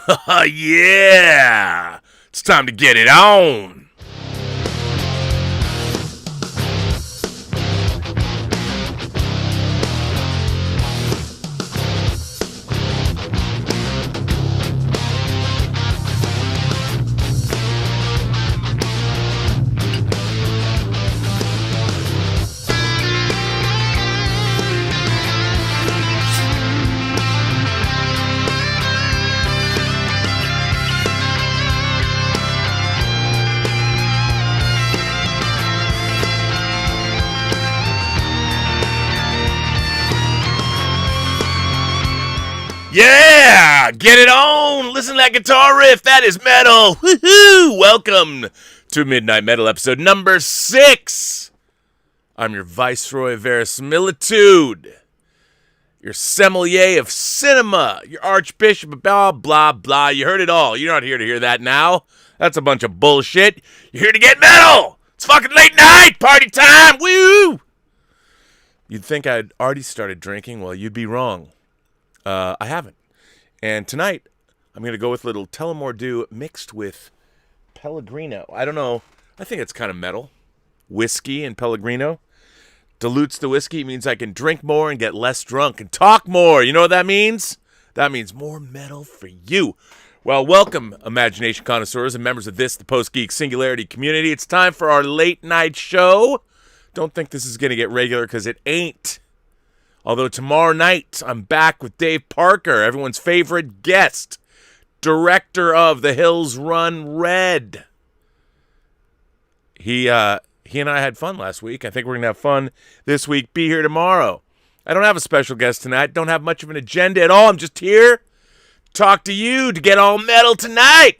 Yeah! It's time to get it on! Yeah! Get it on! Listen to that guitar riff. That is metal. Woohoo! Welcome to Midnight Metal episode number 6. I'm your Viceroy of Verisimilitude, your sommelier of cinema, your Archbishop of blah, blah, blah. You heard it all. You're not here to hear that now. That's a bunch of bullshit. You're here to get metal. It's fucking late night. Party time. Woo! You'd think I'd already started drinking. Well, you'd be wrong. I haven't. And tonight, I'm going to go with a little Tullamore Dew mixed with Pellegrino. I don't know. I think it's kind of metal. Whiskey and Pellegrino. Dilutes the whiskey. Means I can drink more and get less drunk and talk more. You know what that means? That means more metal for you. Well, welcome, imagination connoisseurs and members of this, the Post-Geek Singularity community. It's time for our late night show. Don't think this is going to get regular because it ain't. Although tomorrow night, I'm back with Dave Parker, everyone's favorite guest, director of The Hills Run Red. He and I had fun last week. I think we're going to have fun this week. Be here tomorrow. I don't have a special guest tonight. Don't have much of an agenda at all. I'm just here to talk to you, to get all metal tonight.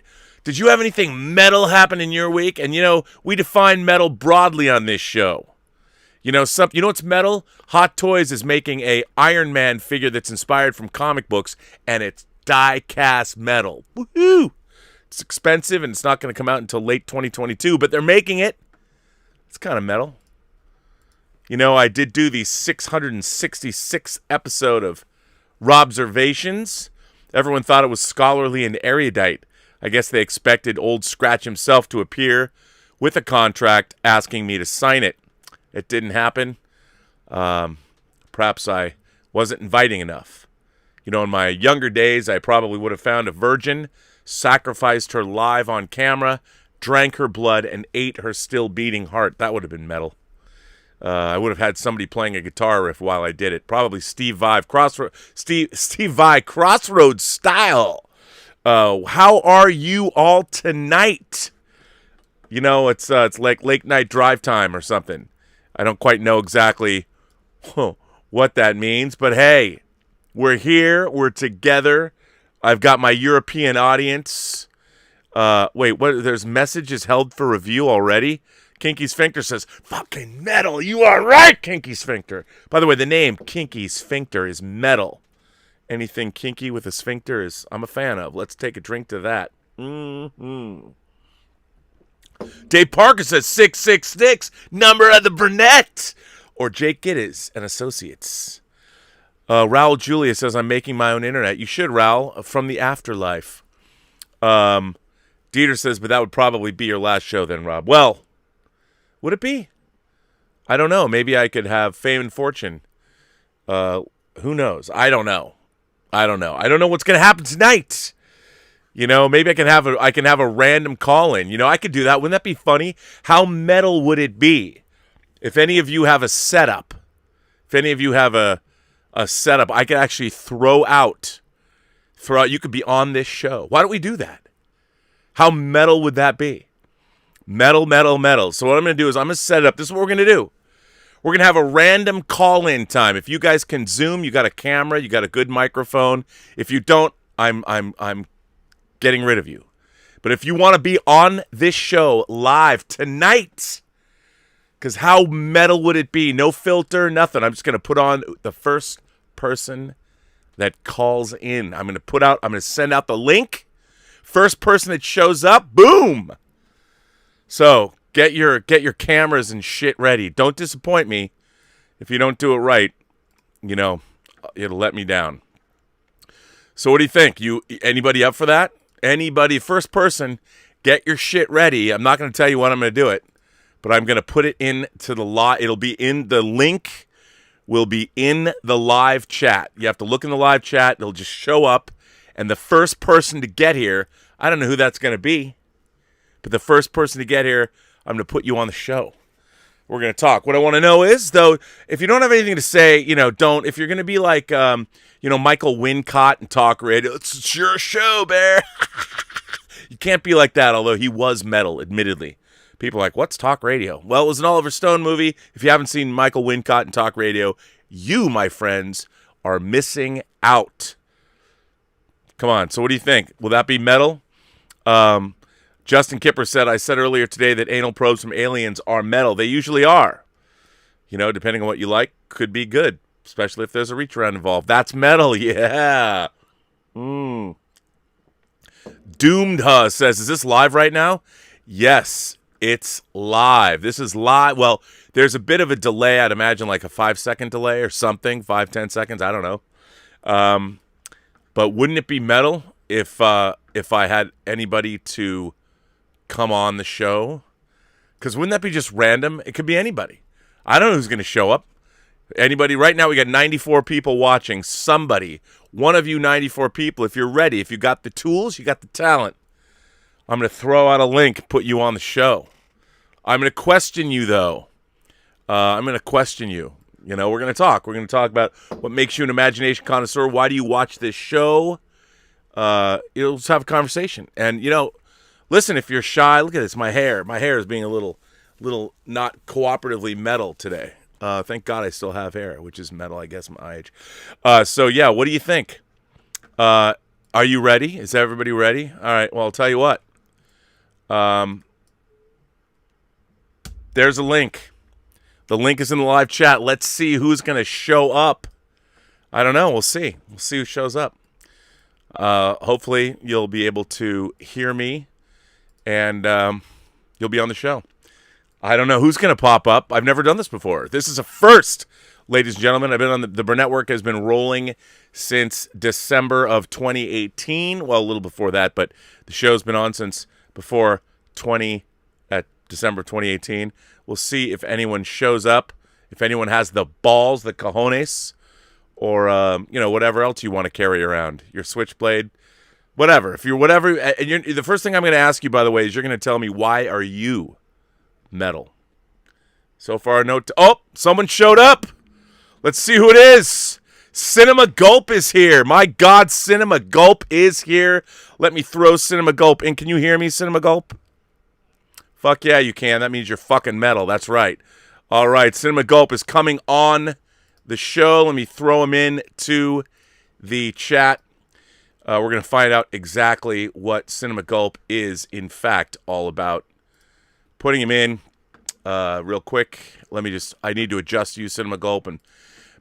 Did you have anything metal happen in your week? And, you know, we define metal broadly on this show. You know what's metal? Hot Toys is making a Iron Man figure that's inspired from comic books, and it's die-cast metal. Woohoo! It's expensive, and it's not going to come out until late 2022, but they're making it. It's kind of metal. You know, I did do the 666th episode of Robservations. Everyone thought it was scholarly and erudite. I guess they expected Old Scratch himself to appear with a contract asking me to sign it. It didn't happen. Perhaps I wasn't inviting enough. You know, in my younger days, I probably would have found a virgin, sacrificed her live on camera, drank her blood, and ate her still beating heart. That would have been metal. I would have had somebody playing a guitar riff while I did it. Probably Steve Vai Crossroads style. How are you all tonight? You know, it's like late night drive time or something. I don't quite know exactly what that means, but hey, we're here, we're together. I've got my European audience. Wait, what? There's messages held for review already? Kinky Sphincter says, fucking metal, you are right, Kinky Sphincter. By the way, the name Kinky Sphincter is metal. Anything kinky with a sphincter I'm a fan of. Let's take a drink to that. Mm-hmm. Dave Parker says 666, number of the Burnett. Or Jake Gittes and Associates. Raul Julia says, I'm making my own internet. You should, Raul, from the afterlife. Dieter says, but that would probably be your last show then, Rob. Well, would it be? I don't know. Maybe I could have fame and fortune. Who knows? I don't know. I don't know what's going to happen tonight. You know, maybe I can have a random call-in. You know, I could do that. Wouldn't that be funny? How metal would it be if any of you have a setup? If any of you have a setup, I could actually throw out. You could be on this show. Why don't we do that? How metal would that be? Metal, metal, metal. So what I'm going to do is I'm going to set it up. This is what we're going to do. We're going to have a random call-in time. If you guys can Zoom, you got a camera, you got a good microphone. If you don't, I'm getting rid of you. But if you want to be on this show live tonight, because how metal would it be? No filter, nothing. I'm just going to put on the first person that calls in. I'm going to send out the link. First person that shows up, boom. So get your cameras and shit ready. Don't disappoint me. If you don't do it right, you know, it'll let me down. So what do you think? Anybody up for that? Anybody, first person, get your shit ready. I'm not going to tell you when I'm going to do it, but I'm going to put it into the live. It'll be in the link. Will be in the live chat. You have to look in the live chat. It'll just show up, and the first person to get here, I don't know who that's going to be, but the first person to get here, I'm going to put you on the show. We're going to talk. What I want to know is, though, if you don't have anything to say, don't. If you're going to be like, Michael Wincott and talk radio, it's your show, Bear. You can't be like that, although he was metal, admittedly. People are like, what's talk radio? Well, it was an Oliver Stone movie. If you haven't seen Michael Wincott and talk radio, you, my friends, are missing out. Come on. So what do you think? Will that be metal? Justin Kipper said, I said earlier today that anal probes from aliens are metal. They usually are. Depending on what you like, could be good, especially if there's a reach around involved. That's metal, yeah. Doomed says, is this live right now? Yes, it's live. This is live. Well, there's a bit of a delay. I'd imagine like a 5-second delay or something, 5-10 seconds. I don't know. But wouldn't it be metal if I had anybody to come on the show? Because wouldn't that be just random? It could be anybody. I don't know who's going to show up. Anybody? Right now we got 94 people watching. Somebody, one of you 94 people, if you're ready, if you got the tools, you got the talent, I'm going to throw out a link, put you on the show. I'm going to question you, though. I'm going to question you. We're going to talk. We're going to talk about what makes you an imagination connoisseur. Why do you watch this show? Let's have a conversation. And, listen, if you're shy, look at this. My hair is being a little not cooperatively metal today. Thank God I still have hair, which is metal, I guess, my age. So, yeah, what do you think? Are you ready? Is everybody ready? All right, well, I'll tell you what. There's a link. The link is in the live chat. Let's see who's going to show up. I don't know. We'll see. We'll see who shows up. Hopefully, you'll be able to hear me, and you'll be on the show. I don't know who's going to pop up. I've never done this before. This is a first, ladies and gentlemen. I've been on the Burnettwork has been rolling since December of 2018. Well, a little before that, but the show's been on since before December 2018. We'll see if anyone shows up, if anyone has the balls, the cojones, or whatever else you want to carry around, your switchblade, whatever. If you're whatever, and the first thing I'm going to ask you, by the way, is you're going to tell me, why are you metal? So far, someone showed up. Let's see who it is. Cinema Gulp is here. My God, Cinema Gulp is here. Let me throw Cinema Gulp in. Can you hear me, Cinema Gulp? Fuck yeah, you can. That means you're fucking metal. That's right. All right, Cinema Gulp is coming on the show. Let me throw him in to the chat. We're going to find out exactly what Cinema Gulp is, in fact, all about. Putting him in real quick. I need to adjust you, Cinema Gulp, and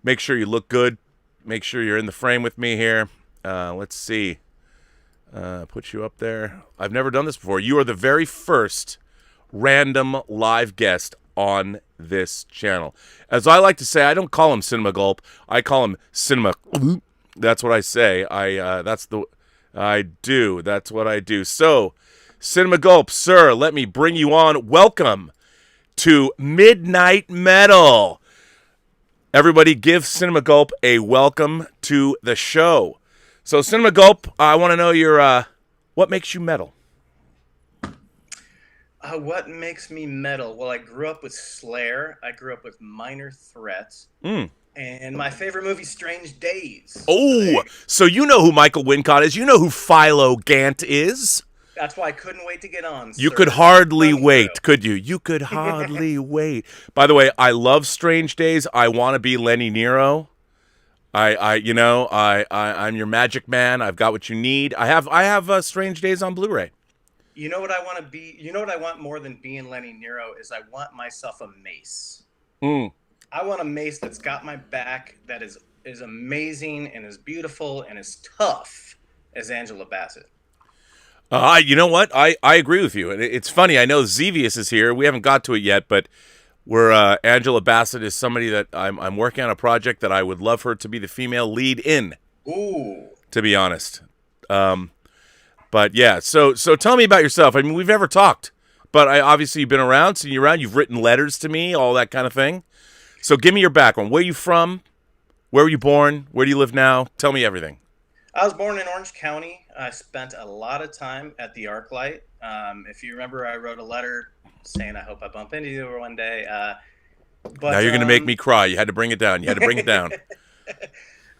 make sure you look good. Make sure you're in the frame with me here. Let's see. Put you up there. I've never done this before. You are the very first random live guest on this channel. As I like to say, I don't call him Cinema Gulp. I call him Cinema. That's what I say. That's what I do. So, Cinema Gulp, sir, let me bring you on. Welcome to Midnight Metal. Everybody give Cinema Gulp a welcome to the show. So, Cinema Gulp, I want to know what makes you metal? What makes me metal? Well, I grew up with Slayer. I grew up with Minor Threat. And my favorite movie, Strange Days. Oh, so you know who Michael Wincott is. You know who Philo Gant is. That's why I couldn't wait to get on, You could hardly wait, could you? You could hardly wait. By the way, I love Strange Days. I want to be Lenny Nero. I'm your magic man. I've got what you need. I have Strange Days on Blu-ray. You know what I want to be? You know what I want more than being Lenny Nero is I want myself a mace. I want a mace that's got my back, that is amazing and is beautiful and as tough as Angela Bassett. You know what? I agree with you. And it's funny. I know Xevious is here. We haven't got to it yet, but Angela Bassett is somebody that I'm working on a project that I would love her to be the female lead in. Ooh. to be honest. But yeah, so tell me about yourself. I mean, we've never talked, but obviously you've been around, seen you around. You've written letters to me, all that kind of thing. So give me your background. Where are you from? Where were you born? Where do you live now? Tell me everything. I was born in Orange County. I spent a lot of time at the ArcLight. If you remember, I wrote a letter saying I hope I bump into you one day. But Now you're going to make me cry. You had to bring it down.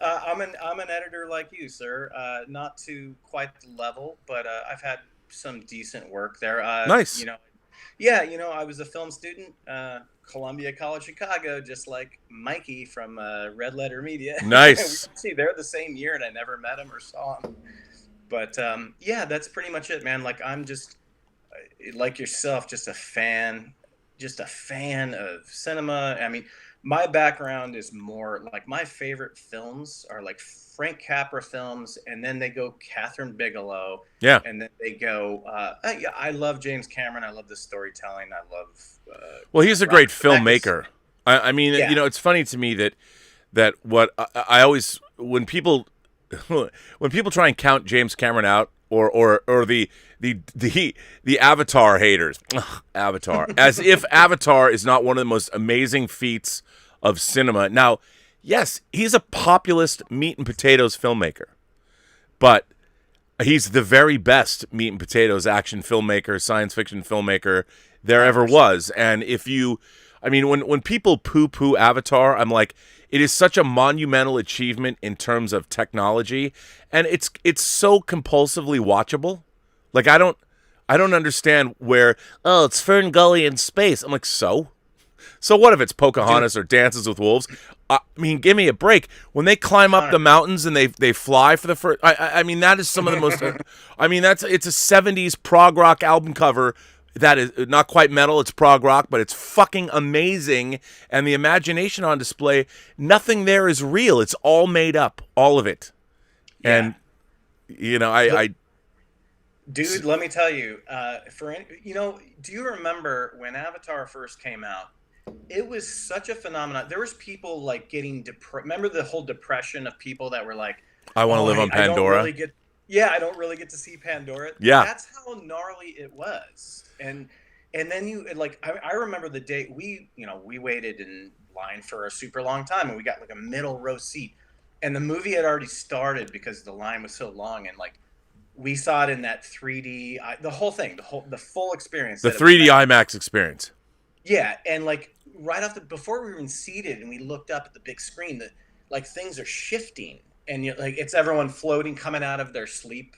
I'm an editor like you, sir. Not to quite the level, but I've had some decent work there. Nice. I was a film student, Columbia College Chicago, just like Mikey from Red Letter Media. Nice. See, they're the same year, and I never met him or saw him. But that's pretty much it, man. Like I'm just like yourself, just a fan of cinema. I mean, my background is more like my favorite films are like Frank Capra films, and then they go Catherine Bigelow. Yeah. And then they go, I love James Cameron. I love the storytelling. I love. Well, he's a great filmmaker. I mean, it's funny to me that what I always, when people try and count James Cameron out, or the Avatar haters, Avatar, as if Avatar is not one of the most amazing feats of cinema. Now, yes, he's a populist meat and potatoes filmmaker, but he's the very best meat and potatoes action filmmaker, science fiction filmmaker there ever was. And when people poo-poo Avatar, I'm like, it is such a monumental achievement in terms of technology, and it's so compulsively watchable. Like I don't understand where it's Fern Gully in space. I'm like, so what if it's Pocahontas or Dances with Wolves? I mean, give me a break. When they climb up the mountains and they fly for the first, I mean that is some of the most. It's a '70s prog rock album cover. That is not quite metal, it's prog rock, but it's fucking amazing. And the imagination on display, nothing there is real. It's all made up, all of it. Yeah. And, Dude, let me tell you, do you remember when Avatar first came out? It was such a phenomenon. There was people like getting remember the whole depression of people that were like, I want to live on Pandora. I don't really get to see Pandora. Yeah. That's how gnarly it was. And then you like I remember the day we waited in line for a super long time, and we got like a middle row seat, and the movie had already started because the line was so long, and like we saw it in that 3D, the whole thing, the full experience, the 3D IMAX experience. Yeah, and like before we were even seated, and we looked up at the big screen, that like things are shifting, and like it's everyone floating, coming out of their sleep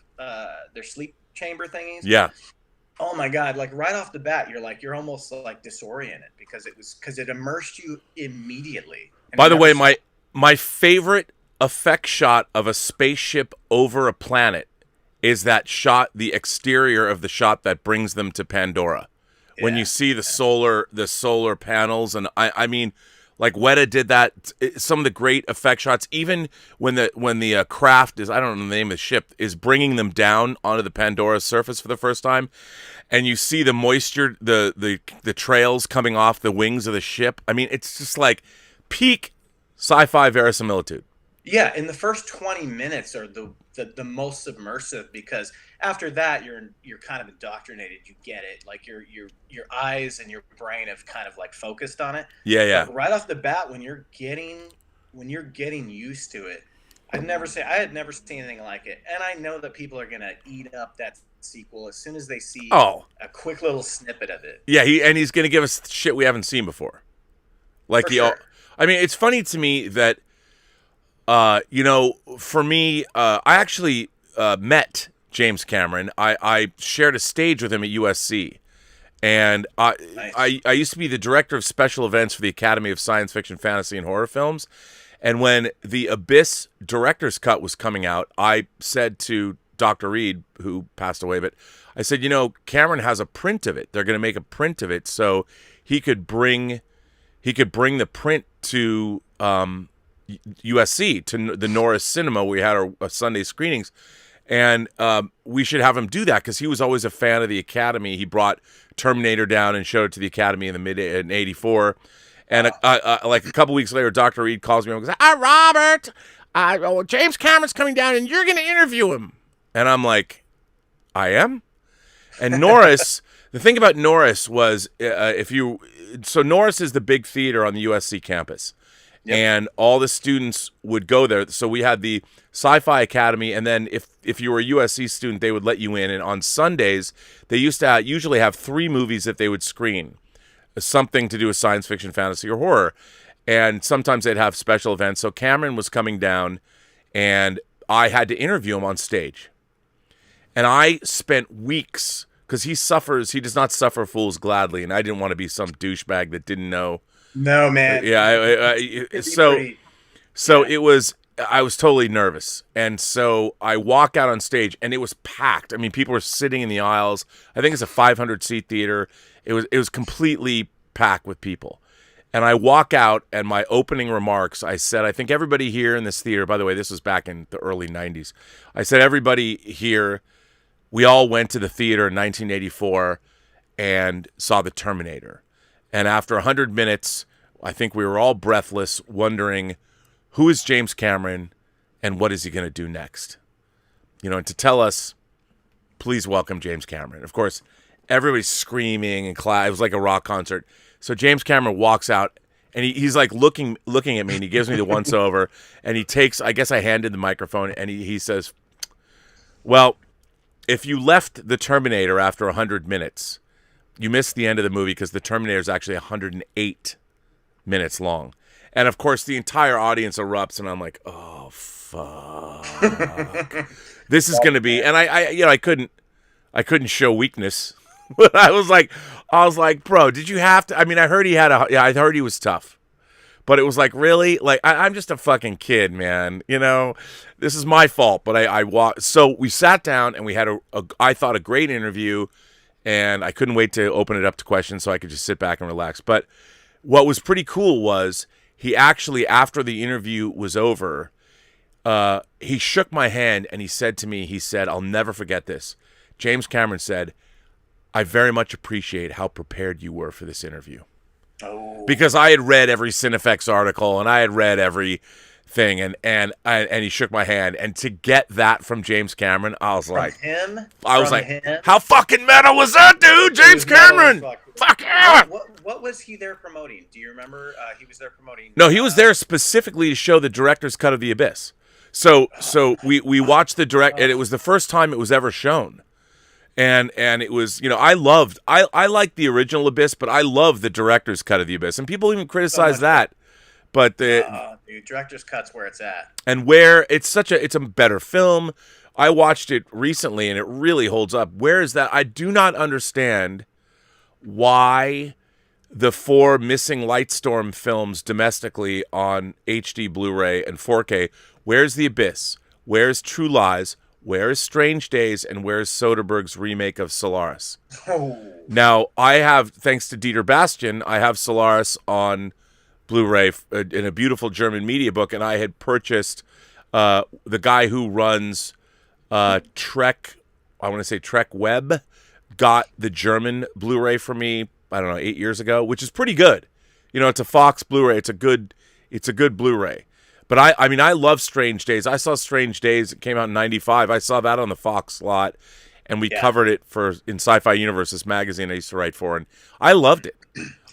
chamber thingies. Yeah. Oh my God! Like right off the bat, you're almost like disoriented because it immersed you immediately. By the way, my favorite effect shot of a spaceship over a planet is that shot, the exterior of the shot that brings them to Pandora. Yeah. When you see the solar panels, and I mean, like Weta did that. Some of the great effect shots, even when the craft is, I don't know the name of the ship, is bringing them down onto the Pandora surface for the first time, and you see the moisture, the trails coming off the wings of the ship. I mean, it's just like peak sci-fi verisimilitude. Yeah, in the first 20 minutes are the most submersive, because after that you're kind of indoctrinated. You get it, like your eyes and your brain have kind of like focused on it. Yeah. But right off the bat, when you're getting used to it, I had never seen anything like it, and I know that people are gonna eat up that sequel as soon as they see a quick little snippet of it. Yeah, he's gonna give us shit we haven't seen before. Like sure. I mean, it's funny to me that. For me, I actually met James Cameron. I shared a stage with him at USC, and I used to be the director of special events for the Academy of Science Fiction, Fantasy, and Horror Films. And when the Abyss director's cut was coming out, I said to Dr. Reed, who passed away, but I said, Cameron has a print of it. They're going to make a print of it, so he could bring the print to USC, to the Norris Cinema. We had our Sunday screenings, and we should have him do that because he was always a fan of the Academy. He brought Terminator down and showed it to the Academy in '84, and like a couple weeks later, Dr. Reed calls me and goes, "Robert, James Cameron's coming down and you're going to interview him. And I'm like, I am? And Norris, the thing about Norris was so Norris is the big theater on the USC campus. Yep. And all the students would go there. So we had the Sci-Fi Academy, and then if you were a USC student, they would let you in. And on Sundays, they used to usually have 3 movies that they would screen, something to do with science fiction, fantasy, or horror. And sometimes they'd have special events. So Cameron was coming down, and I had to interview him on stage. And I spent weeks, because he does not suffer fools gladly, and I didn't want to be some douchebag that didn't know. No, man. Yeah, it was, I was totally nervous. And so I walk out on stage, and it was packed. I mean, people were sitting in the aisles. I think it's a 500-seat theater. It was completely packed with people. And I walk out, and my opening remarks, I said, I think everybody here in this theater, by the way, this was back in the early 90s. I said, everybody here, we all went to the theater in 1984 and saw The Terminator. And after 100 minutes, I think we were all breathless, wondering, who is James Cameron and what is he going to do next? And to tell us, please welcome James Cameron. Of course, everybody's screaming and clapping. It was like a rock concert. So James Cameron walks out, and he's like looking at me, and he gives me the once-over, and he takes, I guess I handed the microphone, and he says, well, if you left The Terminator after 100 minutes, you missed the end of the movie, because The Terminator is actually 108 minutes long. And, of course, the entire audience erupts, and I'm like, oh, fuck. This is going to be... And I couldn't show weakness. But I was like, bro, did you have to... I mean, I heard I heard he was tough. But it was like, really? Like, I'm just a fucking kid, man. This is my fault. But I walked... So we sat down, and we had I thought, a great interview. And I couldn't wait to open it up to questions so I could just sit back and relax. But what was pretty cool was he actually, after the interview was over, he shook my hand and he said to me, I'll never forget this. James Cameron said, I very much appreciate how prepared you were for this interview. Oh. Because I had read every Cinefex article and I had read every thing, and he shook my hand, and to get that from James Cameron, I was like, how fucking metal was that, dude? James Cameron, fuck yeah! What was he there promoting? Do you remember? He was there promoting. No, he was there specifically to show the director's cut of The Abyss. So we watched the direct, and it was the first time it was ever shown. And it was, I liked the original Abyss, but I love the director's cut of The Abyss, and people even criticize that. But the director's cut's where it's at, and where it's a better film. I watched it recently, and it really holds up. Where is that? I do not understand why the 4 missing Lightstorm films domestically on HD Blu-ray and 4K. Where's The Abyss? Where's True Lies? Where is Strange Days, and where's Soderbergh's remake of Solaris? Oh. Now, I have, thanks to Dieter Bastian, I have Solaris on Blu-ray in a beautiful German media book, and I had purchased the guy who runs Trek, I want to say Trek Web, got the German Blu-ray for me, I don't know, 8 years ago, which is pretty good. It's a Fox Blu-ray. It's a good Blu-ray. But I love Strange Days. I saw Strange Days. It came out in 95. I saw that on the Fox lot, and we covered it in Sci-Fi Universe, this magazine I used to write for, and I loved it.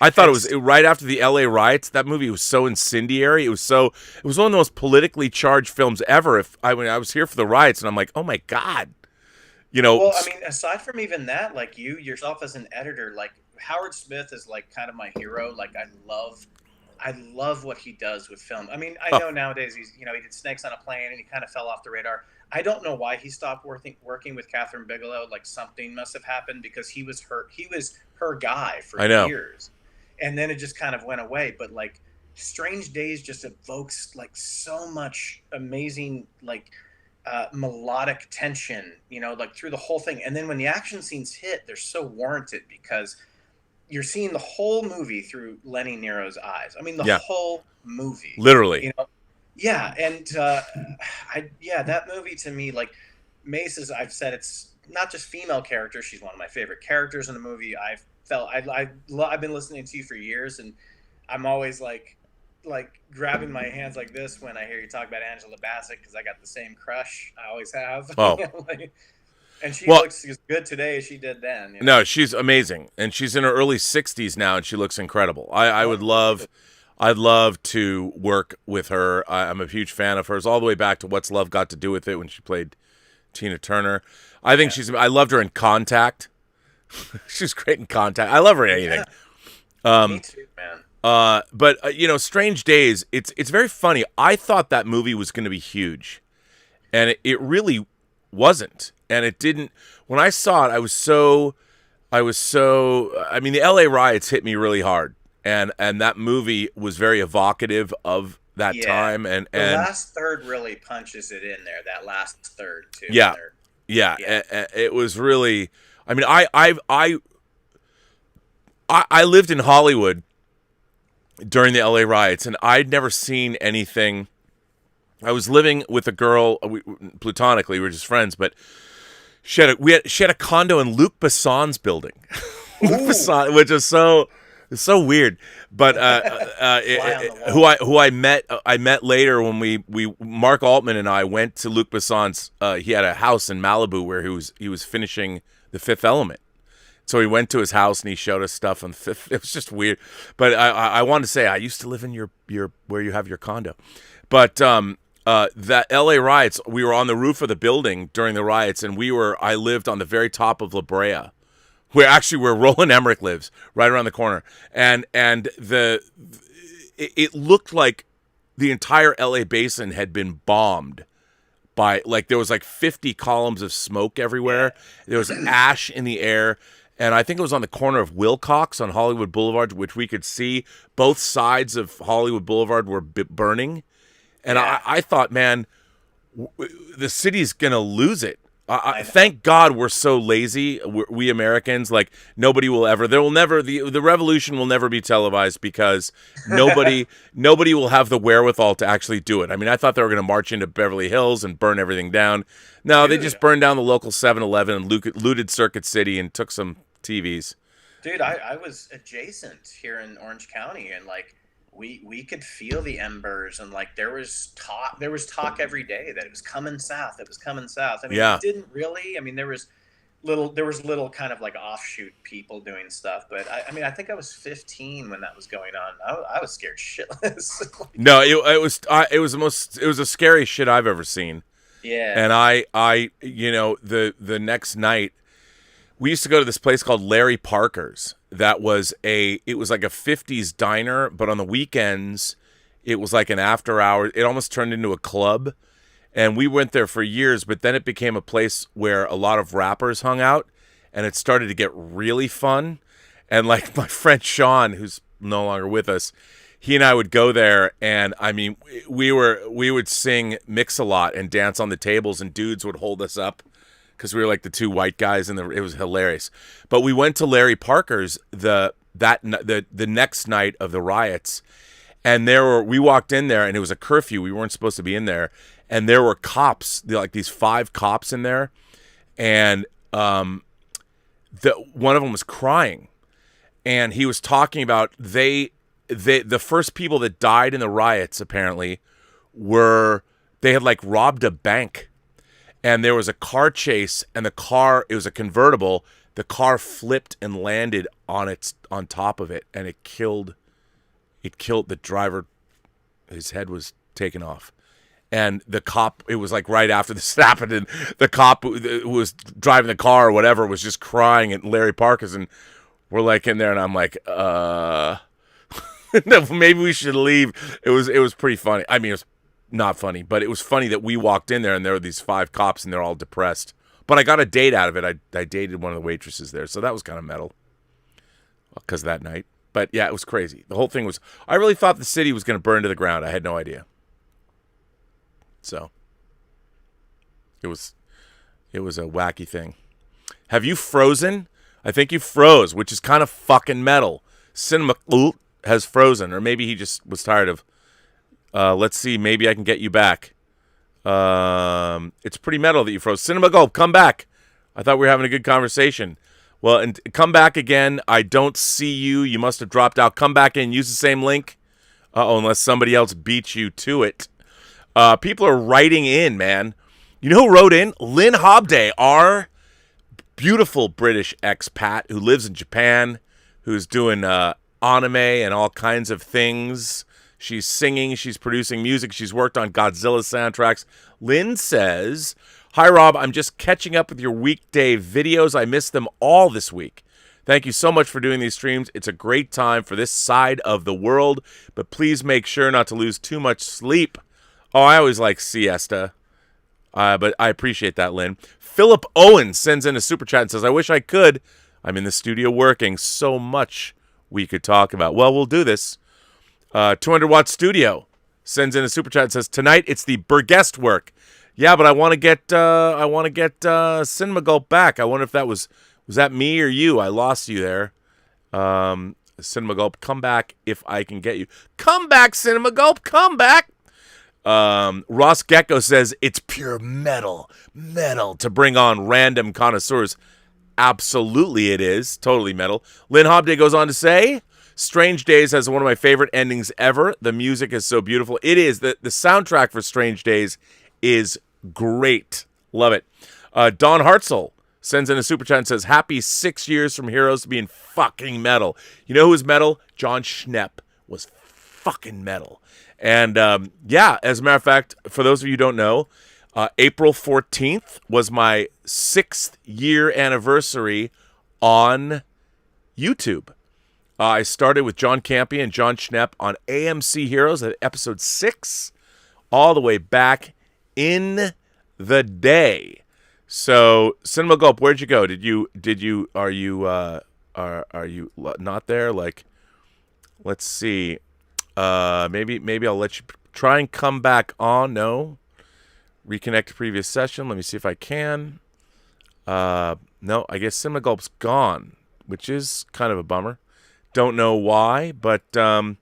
I thought it was right after the LA riots. That movie was so incendiary. It was one of the most politically charged films ever. I was here for the riots, and I'm like, oh my God. Well, I mean, aside from even that, like you yourself as an editor, like Howard Smith is like kind of my hero. Like I love what he does with film. I mean, I know nowadays he did Snakes on a Plane and he kind of fell off the radar. I don't know why he stopped working with Catherine Bigelow. Like something must have happened because he was her guy for years. And then it just kind of went away. But like Strange Days just evokes like so much amazing, like melodic tension, like through the whole thing. And then when the action scenes hit, they're so warranted because you're seeing the whole movie through Lenny Nero's eyes. I mean, the whole movie. Literally. Yeah. And that movie to me, like Mace is, I've said it's not just female character. She's one of my favorite characters in the movie. I've been listening to you for years, and I'm always like, like grabbing my hands like this when I hear you talk about Angela Bassett because I got the same crush I always have. Oh. And she looks as good today as she did then. No, she's amazing, and she's in her early 60s now, and she looks incredible. I'd love to work with her. I'm a huge fan of hers, all the way back to What's Love Got to Do with It when she played Tina Turner. I think I loved her in Contact. She's great in Contact. I love her in anything. Me too, man. But Strange Days. It's very funny. I thought that movie was going to be huge, and it really wasn't. And it didn't. When I saw it, I was so. I mean, the LA riots hit me really hard, and that movie was very evocative of that time. And the last third really punches it in there. That last third too. Yeah. It was really. I mean, I lived in Hollywood during the LA riots, and I'd never seen anything. I was living with a girl, platonically, we were just friends, but she had a condo in Luc Besson's building, Luc Besson, which is so weird. But who I met later when we Mark Altman and I went to Luc Besson's. He had a house in Malibu where he was finishing The Fifth Element. So we went to his house and he showed us stuff on the Fifth. It was just weird. But I wanted to say I used to live in your where you have your condo. But that LA riots, we were on the roof of the building during the riots, and I lived on the very top of La Brea, where Roland Emmerich lives, right around the corner. And it looked like the entire LA basin had been bombed by, like, there was like 50 columns of smoke everywhere. There was ash in the air. And I think it was on the corner of Wilcox on Hollywood Boulevard, which we could see both sides of Hollywood Boulevard were burning. And I thought, man, the city's going to lose it. Thank God we're so lazy, we Americans. Like, nobody will ever, the revolution will never be televised because nobody will have the wherewithal to actually do it. I mean, I thought they were going to march into Beverly Hills and burn everything down. No, they just burned down the local 7-Eleven and looted Circuit City and took some TVs. Dude, I was adjacent here in Orange County, and like, we could feel the embers, and like there was talk every day that it was coming south. I mean, it didn't really. I mean, there was little kind of like offshoot people doing stuff, but I mean, I think I was 15 when that was going on. I was scared shitless. No, it was the scariest shit I've ever seen. Yeah. And I the next night, we used to go to this place called Larry Parker's. It was like a 50s diner, but on the weekends, it was like an after hour. It almost turned into a club. And we went there for years, but then it became a place where a lot of rappers hung out, and it started to get really fun. And like my friend Sean, who's no longer with us, he and I would go there, and I mean, we would sing Mix-a-Lot and dance on the tables, and dudes would hold us up because we were like the two white guys, and it was hilarious. But we went to Larry Parker's the next night of the riots, and we walked in there, and it was a curfew. We weren't supposed to be in there, and there were cops, like these 5 cops in there, and one of them was crying, and he was talking about the first people that died in the riots apparently they had like robbed a bank. And there was a car chase, and it was a convertible. The car flipped and landed on top of it, and it killed the driver. His head was taken off. And the cop, it was like right after this happened, and the cop who was driving the car or whatever was just crying at Larry Parker's, and we're like in there, and I'm like, maybe we should leave. It was pretty funny. I mean, it was not funny, but it was funny that we walked in there and there were these 5 cops and they're all depressed. But I got a date out of it. I dated one of the waitresses there, so that was kind of metal because of that night. But yeah, it was crazy. The whole thing was, I really thought the city was going to burn to the ground. I had no idea. So it was a wacky thing. Have you frozen? I think you froze, which is kind of fucking metal. Cinema has frozen, or maybe he just was tired of. Let's see. Maybe I can get you back. It's pretty metal that you froze. Cinema Gulp, come back. I thought we were having a good conversation. Well, and come back again. I don't see you. You must have dropped out. Come back in. Use the same link. unless somebody else beats you to it. People are writing in, man. You know who wrote in? Lynn Hobday, our beautiful British expat who lives in Japan, who's doing anime and all kinds of things. She's singing, she's producing music, she's worked on Godzilla soundtracks. Lynn says, "Hi, Rob. I'm just catching up with your weekday videos. I missed them all this week. Thank you so much for doing these streams. It's a great time for this side of the world, but please make sure not to lose too much sleep." Oh, I always like siesta, but I appreciate that, Lynn. Philip Owens sends in a super chat and says, "I wish I could. I'm in the studio working. So much we could talk about." Well, we'll do this. 200 Watt Studio sends in a super chat and says, "Tonight it's the Burnettwork. Yeah, but I want to get Cinema Gulp back. I wonder if that was that me or you? I lost you there. Cinema Gulp, come back if I can get you. Come back, Cinema Gulp, come back." Ross Gecko says it's pure metal to bring on random connoisseurs. Absolutely it is. Totally metal. Lynn Hobday goes on to say, "Strange Days has one of my favorite endings ever. The music is so beautiful." It is. The soundtrack for Strange Days is great. Love it. Don Hartzell sends in a super chat and says, "Happy 6 years from Heroes to being fucking metal." You know who was metal? John Schnepp was fucking metal. And yeah, as a matter of fact, for those of you who don't know, April 14th was my 6th year anniversary on YouTube. I started with John Campy and John Schnepp on AMC Heroes at episode 6, all the way back in the day. So, Cinema Gulp, where'd you go? Are you not there? Like, let's see. Maybe I'll let you try and come back on. No. Reconnect to previous session. Let me see if I can. No, I guess Cinema Gulp's gone, which is kind of a bummer. Don't know why, but all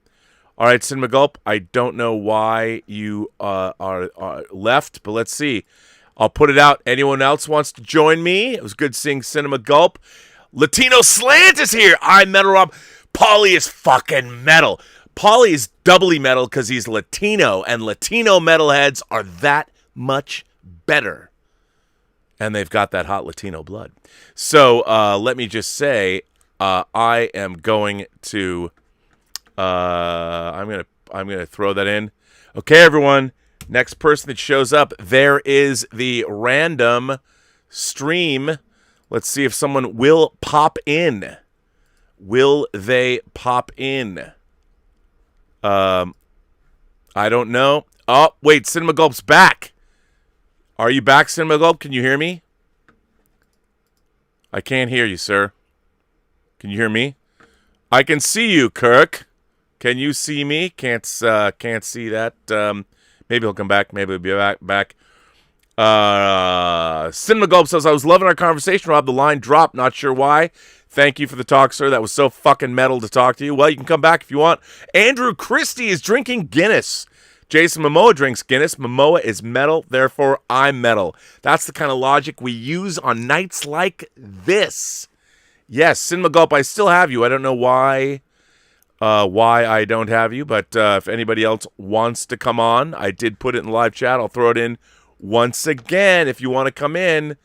right, Cinema Gulp, I don't know why you are left, but let's see. I'll put it out. Anyone else wants to join me? It was good seeing Cinema Gulp. Latino Slant is here. I'm Metal Rob. Paulie is fucking metal. Paulie is doubly metal because he's Latino, and Latino metalheads are that much better. And they've got that hot Latino blood. So let me just say, I am going to I'm gonna throw that in. Okay, everyone. Next person that shows up, there is the random stream. Let's see if someone will pop in. Will they pop in? I don't know. Oh, wait, Cinema Gulp's back. Are you back, Cinema Gulp? Can you hear me? I can't hear you, sir. Can you hear me? I can see you, Kirk. Can you see me? Can't see that. Maybe he'll come back. Maybe he'll be back. Cinema Gulp says, "I was loving our conversation, Rob. The line dropped. Not sure why. Thank you for the talk, sir. That was so fucking metal to talk to you. Well, you can come back if you want." Andrew Christie is drinking Guinness. Jason Momoa drinks Guinness. Momoa is metal, therefore I'm metal. That's the kind of logic we use on nights like this. Yes, Cinema Gulp, I still have you. I don't know why I don't have you, but if anybody else wants to come on, I did put it in live chat. I'll throw it in once again if you want to come in.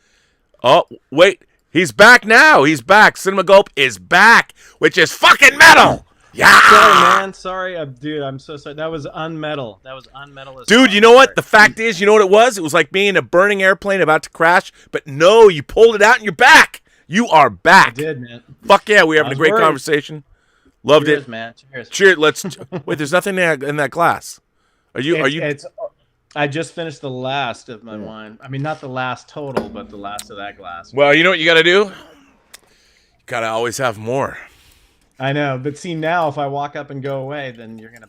Oh, wait. He's back now. He's back. Cinema Gulp is back, which is fucking metal. Yeah. Sorry, man. Sorry, dude. I'm so sorry. That was unmetal. Dude, you know what? The fact is, you know what it was? It was like being in a burning airplane about to crash, but no, you pulled it out and you're back. You are back. I did, man. Fuck yeah, we're having a great conversation. Loved Cheers, it. Man. Cheers. Cheers. Let's wait. There's nothing in that glass. Are you? I just finished the last of my wine. I mean, not the last total, but the last of that glass. Well, you know what you got to do? You got to always have more. I know, but see now, if I walk up and go away, then you're gonna,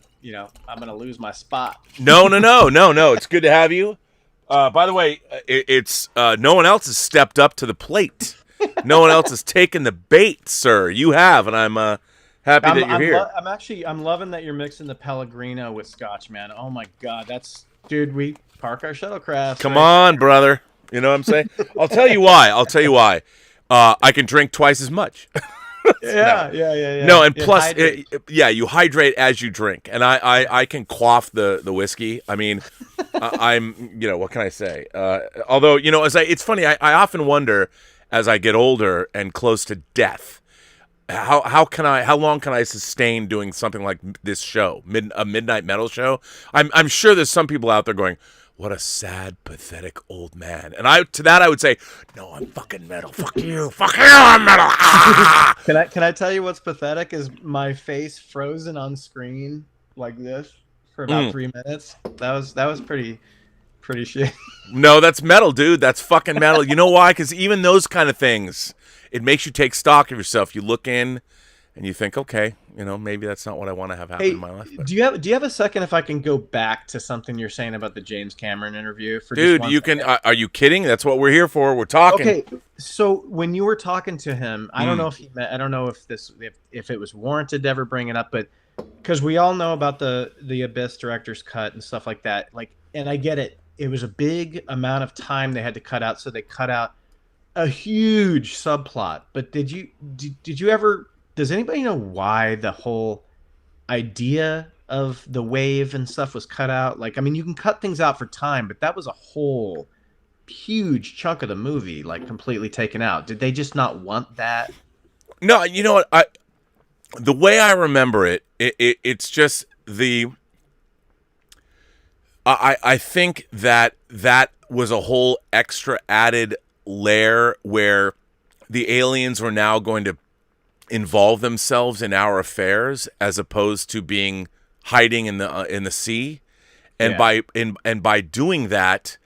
I'm gonna lose my spot. No. It's good to have you. By the way, it's no one else has stepped up to the plate. No one else has taken the bait, sir. You have, and I'm happy that you're here. I'm loving that you're mixing the Pellegrino with Scotch, man. Oh my God, dude. We park our shuttlecraft. Come on, brother. You know what I'm saying? I'll tell you why. I can drink twice as much. Yeah. No, and You plus, hydrate. you hydrate as you drink, and I can quaff the whiskey. I mean, I'm, what can I say? Although, it's funny. I often wonder as I get older and close to death, how long can I sustain doing something like this show, a midnight metal show? I'm sure there's some people out there going, what a sad, pathetic old man. And I would say, no, I'm fucking metal. Fuck you, I'm metal. Ah! Can I tell you what's pathetic? Is my face frozen on screen like this for about 3 minutes. That was pretty shit. No, that's metal, dude. That's fucking metal. You know why? Because even those kind of things, it makes you take stock of yourself. You look in and you think, okay, maybe that's not what I want to have happen in my life. But. Do you have a second if I can go back to something you're saying about the James Cameron interview? Dude, you can. Are you kidding? That's what we're here for. We're talking. Okay, so when you were talking to him, I don't know if I don't know if it was warranted to ever bring it up, but because we all know about the Abyss director's cut and stuff like that. Like, and I get it. It was a big amount of time they had to cut out, so they cut out a huge subplot. But did you ever? Does anybody know why the whole idea of the wave and stuff was cut out? Like, I mean, you can cut things out for time, but that was a whole huge chunk of the movie, like, completely taken out. Did they just not want that? No, you know what? The way I remember it's just the. I think that was a whole extra added layer where the aliens were now going to involve themselves in our affairs as opposed to being hiding in the sea, and by doing that,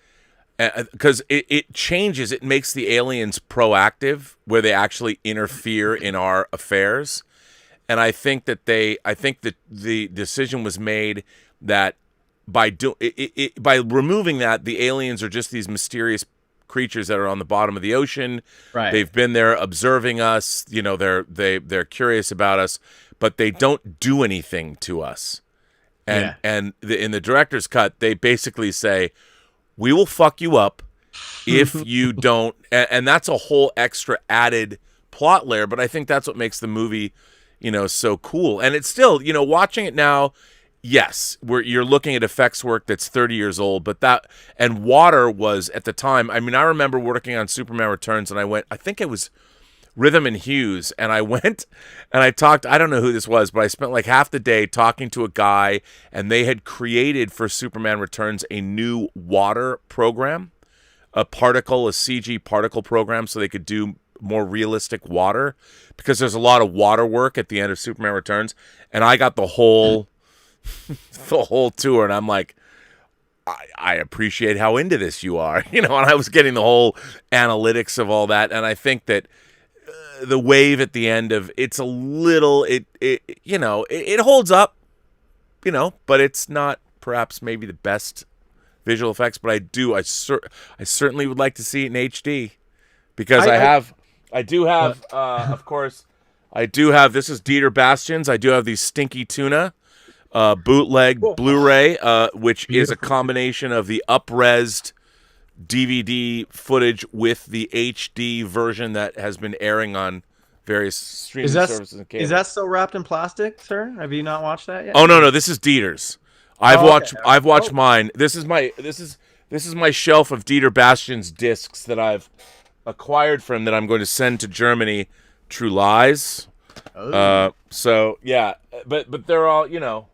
because it changes, it makes the aliens proactive where they actually interfere in our affairs, and I think that the decision was made that by removing that, the aliens are just these mysterious creatures that are on the bottom of the ocean. Right. They've been there observing us. They're curious about us, but they don't do anything to us. And in the director's cut, they basically say, "We will fuck you up if you don't." And that's a whole extra added plot layer. But I think that's what makes the movie, so cool. And it's still, watching it now. Yes, you're looking at effects work that's 30 years old, but and water was at the time. I mean, I remember working on Superman Returns, and I think it was Rhythm and Hues, and I went and I talked. I don't know who this was, but I spent like half the day talking to a guy, and they had created for Superman Returns a new water program, a CG particle program, so they could do more realistic water, because there's a lot of water work at the end of Superman Returns, and I got the whole tour, and I'm like, I appreciate how into this you are, and I was getting the whole analytics of all that, and I think that the wave at the end of it's a little, it holds up, but it's not perhaps maybe the best visual effects, but I certainly would like to see it in HD, because I do have of course, I do have, this is Dieter Bastions, I do have these Stinky Tuna bootleg Blu-ray, which is a combination of the up-resed DVD footage with the HD version that has been airing on various streaming services and cable. Is that still wrapped in plastic, sir? Have you not watched that yet? Oh no, this is Dieter's. I've watched mine. This is my shelf of Dieter Bastion's discs that I've acquired from, that I'm going to send to Germany. True Lies. So yeah, but they're all,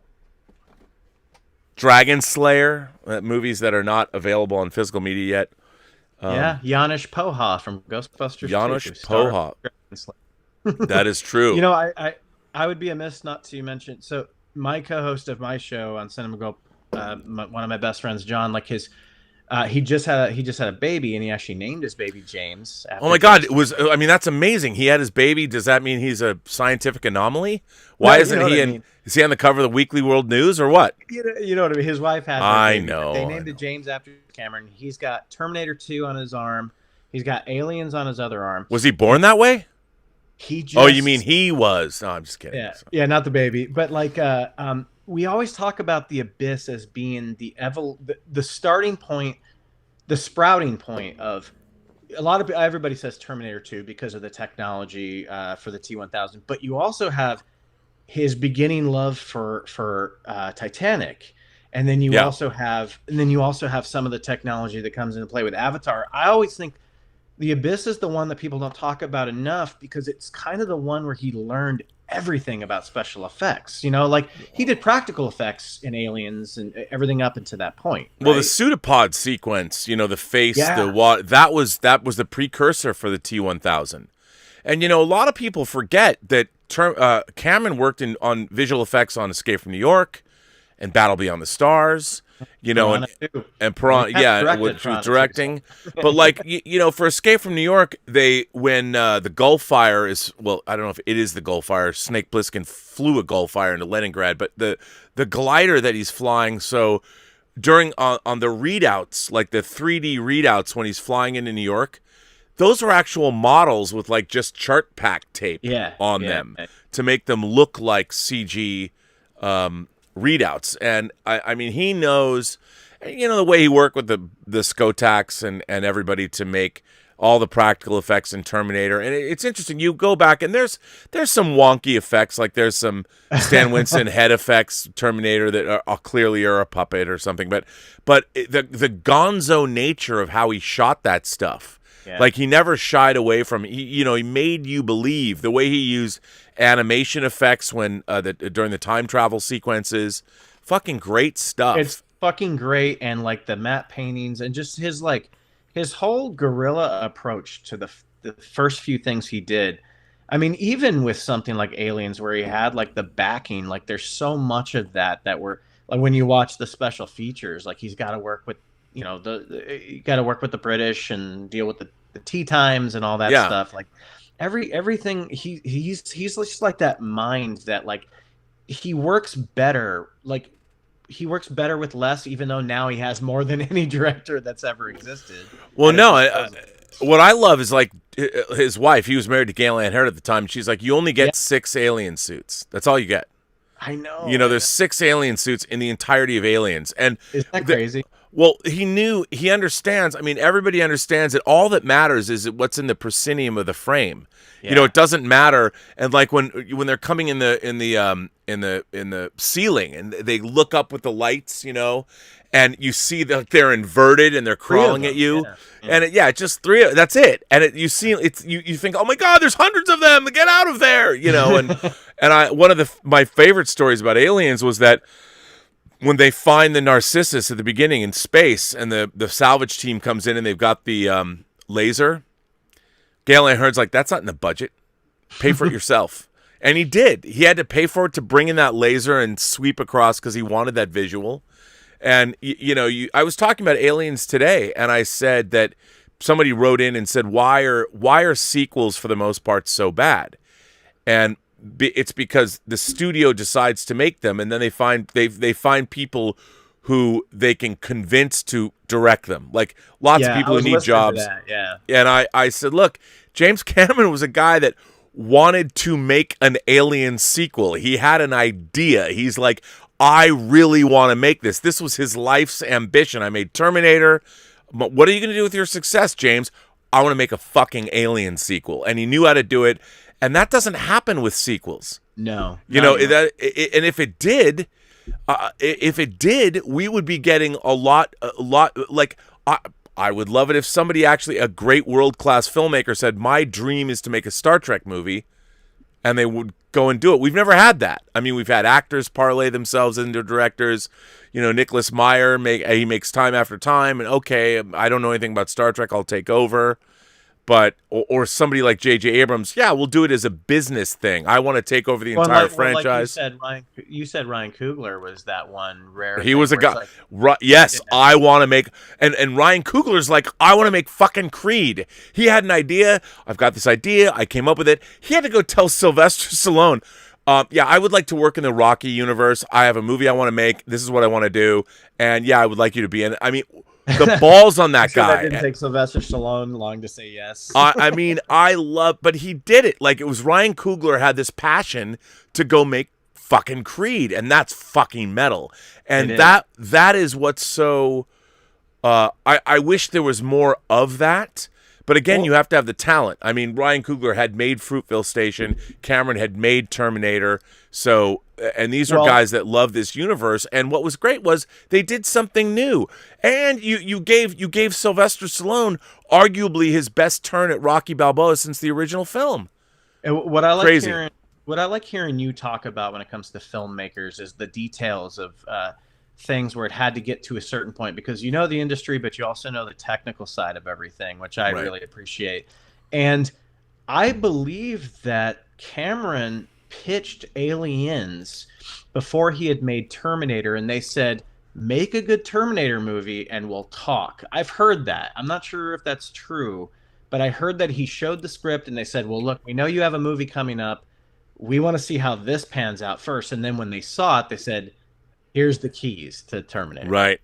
Dragon Slayer, movies that are not available on physical media yet. Janusz Poha from Ghostbusters. Janusz Poha. That is true. I would be amiss not to mention. So my co-host of my show on Cinema Gulp, one of my best friends, John, like he just had a baby, and he actually named his baby James. Oh my God! That's amazing. He had his baby. Does that mean he's a scientific anomaly? Why isn't he is he on the cover of the Weekly World News or what? You know what I mean. His wife has. I know. They named it James after Cameron. He's got Terminator 2 on his arm. He's got Aliens on his other arm. Was he born that way? He just. Oh, you mean he was? No, I'm just kidding. Yeah, not the baby, but like we always talk about the Abyss as being the starting point, the sprouting point of everybody says Terminator 2 because of the technology for the T-1000, but you also have his beginning love for Titanic, and then you also have some of the technology that comes into play with Avatar. I always think The Abyss is the one that people don't talk about enough because it's kind of the one where he learned everything about special effects. You know, like he did practical effects in Aliens and everything up until that point. Right? Well, the pseudopod sequence, you know, the face, the water, that was the precursor for the T-1000. And, you know, a lot of people forget that Cameron worked on visual effects on Escape from New York and Battle Beyond the Stars, you know, and Piranha, which was directing. But like, you know, for Escape from New York, when the Gulf fire is, well, I don't know if it is the Gulf fire. Snake Plissken flew a Gulf fire into Leningrad, but the glider that he's flying, so during on the readouts, like the 3D readouts when he's flying into New York, those are actual models with like just chart pack tape on them to make them look like CG readouts. And I mean, he knows, you know, the way he worked with the Skotax and everybody to make all the practical effects in Terminator. And it's interesting. You go back and there's some wonky effects, like there's some Stan Winston head effects Terminator that are clearly a puppet or something. But the gonzo nature of how he shot that stuff. Like he never shied away from it. He made you believe the way he used animation effects when during the time travel sequences. Fucking great stuff. It's fucking great, and like the matte paintings and just his whole guerrilla approach to the first few things he did. I mean, even with something like Aliens, where he had like the backing, like there's so much of that were like when you watch the special features, like he's got to work with, you know, you got to work with the British and deal with the tea times and all that stuff. Like everything he's just like that mind that like he works better. Like he works better with less, even though now he has more than any director that's ever existed. Well, what I love is like his wife. He was married to Gail Ann Hurd at the time. She's like, you only get 6 alien suits. That's all you get. I know. You know, there's 6 alien suits in the entirety of Aliens. And isn't that crazy? Well, he understands. I mean, everybody understands that all that matters is what's in the proscenium of the frame. Yeah. You know, it doesn't matter. And like when they're coming in the ceiling and they look up with the lights, you know, and you see that they're inverted and they're crawling at you, and it's just 3. That's it. And you think, oh my God, there's hundreds of them. Get out of there, you know. And one of my favorite stories about Aliens was that when they find the Narcissus at the beginning in space, and the salvage team comes in and they've got the laser, Gail Ann Hurd's like, that's not in the budget. Pay for it yourself. And he did. He had to pay for it to bring in that laser and sweep across because he wanted that visual. And, I was talking about Aliens today, and I said that somebody wrote in and said, why are sequels for the most part so bad? And it's because the studio decides to make them, and then they find people who they can convince to direct them. Like lots of people who need jobs. And I said, look, James Cameron was a guy that wanted to make an Alien sequel. He had an idea. He's like, I really want to make this. This was his life's ambition. I made Terminator. But what are you going to do with your success, James? I want to make a fucking Alien sequel. And he knew how to do it. And that doesn't happen with sequels. No. And if it did, we would be getting a lot. Like I would love it if somebody actually, a great world-class filmmaker, said, my dream is to make a Star Trek movie, and they would go and do it. We've never had that. I mean, we've had actors parlay themselves into directors. You know, Nicholas Meyer he makes Time After Time, and okay, I don't know anything about Star Trek, I'll take over. But or somebody like JJ Abrams, we'll do it as a business thing. I want to take over the entire franchise. Like you said Ryan Coogler was that one rare. He was a guy. I want to make and Ryan Coogler's like, I want to make fucking Creed. He had an idea. I've got this idea. I came up with it. He had to go tell Sylvester Stallone, I would like to work in the Rocky universe. I have a movie I want to make. This is what I want to do. And I would like you to be in it. I mean, the balls on that guy. That didn't take Sylvester Stallone long to say yes. I mean, but he did it. Like, it was Ryan Coogler had this passion to go make fucking Creed, and that's fucking metal. And that is what's so. I wish there was more of that, But again, you have to have the talent. I mean, Ryan Coogler had made Fruitville Station. Cameron had made Terminator. So, and these are guys that love this universe. And what was great was they did something new. And you gave Sylvester Stallone arguably his best turn at Rocky Balboa since the original film. And what I like hearing you talk about when it comes to filmmakers is the details of things where it had to get to a certain point, because you know the industry, but you also know the technical side of everything, which I really appreciate. And I believe that Cameron pitched Aliens before he had made Terminator, and they said, make a good Terminator movie and we'll talk. I've heard that. I'm not sure if that's true, but I heard that he showed the script and they said, well, look, we know you have a movie coming up. We want to see how this pans out first. And then when they saw it, they said, here's the keys to Terminator. Right.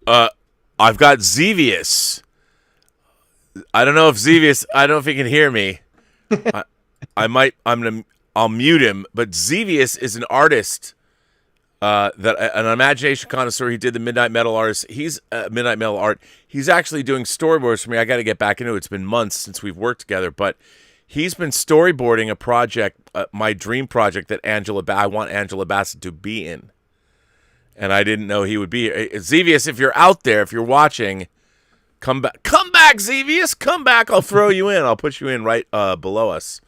I've got Xevious. I don't know if he can hear me. I'll mute him, but Xevious is an artist, an imagination connoisseur. He did the Midnight Metal artist. He's Midnight Metal art. He's actually doing storyboards for me. I got to get back into it. It's been months since we've worked together, but he's been storyboarding a project, my dream project that I want Angela Bassett to be in. And I didn't know he would be. Xevious, if you're out there, if you're watching, come back, Xevious, come back. I'll throw you in. I'll put you in right below us.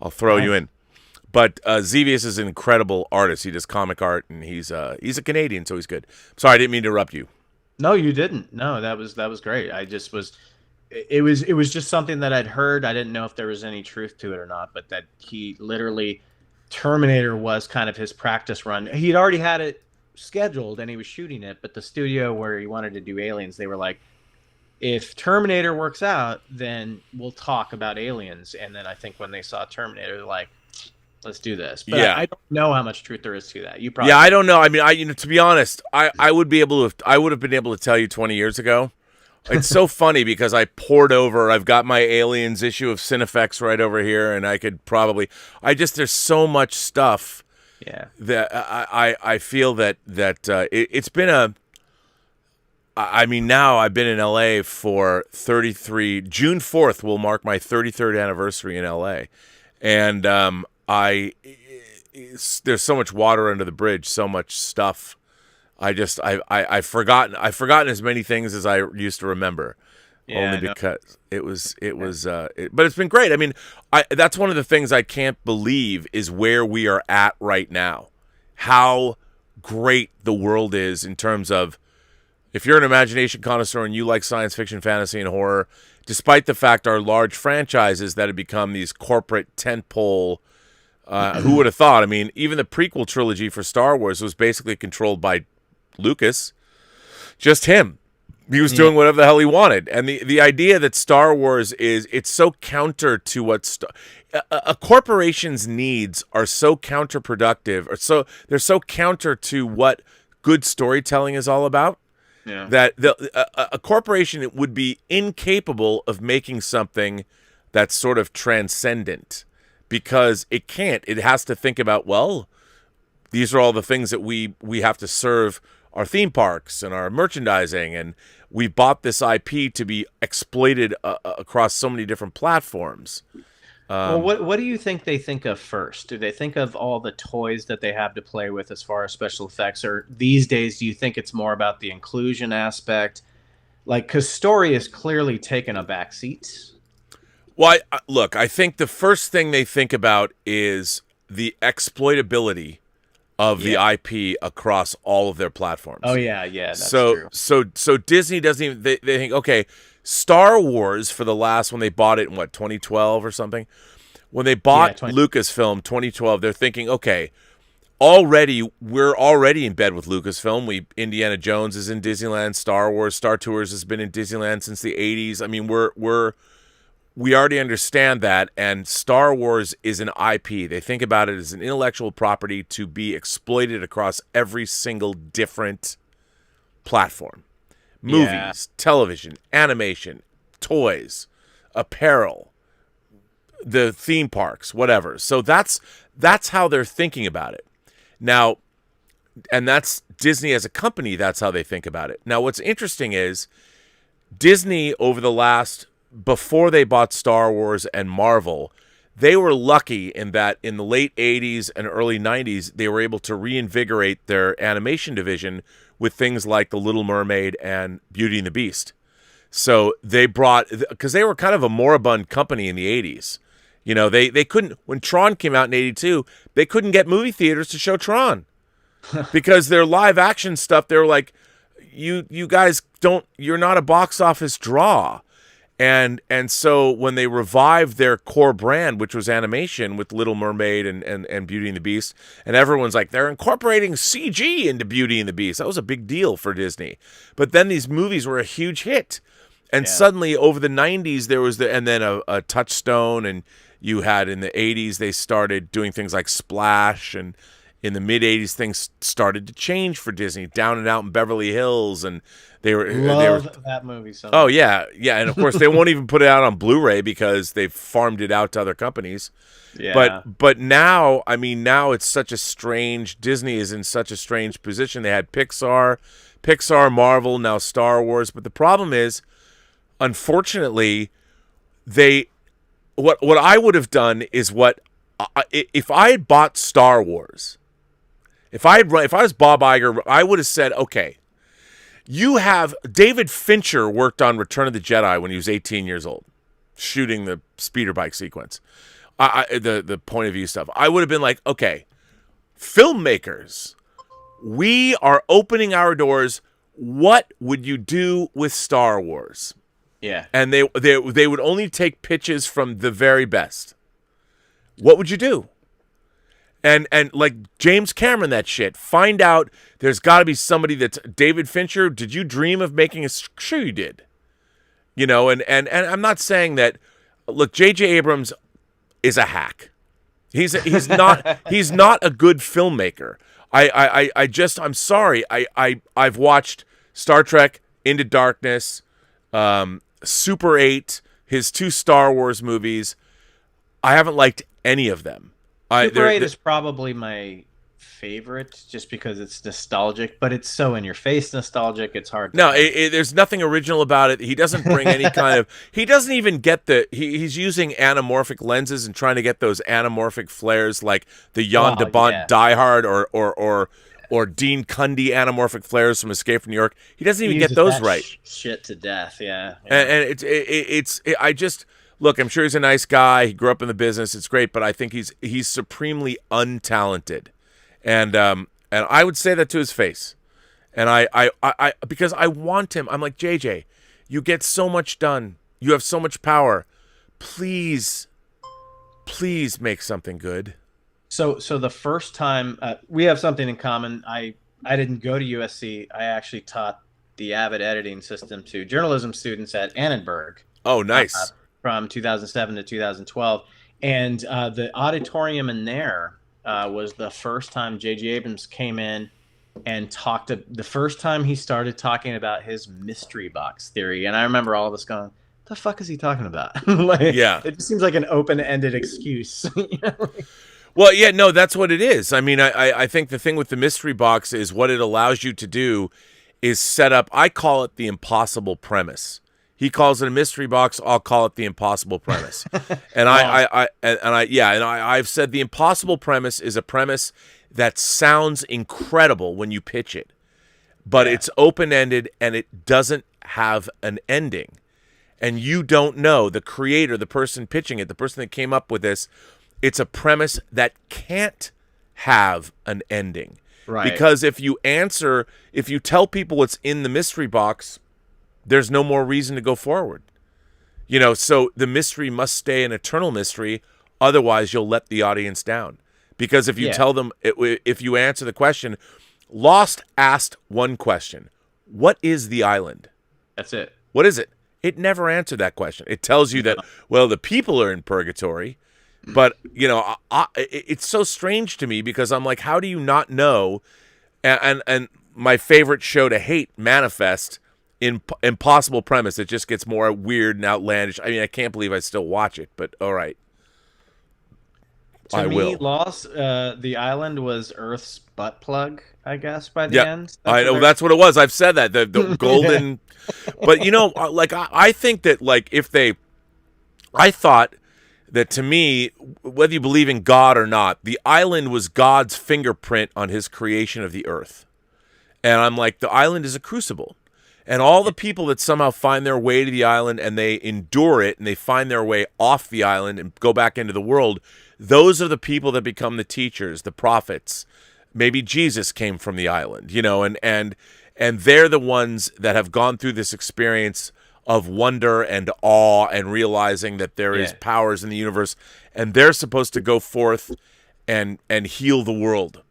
I'll throw you in. But Xevious is an incredible artist. He does comic art, and he's a Canadian, so he's good. Sorry, I didn't mean to interrupt you. No, you didn't. No, that was great. I just was. It was just something that I'd heard. I didn't know if there was any truth to it or not, but that he literally, Terminator was kind of his practice run. He'd already had it scheduled and he was shooting it, but the studio where he wanted to do Aliens, they were like, if Terminator works out, then we'll talk about Aliens. And then I think when they saw Terminator, they're like, let's do this. But I don't know how much truth there is to that. You probably I don't know. I mean, to be honest, I would have been able to tell you 20 years ago. It's so funny because I've got my Aliens issue of Cinefex right over here, and I could probably, there's so much stuff that I feel that it's been now I've been in LA for June 4th will mark my 33rd anniversary in LA. And there's so much water under the bridge, so much stuff. I've forgotten as many things as I used to remember, only because but it's been great. I mean, that's one of the things I can't believe is where we are at right now. How great the world is in terms of, if you're an imagination connoisseur and you like science fiction, fantasy, and horror, despite the fact our large franchises that have become these corporate tentpole, who would have thought? I mean, even the prequel trilogy for Star Wars was basically controlled by Lucas, just him. He was doing whatever the hell he wanted. And the idea that Star Wars it's so counter to what a corporation's needs are so counterproductive, or they're so counter to what good storytelling is all about. Yeah. That a corporation would be incapable of making something that's sort of transcendent, because it can't. It has to think about, well, these are all the things that we have to serve our theme parks and our merchandising, and we bought this IP to be exploited across so many different platforms. Well, what do you think they think of first? Do they think of all the toys that they have to play with as far as special effects, or these days do you think it's more about the inclusion aspect? Like, because story is clearly taken a back seat. Well, look, I think the first thing they think about is the exploitability of the IP across all of their platforms. Oh yeah, that's true. So Disney doesn't even they think, okay, Star Wars for the last, when they bought it in 2012 or something, when they bought Lucasfilm 2012, they're thinking, okay, we're already in bed with Lucasfilm. Indiana Jones is in Disneyland, Star Wars, Star Tours has been in Disneyland since the 80s. I mean, we already understand that, and Star Wars is an IP. They think about it as an intellectual property to be exploited across every single different platform. Movies, television, animation, toys, apparel, the theme parks, whatever. So that's how they're thinking about it. Now, and that's Disney as a company, that's how they think about it. Now, what's interesting is Disney over the last, before they bought Star Wars and Marvel, they were lucky in that in the late 80s and early 90s, they were able to reinvigorate their animation division with things like The Little Mermaid and Beauty and the Beast. So they brought, because they were kind of a moribund company in the 80s. You know, they couldn't, when Tron came out in 82, they couldn't get movie theaters to show Tron because their live action stuff, they were like, you guys don't, you're not a box office draw. And so when they revived their core brand, which was animation with Little Mermaid and Beauty and the Beast, and everyone's like, they're incorporating CG into Beauty and the Beast. That was a big deal for Disney. But then these movies were a huge hit. And suddenly over the 90s, there was and then a Touchstone, and you had in the 80s, they started doing things like Splash, and in the mid 80s, things started to change for Disney. Down and Out in Beverly Hills, and they were that movie so much. Oh yeah, and of course they won't even put it out on Blu-ray because they've farmed it out to other companies. Yeah. But now, I mean, now it's such a strange, Disney is in such a strange position. They had Pixar, Marvel, now Star Wars. But the problem is, unfortunately, what I would have done is if I had bought Star Wars, if I was Bob Iger, I would have said, okay, you have David Fincher worked on Return of the Jedi when he was 18 years old, shooting the speeder bike sequence, the point of view stuff. I would have been like, okay, filmmakers, we are opening our doors. What would you do with Star Wars? Yeah. And they would only take pitches from the very best. What would you do? And like James Cameron, that shit. Find out there's got to be somebody that's David Fincher. Did you dream of making a? Sure, you did. You know, and I'm not saying that. Look, JJ Abrams is a hack. He's not a good filmmaker. I'm sorry. I've watched Star Trek Into Darkness, Super 8, his 2 Star Wars movies. I haven't liked any of them. Super 8 is probably my favorite just because it's nostalgic, but it's so in your face nostalgic, it's hard to there's nothing original about it. He doesn't bring any kind of, he doesn't even get he's using anamorphic lenses and trying to get those anamorphic flares like the Jan de Bont Die Hard or Dean Cundy anamorphic flares from Escape from New York. He doesn't even get those right. Shit to death, yeah. And I just look, I'm sure he's a nice guy. He grew up in the business. It's great, but I think he's supremely untalented, and I would say that to his face. And I because I want him. I'm like, JJ, you get so much done. You have so much power. Please make something good. So the first time we have something in common. I didn't go to USC. I actually taught the Avid editing system to journalism students at Annenberg. Oh, nice. From 2007 to 2012. And the auditorium in there was the first time JJ Abrams came in and the first time he started talking about his mystery box theory. And I remember all of us going, the fuck is he talking about? It just seems like an open-ended excuse. Well, yeah, no, that's what it is. I mean, I think the thing with the mystery box is what it allows you to do is set up, I call it the impossible premise. He calls it a mystery box. I'll call it the impossible premise. And I've said the impossible premise is a premise that sounds incredible when you pitch it, but it's open-ended and it doesn't have an ending. And you don't know, the creator, the person pitching it, the person that came up with this, it's a premise that can't have an ending. Right. Because if you tell people what's in the mystery box, there's no more reason to go forward. You know, so the mystery must stay an eternal mystery. Otherwise, you'll let the audience down. Because if you tell them, if you answer the question, Lost asked one question. What is the island? That's it. What is it? It never answered that question. It tells you that, well, the people are in purgatory. But, you know, it's so strange to me because I'm like, how do you not know? And my favorite show to hate, Manifest, impossible premise. It just gets more weird and outlandish. I mean, I can't believe I still watch it, but all right. To me, Lost, the island was Earth's butt plug, I guess, by the Yeah, end. I know that's what it was. I've said that the golden, but like I think that like I thought that to me, whether you believe in God or not, the island was God's fingerprint on his creation of the earth. And I'm like, the island is a crucible. And all the people that somehow find their way to the island and they endure it and they find their way off the island and go back into the world, those are the people that become the teachers, the prophets. Maybe Jesus came from the island, and they're the ones that have gone through this experience of wonder and awe and realizing that there is powers in the universe, and they're supposed to go forth and heal the world.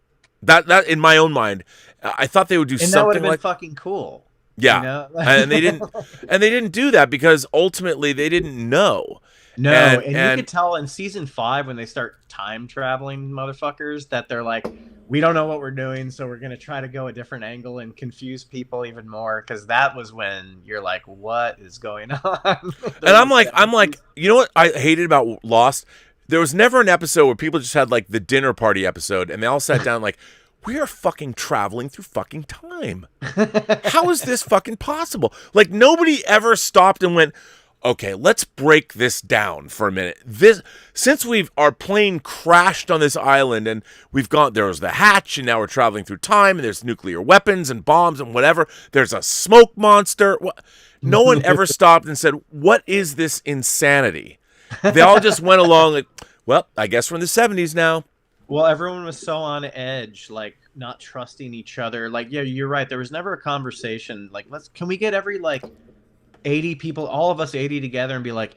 That in my own mind, I thought they would do something that would have been like fucking cool. Yeah, and they didn't do that because ultimately they didn't know. No, and you could tell in season 5 when they start time traveling motherfuckers that they're like, we don't know what we're doing, so we're gonna try to go a different angle and confuse people even more. Because that was when you're like, what is going on? And I'm like, you know what I hated about Lost? There was never an episode where people just had like the dinner party episode and they all sat down like, we are fucking traveling through fucking time. How is this fucking possible? Like nobody ever stopped and went, okay, let's break this down for a minute. Since our plane crashed on this island and there was the hatch and now we're traveling through time and there's nuclear weapons and bombs and whatever. There's a smoke monster. No one ever stopped and said, what is this insanity? They all just went along like, well, I guess we're in the 70s now. Well, everyone was so on edge, like not trusting each other. Like, yeah, you're right. There was never a conversation. Like, can we get every 80 people, all of us 80 together and be like,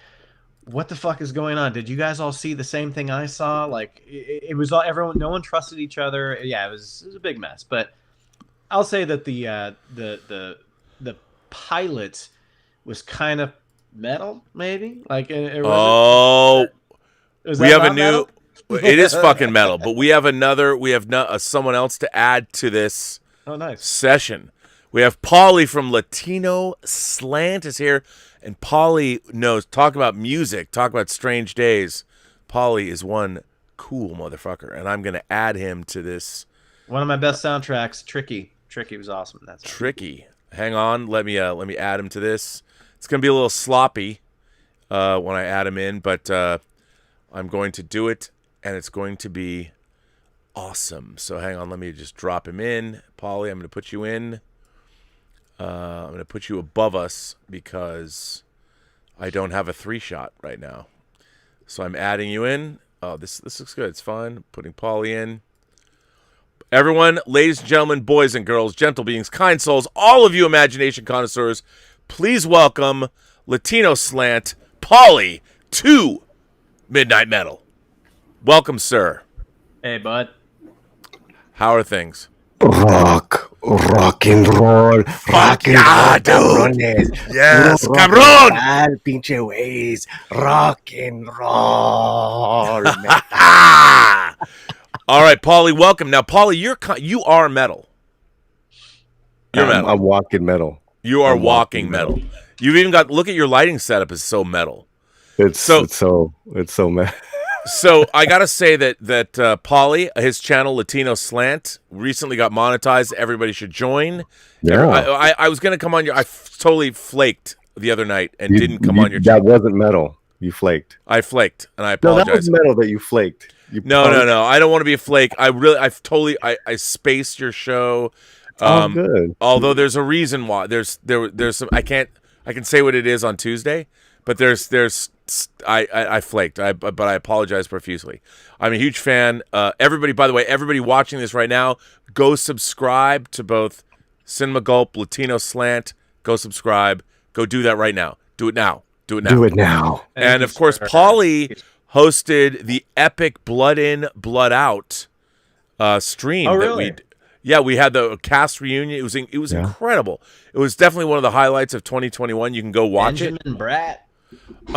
what the fuck is going on? Did you guys all see the same thing I saw? Like it was all everyone, no one trusted each other. Yeah, it was a big mess. But I'll say that the pilot was kind of metal, maybe. Like it was. We have a new. Metal? It is fucking metal, but we have someone else to add to this session. We have Paulie from Latino Slant is here, and Paulie knows, talk about music, talk about strange days. Paulie is one cool motherfucker, and I'm going to add him to this. One of my best soundtracks, Tricky. Tricky was awesome. That's Tricky. Hang on, let me add him to this. It's going to be a little sloppy when I add him in, but I'm going to do it. And it's going to be awesome. So hang on, let me just drop him in. Paulie, I'm going to put you in. I'm going to put you above us because I don't have a 3-shot right now. So I'm adding you in. Oh, this looks good. It's fine. Putting Paulie in. Everyone, ladies and gentlemen, boys and girls, gentle beings, kind souls, all of you imagination connoisseurs, please welcome Latino Slant, Paulie, to Midnight Metal. Welcome, sir. Hey, bud. How are things? Rock and roll, rock and roll, cabrones. Yes, cabrón. Pinche ways, rock and roll. All right, Paulie, welcome. Now, Paulie, you are metal. You're metal. I'm walking metal. You are walking metal. You've even look at your lighting setup is so metal. It's so metal. So I gotta say that Paulie, his channel Latino Slant, recently got monetized. Everybody should join. Yeah. I was gonna come on I totally flaked the other night and didn't come on your channel. That wasn't metal. You flaked. I flaked, and I apologize. No, that was metal that you flaked. No. I don't want to be a flake. I spaced your show. Good. Although there's a reason why. There's some. I can say what it is on Tuesday, but I flaked. But I apologize profusely. I'm a huge fan. Everybody, by the way, everybody watching this right now, go subscribe to both Cinema Gulp, Latino Slant. Go subscribe. Go do that right now. Do it now. Do it now. And of course, Paulie hosted the epic Blood In, Blood Out stream. Oh, really? We had the cast reunion. It was incredible. It was definitely one of the highlights of 2021. You can go watch Benjamin it. Bratt.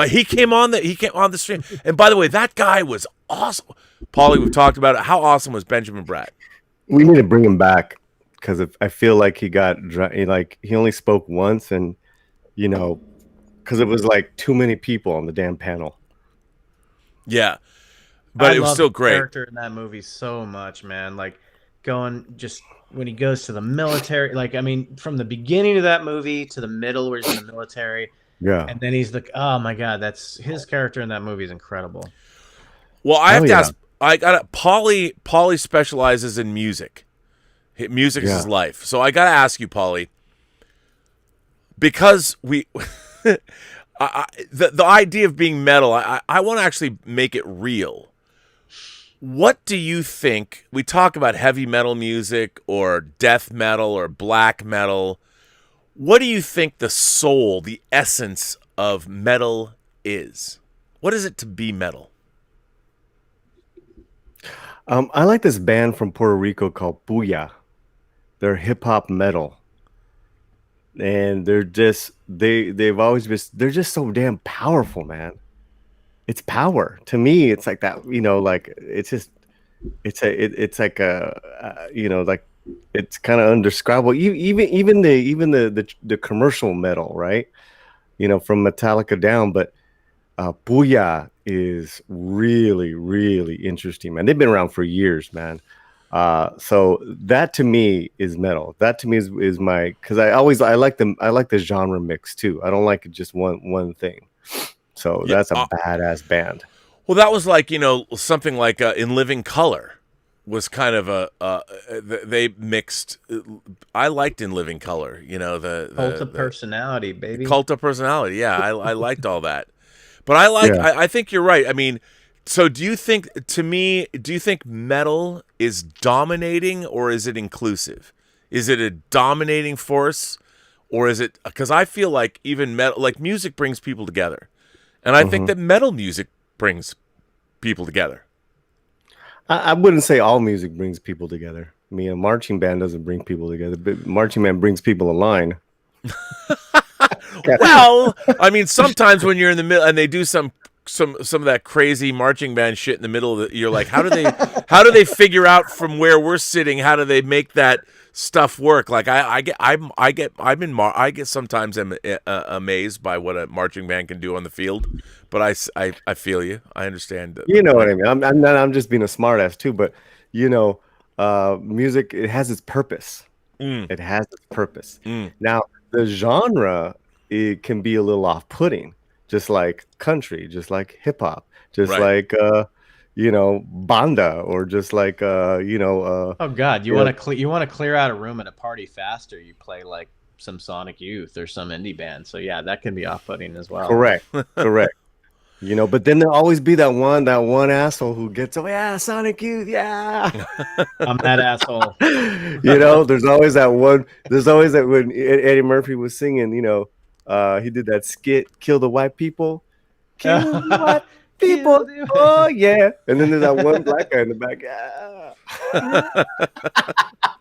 He came on the stream. And by the way, that guy was awesome. Paulie, we've talked about it. How awesome was Benjamin Bratt? We need to bring him back because I feel like he only spoke once, and because it was like too many people on the damn panel. Yeah, but it was still great. Character in that movie so much, man. Like going just when he goes to the military. Like, I mean, from the beginning of that movie to the middle where he's in the military. Yeah. And then he's like, oh my God, that's his character in that movie is incredible. Well, I have to yeah. ask. I got Paulie specializes in music. Music is his life. So I got to ask you, Paulie, because we, the idea of being metal, I want to actually make it real. What do you think? We talk about heavy metal music or death metal or black metal. What do you think the soul, the essence of metal is? What is it to be metal? I like this band from Puerto Rico called Booyah. They're hip hop metal, and they've always been. They're just so damn powerful, man. It's power to me. It's like that, like it's just it's like a like it's kind of undescribable. Even the commercial metal, right? From Metallica down, but Booyah is really, really interesting, man. They've been around for years, man. So that to me is metal. That to me is my, because I like the genre mix too. I don't like just one thing. So that's a badass band. Well, that was like, something like In Living Color was kind of they mixed. I liked In Living Color, the Cult of Personality, baby. Cult of Personality. Yeah, I liked all that. But I think you're right. I mean, so do you think metal is dominating or is it inclusive? Is it a dominating force or is it, because I feel like even metal, like music brings people together. And I think that metal music brings people together. I wouldn't say all music brings people together. I mean, a marching band doesn't bring people together, but marching band brings people in line. Well, I mean, sometimes when you're in the middle and they do some of that crazy marching band shit in the middle of you're like, how do they figure out from where we're sitting? How do they make that stuff work? Like I get sometimes I'm amazed by what a marching band can do on the field, but I feel you. I understand. You know what I mean? I'm just being a smartass too, but music, it has its purpose. It has its purpose. Now the genre, it can be a little off-putting, just like country, just like hip hop, just like banda, or just like oh God, you want to clear out a room at a party faster, you play like some Sonic Youth or some indie band. So yeah, that can be off-putting as well. Correct. But then there'll always be that one asshole who gets, oh yeah, Sonic Youth, yeah. I'm that asshole. There's always that one. There's always that when Eddie Murphy was singing, he did that skit, Kill the White People. Kill the white people. Oh yeah. And then there's that one black guy in the back.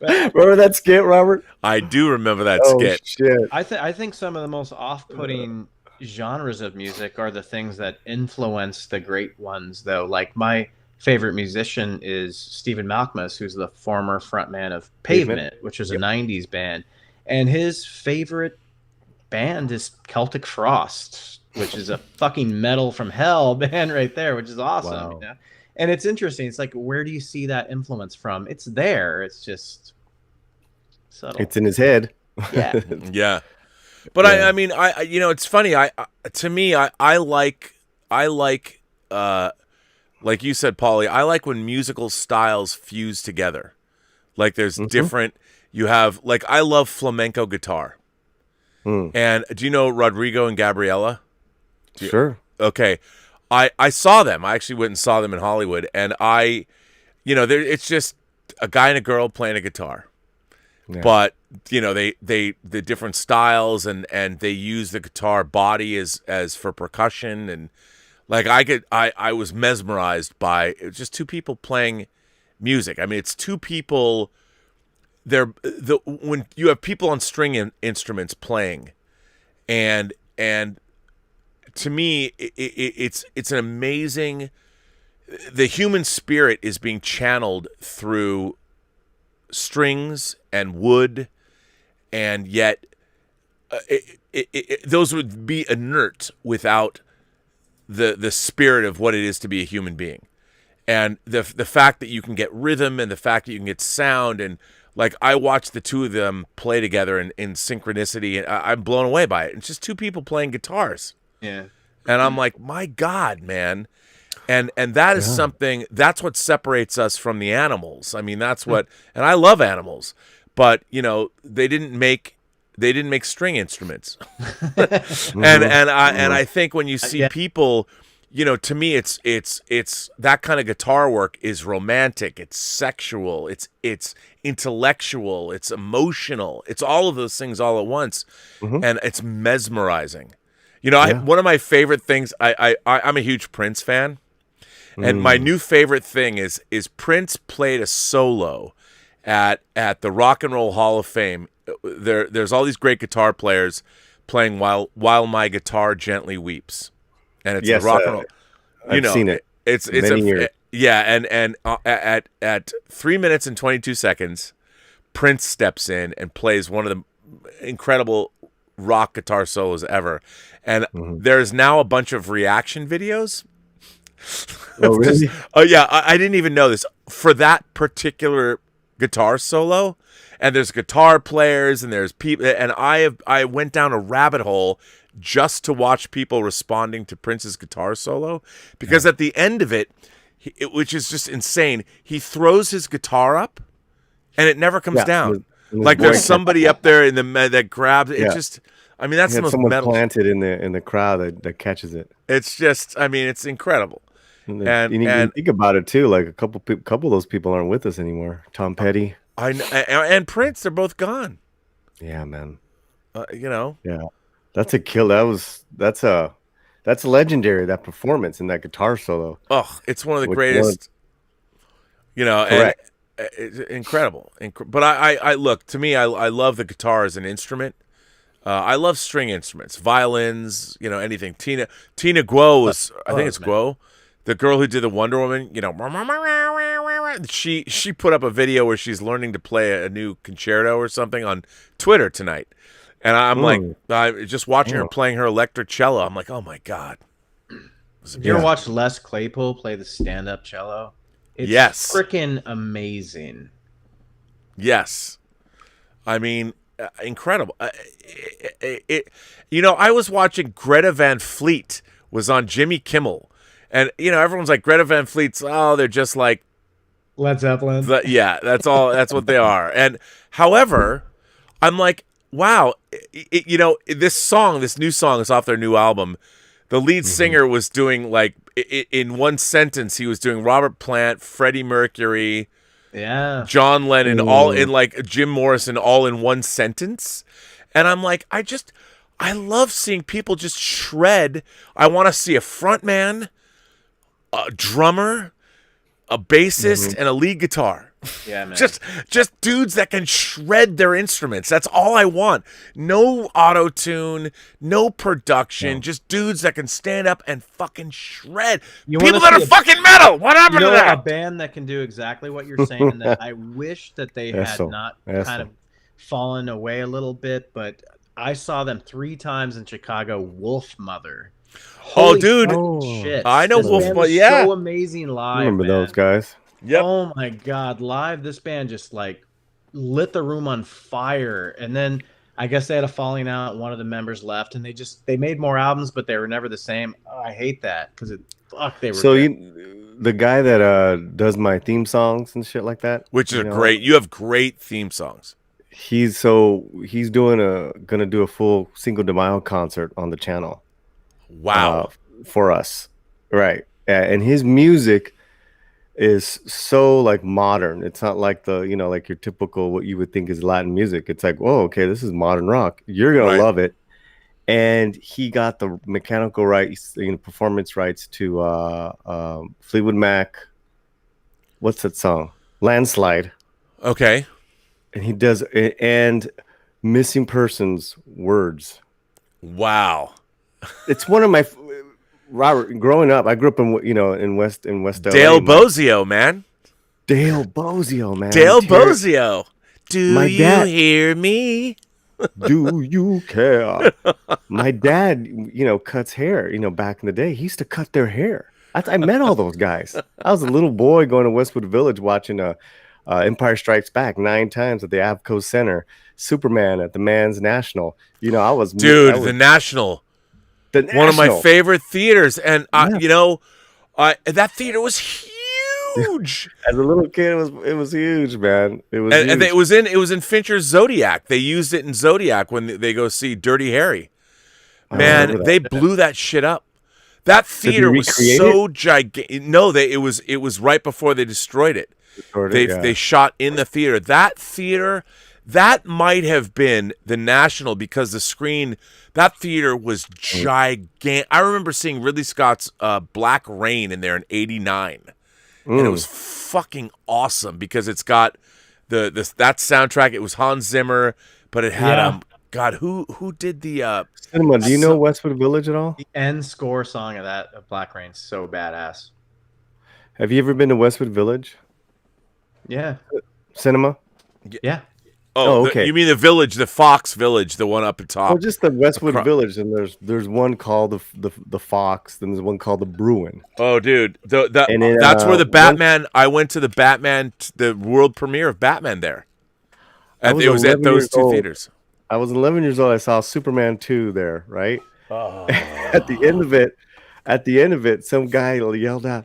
Remember that skit, Robert? I do remember that skit. Shit. I think some of the most off-putting genres of music are the things that influence the great ones, though. Like my favorite musician is Stephen Malkmus, who's the former frontman of Pavement, which was a 90s band. And his favorite band is Celtic Frost, which is a fucking metal from hell band right there, which is awesome. Wow. And it's interesting. It's like, where do you see that influence from? It's there. It's just subtle. It's in his head. Yeah. Yeah. But I mean, it's funny. To me, I like, like you said, Paulie, I like when musical styles fuse together. Like there's different, you have, like, I love flamenco guitar. And do you know Rodrigo and Gabriela? Sure. Okay. I saw them. I actually went and saw them in Hollywood. And it's just a guy and a girl playing a guitar. Yeah. But, the different styles and they use the guitar body as for percussion. And like I was mesmerized by it was just two people playing music. I mean, it's two people. When you have people on string instruments playing, and to me, it's an amazing. The human spirit is being channeled through strings and wood, and yet those would be inert without the spirit of what it is to be a human being. And the fact that you can get rhythm and the fact that you can get sound, and like I watched the two of them play together in synchronicity, and I'm blown away by it. It's just two people playing guitars. Yeah. And I'm like, my God, man. And that is something, that's what separates us from the animals. I mean, that's what, and I love animals, but you know, they didn't make string instruments. and I think when you see people, you know, to me it's that kind of guitar work is romantic, it's sexual, it's intellectual, it's emotional, it's all of those things all at once, and it's mesmerizing. You know, one of my favorite things, I'm a huge Prince fan, and my new favorite thing is Prince played a solo at the Rock and Roll Hall of Fame. There's all these great guitar players playing while my guitar gently weeps, and it's a rock and roll. I've seen it. It's and at 3 minutes and 22 seconds, Prince steps in and plays one of the incredible rock guitar solos ever, and there's now a bunch of reaction videos. Oh, really? I didn't even know this for that particular guitar solo. And there's guitar players and there's people, and I went down a rabbit hole just to watch people responding to Prince's guitar solo, because at the end of it, which is just insane, he throws his guitar up and it never comes down. Like there's somebody up there in the that grabs it. Just, I mean, that's the most someone metal planted in the crowd that catches it. It's just, I mean, it's incredible. And you think about it too, like a couple of those people aren't with us anymore. Tom Petty. And Prince, they're both gone. Yeah, man. You know. Yeah, that's a kill. That's legendary. That performance and that guitar solo. Oh, it's one of the greatest. You know, correct. And it's incredible. But I look, to me, I love the guitar as an instrument. I love string instruments, violins. You know, anything. Tina Guo was, I think it's Guo, the girl who did the Wonder Woman. You know. She put up a video where she's learning to play a new concerto or something on Twitter tonight, and I'm like, just watching her playing her electric cello. I'm like, oh my God! You ever watch Les Claypool play the stand-up cello? It's freaking amazing. Yes, I mean, incredible. You know, I was watching Greta Van Fleet was on Jimmy Kimmel, and you know, everyone's like, Greta Van Fleet's, they're just like Led Zeppelin. That's all. That's what they are. And however, I'm like, wow, you know, this new song is off their new album. The lead singer was doing like in one sentence, he was doing Robert Plant, Freddie Mercury, John Lennon, all in like Jim Morrison, all in one sentence. And I'm like, I love seeing people just shred. I want to see a front man, a drummer, a bassist, and a lead guitar. Yeah, man. Just dudes that can shred their instruments. That's all I want. No auto-tune, no production, just dudes that can stand up and fucking shred. People that are fucking metal. What happened to that? A band that can do exactly what you're saying, and that I wish that they had not kind of fallen away a little bit, but I saw them 3 times in Chicago. Wolf Mother. Holy dude. Shit. I know Wolf Mother. Yeah. So amazing live. I remember those guys. Yep. Oh my God. Live, this band just like lit the room on fire. And then I guess they had a falling out. One of the members left, and they made more albums, but they were never the same. Oh, I hate that because they were. So the guy that does my theme songs and shit like that, which is great. You have great theme songs. He's gonna do a full Cinco de Mayo concert on the channel. Wow. For us, right? And his music is so like modern. It's not like like your typical what you would think is Latin music. It's like, oh, okay, this is modern rock. You're gonna love it. And he got the mechanical rights, performance rights to Fleetwood Mac. What's that song? Landslide. Okay. And he does and Missing Persons Words. Wow. It's one of my Robert. Growing up, I grew up in West Dale LA, Bozio, man. Dale Bozio, man. Dale Bozio. Do you hear me? Do you care? My dad, cuts hair. Back in the day, he used to cut their hair. I met all those guys. I was a little boy going to Westwood Village watching Empire Strikes Back 9 times at the Avco Center, Superman at the Man's National. You know, Dude, the National. The National. One of my favorite theaters. And, Yeah. you know, that theater was huge. As a little kid, it was huge, man. It was huge. And it was in Fincher's Zodiac. They used it in Zodiac when they go see Dirty Harry. Man, they blew that shit up. That theater was so gigantic. No, it was right before they destroyed it. They shot in the theater. That theater, that might have been the National because the screen. That theater was gigantic. I remember seeing Ridley Scott's Black Rain in there in '89, and it was fucking awesome because it's got that soundtrack. It was Hans Zimmer, but it had God, who did the Cinema? Do you know Westwood Village at all? The end score song of Black Rain's so badass. Have you ever been to Westwood Village? Yeah. Cinema? Yeah. Oh, okay. You mean the village, the Fox Village, the one up at top? Oh, just the Westwood Village, and there's one called the Fox, then there's one called the Bruin. Oh, dude, that's where the Batman. I went to the Batman, the world premiere of Batman there. It was at those two theaters. I was 11 years old. I saw Superman 2 there, right? Oh. At the end of it, some guy yelled out,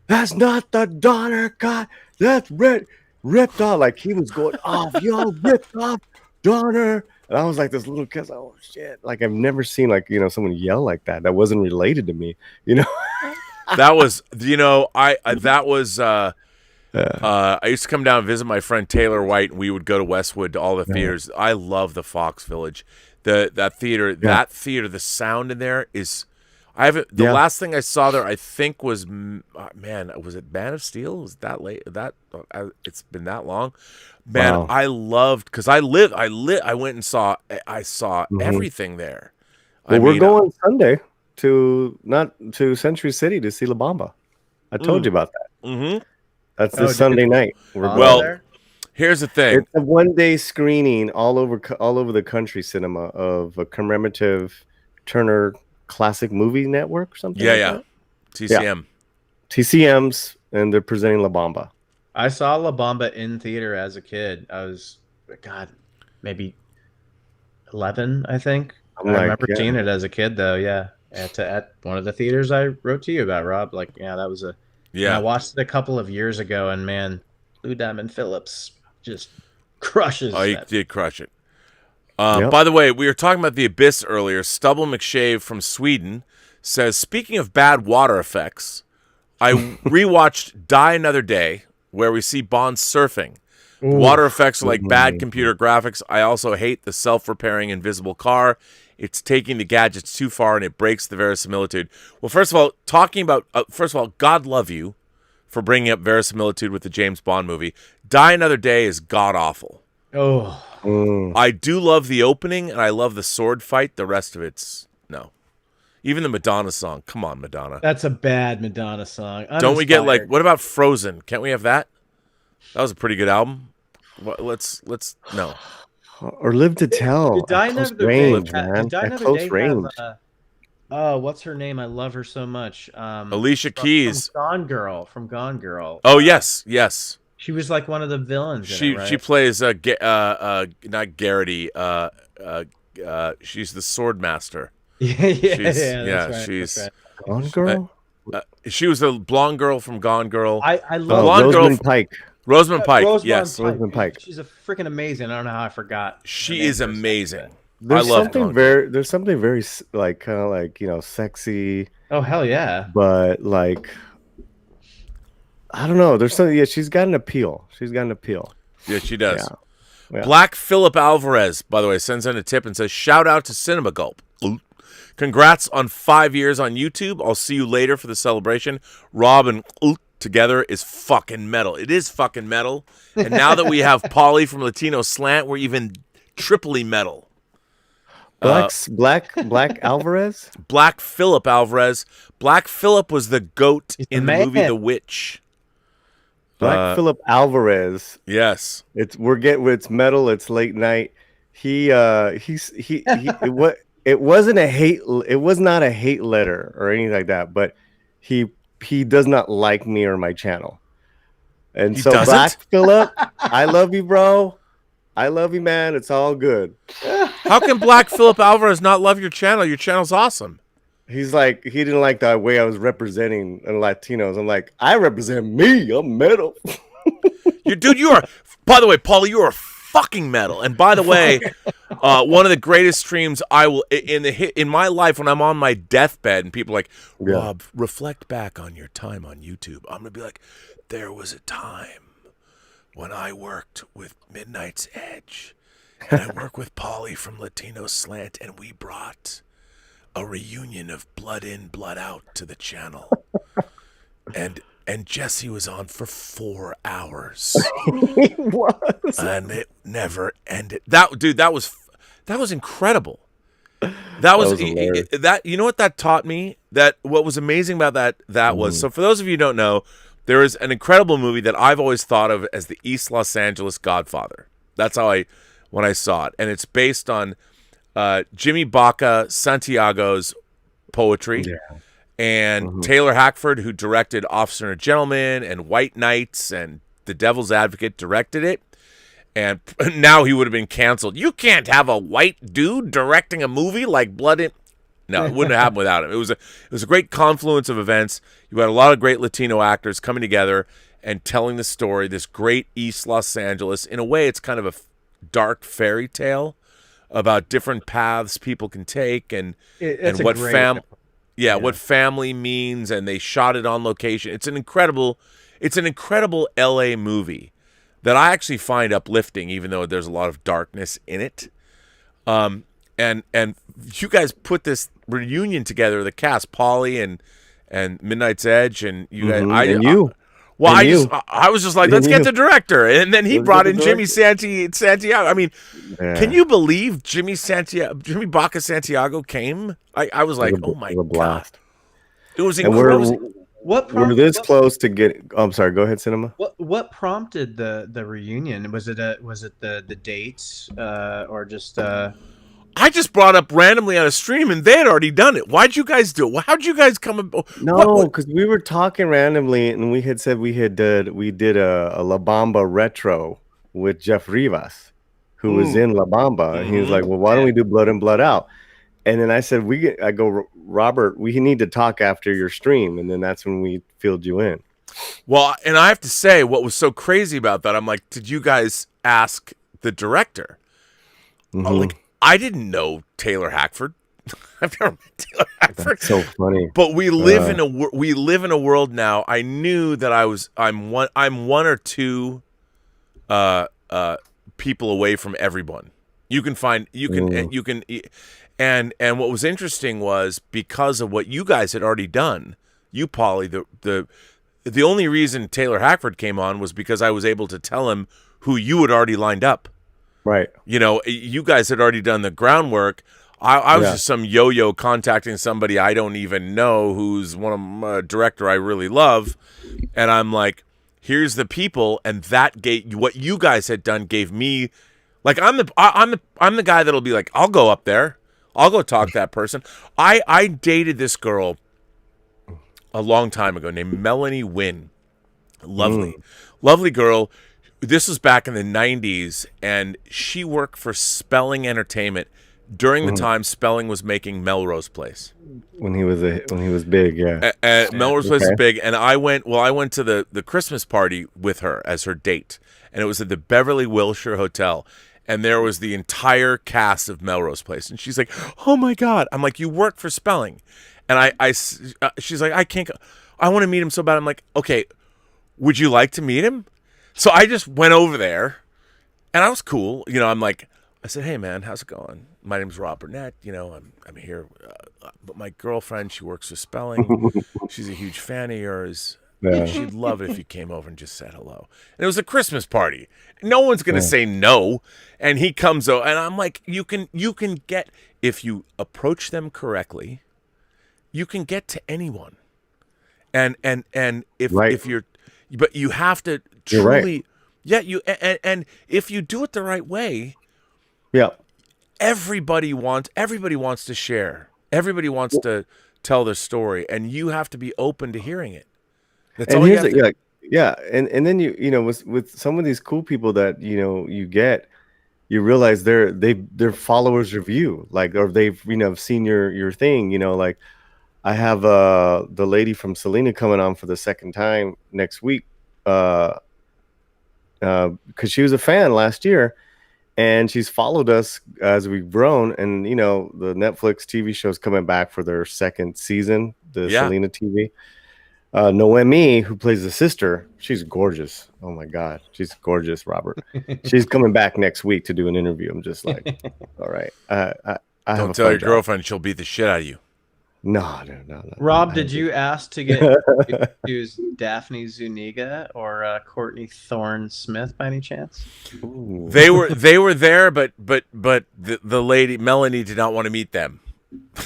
"That's not the Donner cut. That's ripped off." Like he was going off, yo, ripped off Donner. And I was like this little kid, like, oh shit. Like I've never seen someone yell like that. That wasn't related to me, That was, I used to come down and visit my friend Taylor White, and we would go to Westwood to all the theaters. I love the Fox Village. That theater, the sound in there is. Last thing I saw there, I think was was it Man of Steel? Was that late? It's been that long, man. Wow. I loved because I went and saw everything there. Well, we're going Sunday to Century City to see La Bamba. I told you about that. Mm-hmm. That's this Sunday night. Here's the thing. It's a one-day screening all over the country cinema of a commemorative Turner Classic Movie Network or something. Yeah. TCM. Yeah. TCM's, and they're presenting La Bamba. I saw La Bamba in theater as a kid. I was, maybe 11, I think. I remember seeing it as a kid, though. Yeah, at one of the theaters I wrote to you about, Rob. That was I watched it a couple of years ago, and man, Lou Diamond Phillips just crushes. Oh, he did crush it. By the way, we were talking about The Abyss earlier. Stubble McShave from Sweden says, speaking of bad water effects, I rewatched Die Another Day, where we see Bond surfing. Ooh. Water effects are like bad computer graphics. I also hate the self-repairing invisible car. It's taking the gadgets too far, and it breaks the verisimilitude. Well, first of all, God love you for bringing up verisimilitude with the James Bond movie. Die Another Day is god-awful. Oh. I do love the opening, and I love the sword fight. The rest of it's no. Even the Madonna song. Come on, Madonna. That's a bad Madonna song. Don't we get what about Frozen? Can't we have that? That was a pretty good album. Let's no. Or Live to Tell. Close range, man. Close range. What's her name? I love her so much. Alicia Keys. From Gone Girl. Oh yes. She was like one of the villains. She plays not Garrity. She's the sword master. She's Gone Girl. She was the blonde girl from Gone Girl. I love Rosamund Pike. Rosamund Pike. Yes, Rosamund Pike. She's a freaking amazing. I don't know how I forgot. She is amazing. There's something very sexy. Oh hell yeah! But I don't know. There's something. Yeah, she's got an appeal. Yeah, she does. Yeah. Black Philip Alvarez, by the way, sends in a tip and says, "Shout out to Cinema Gulp. Congrats on 5 years on YouTube. I'll see you later for the celebration. Rob and together is fucking metal. It is fucking metal. And now that we have Paulie from Latino Slant, we're even triply metal." Black Alvarez? Black Philip Alvarez. Black Philip was the goat in the movie The Witch. Black Philip Alvarez. Yes. It's metal, it's late night. It was not a hate letter or anything like that, but he he does not like me or my channel. And He so doesn't? Black Phillip, I love you, bro. I love you, man. It's all good. How can Black Phillip Alvarez not love your channel? Your channel's awesome. He's like, he didn't like the way I was representing Latinos. I'm like, I represent me. I'm metal. Dude, you are, by the way, Paulie, you are fucking metal. And by the way, one of the greatest streams I will, in my life, when I'm on my deathbed and people are like, Rob, reflect back on your time on YouTube. I'm going to be like, there was a time when I worked with Midnight's Edge, and I worked with Paulie from Latino Slant, and we brought a reunion of Blood In, Blood Out to the channel. And Jesse was on for 4 hours. He was. And it never ended. That was incredible. That was hilarious. you know what that taught me? That what was amazing about that was, so for those of you who don't know, there is an incredible movie that I've always thought of as the East Los Angeles Godfather. That's how when I saw it. And it's based on Jimmy Baca Santiago's poetry. Yeah. And Taylor Hackford, who directed Officer and a Gentleman and White Knights and The Devil's Advocate, directed it. And now he would have been canceled. You can't have a white dude directing a movie like Blood In. No, it wouldn't have happened without him. It was a great confluence of events. You had a lot of great Latino actors coming together and telling the story, this great East Los Angeles. In a way, it's kind of a dark fairy tale about different paths people can take and what what family means, and they shot it on location. It's an incredible LA movie that I actually find uplifting, even though there's a lot of darkness in it. And you guys put this reunion together, the cast, Paulie and Midnight's Edge, and you guys, I was just like, let's get the director, and then he brought in Jimmy Santiago. I mean, can you believe Jimmy Baca Santiago came? I was like, oh my god, it was incredible. We're this close to getting. I'm sorry. Go ahead, Cinema. What prompted the reunion? Was it the dates or just? I just brought up randomly on a stream, and they had already done it. Why'd you guys do it? How'd you guys come? No, because we were talking randomly, and we had said we did a La Bamba retro with Jeff Rivas, who was in La Bamba, and he was like, "Well, why don't we do Blood In, Blood Out?" And then I said, Robert, we need to talk after your stream, and then that's when we filled you in. Well, and I have to say, what was so crazy about that? I'm like, did you guys ask the director? I didn't know Taylor Hackford. I've never met Taylor Hackford. That's so funny. But we live in a world now. I knew that I'm one or two people away from everyone. And what was interesting was, because of what you guys had already done, you, Paulie, the only reason Taylor Hackford came on was because I was able to tell him who you had already lined up. Right. You know, you guys had already done the groundwork. I was just some yo-yo contacting somebody I don't even know, who's a director I really love. And I'm like, here's the people. And that what you guys had done gave me, like, I'm the guy that'll be like, I'll go up there. I'll go talk to that person. I dated this girl a long time ago named Melanie Wynn. Lovely girl. This was back in the 90s, and she worked for Spelling Entertainment during the time Spelling was making Melrose Place. When he was big, yeah. Melrose Place is big, and I went to the Christmas party with her as her date, and it was at the Beverly Wilshire Hotel. And there was the entire cast of Melrose Place. And she's like, oh, my God. I'm like, you work for Spelling. And she's like, I can't go. I want to meet him so bad. I'm like, okay, would you like to meet him? So I just went over there, and I was cool. You know, I said, hey, man, how's it going? My name's Rob Burnett. You know, I'm here. But my girlfriend, she works for Spelling. She's a huge fan of yours. Yeah. She'd love it if you came over and just said hello. And it was a Christmas party. No one's going to say no. And he comes over, and I'm like, you can get, if you approach them correctly, you can get to anyone. And if you're, but you have to truly, and if you do it the right way, everybody wants to share. Everybody wants to tell their story, and you have to be open to hearing it. That's And all you here's have the, to. yeah, and then you know with some of these cool people that you get, you realize they're followers of you, like, or they've seen your thing, like I have the lady from Selena coming on for the second time next week, because she was a fan last year, and she's followed us as we've grown, and the Netflix TV show's coming back for their second season, the Yeah. Selena TV. Noemi, who plays the sister, she's gorgeous. Oh my God, she's gorgeous, Robert. She's coming back next week to do an interview. I'm just like, all right. I have Don't a tell fun your job. girlfriend; she'll beat the shit out of you. No. Rob, did you ask to get choose Daphne Zuniga or Courtney Thorne Smith by any chance? Ooh. They were there, but the lady Melanie did not want to meet them.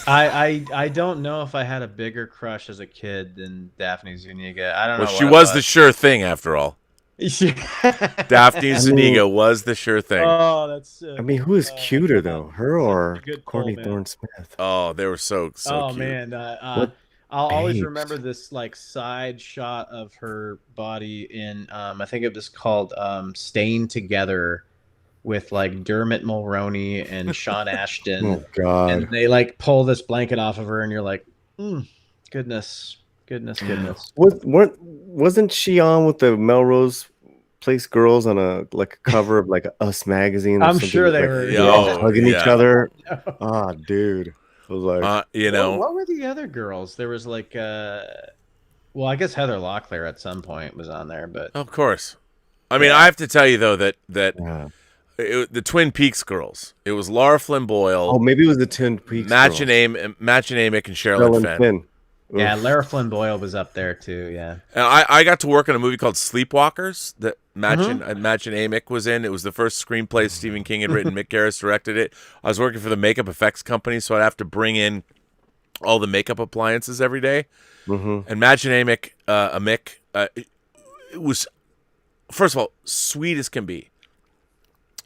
I don't know if I had a bigger crush as a kid than Daphne Zuniga. I don't know. Well, she was the sure thing after all. Daphne Zuniga was the sure thing. Oh, that's. I mean, who is cuter though, her or good Courtney pull, Thorne Smith? Oh, they were so cute. Man, What I'll always babes. remember this like side shot of her body in I think it was called Staying Together with like Dermot Mulroney and Sean Ashton. Oh God. And they like pull this blanket off of her, and you're like, goodness. Wasn't she on with the Melrose Place girls on a cover of like Us magazine? Or I'm something, sure they like, were Yeah. hugging each Yeah. other. Ah, dude. I was like, What were the other girls? There was like well, I guess Heather Locklear at some point was on there, but Of course. I mean, I have to tell you though that yeah. the Twin Peaks girls. It was Laura Flynn Boyle, Oh, maybe it was the Twin Peaks. Amick, and Sherilyn Fenn. yeah, Oof. Lara Flynn Boyle was up there too. Yeah, And I got to work on a movie called Sleepwalkers that Match and Amick was in. It was the first screenplay Stephen King had written. Mick Garris directed it. I was working for the makeup effects company, so I'd have to bring in all the makeup appliances every day. Mhm. And Match and Amick, it was, first of all, sweet as can be.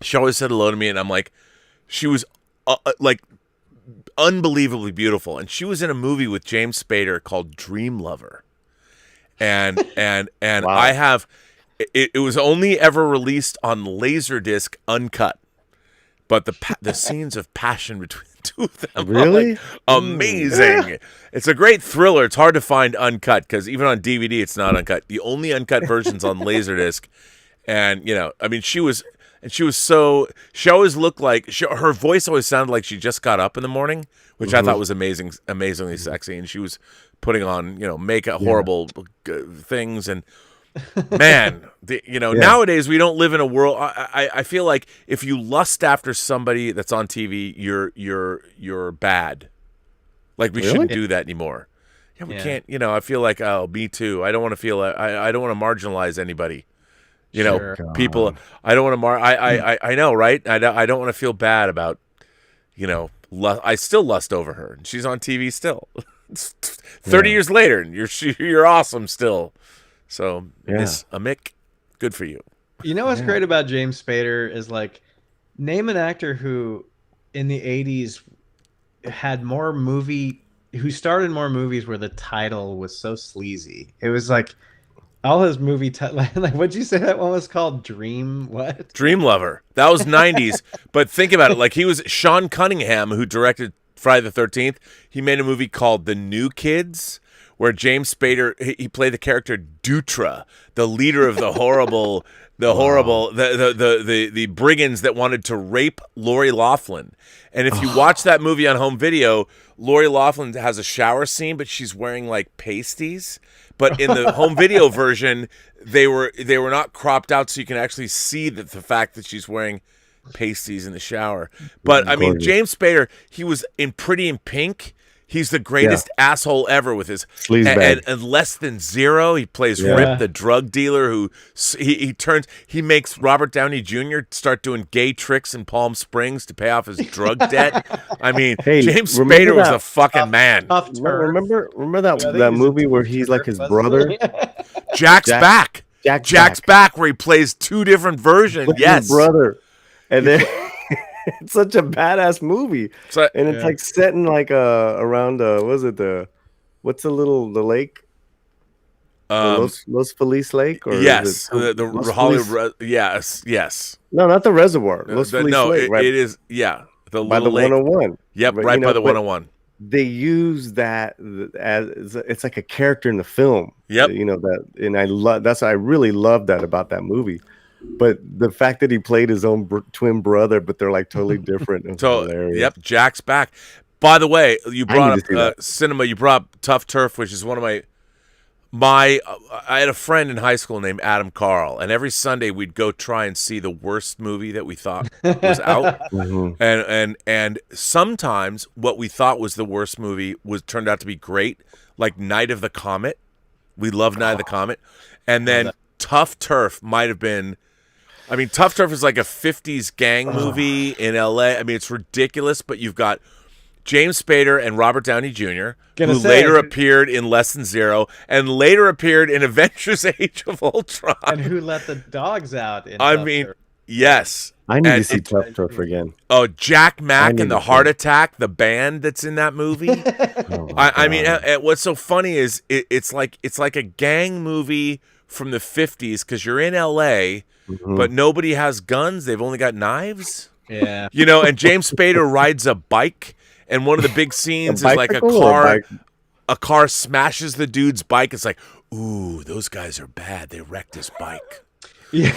She always said hello to me, and I'm like, she was like unbelievably beautiful, and she was in a movie with James Spader called Dream Lover, and Wow. I have it was only ever released on Laserdisc uncut, but the scenes of passion between the two of them Really? are like amazing. It's a great thriller. It's hard to find uncut because even on DVD it's not uncut. The only uncut version's on Laserdisc, and I mean she always looked like her voice always sounded like she just got up in the morning, which I thought was amazingly sexy. And she was putting on, makeup, horrible things. And man, nowadays we don't live in a world. I feel like if you lust after somebody that's on TV, you're bad. Like we shouldn't do that anymore. Yeah, we can't. I feel like, oh, me too. I don't want to feel. I don't want to marginalize anybody. Sure. People. I don't want to. I know, right? I don't want to feel bad about. I still lust over her, and she's on TV still. 30 years later, and you're awesome still. So, Miss Amick, good for you. You know what's great about James Spader is like, name an actor who, in the '80s, had who started more movies where the title was so sleazy. It was like. All his movie like what'd you say that one was called? Dream Lover. That was 90s. But think about it. Like he was Sean Cunningham, who directed Friday the 13th. He made a movie called The New Kids, where James Spader he played the character Dutra, the leader of the the brigands that wanted to rape Lori Loughlin. And if you watch that movie on home video, Lori Loughlin has a shower scene, but she's wearing like pasties. But in the home video version, they were not cropped out, so you can actually see the fact that she's wearing pasties in the shower. But I mean, James Spader, he was in Pretty in Pink. He's the greatest asshole ever with his and Less Than Zero. He plays Rip, the drug dealer who he makes Robert Downey Jr. start doing gay tricks in Palm Springs to pay off his drug debt. I mean, James Spader was a fucking man. Remember that movie where he's like his brother? Jack's Back. Jack's Back, where he plays two different versions. His brother, and then. It's such a badass movie, and it's like set in like around was it the what's the lake? The Los Feliz Lake, or yes, is it the Hollywood. Yes. No, not the reservoir. Los Feliz Lake, right? it is. Yeah, the By little the lake. 101. Yep, But, right by the 101. They use that as it's like a character in the film. Yep. That, and I really love that about that movie. But the fact that he played his own twin brother, but they're like totally different. So, hilarious. yep, Jack's back. By the way, you brought up cinema. You brought up Tough Turf, which is one of my. I had a friend in high school named Adam Carl, and every Sunday we'd go try and see the worst movie that we thought was out. Mm-hmm. And sometimes what we thought was the worst movie turned out to be great, like Night of the Comet. We love Night of the Comet. And then Tough Turf might have been. I mean, Tough Turf is like a 50s gang movie in LA. I mean, it's ridiculous, but you've got James Spader and Robert Downey Jr., who later appeared in Less Than Zero and later appeared in Avengers Age of Ultron. And who let the dogs out in I mean, yes. I need to see Tough Turf again. Oh, Jack Mack and the Heart Attack, the band that's in that movie. I mean, what's so funny is it's like a gang movie from the 50s because you're in LA, but nobody has guns. They've only got knives. Yeah. And James Spader rides a bike. And one of the big scenes is like a car smashes the dude's bike. It's like, ooh, those guys are bad. They wrecked his bike. Yeah.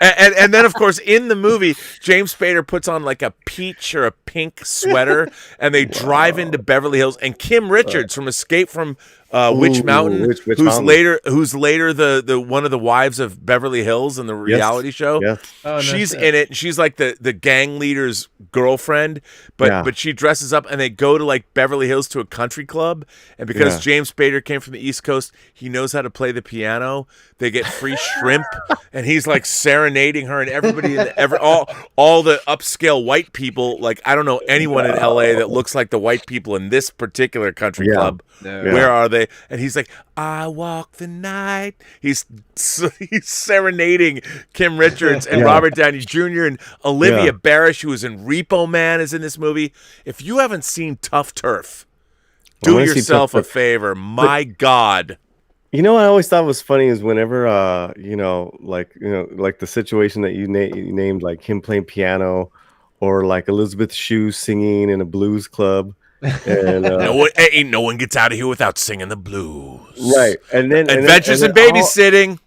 And then of course in the movie, James Spader puts on like a peach or a pink sweater, and they drive into Beverly Hills. And Kim Richards from Escape from Witch Mountain, who's later the one of the wives of Beverly Hills in the reality show. Yes. Oh, she's in it, and she's like the gang leader's girlfriend, but she dresses up, and they go to like Beverly Hills to a country club, and because James Spader came from the East Coast, he knows how to play the piano. They get free shrimp, and he's like serenading her, and everybody all the upscale white people. Like, I don't know anyone in LA that looks like the white people in this particular country club. No. Where are they? And he's like, I walk the night. He's serenading Kim Richards and Robert Downey Jr. and Olivia Barish, who was in Repo Man, is in this movie. If you haven't seen Tough Turf, do yourself a favor. My God. You know what I always thought was funny is whenever like the situation that you named, like him playing piano, or like Elizabeth Shue singing in a blues club. And no one gets out of here without singing the blues. Right. And then Adventures in Babysitting.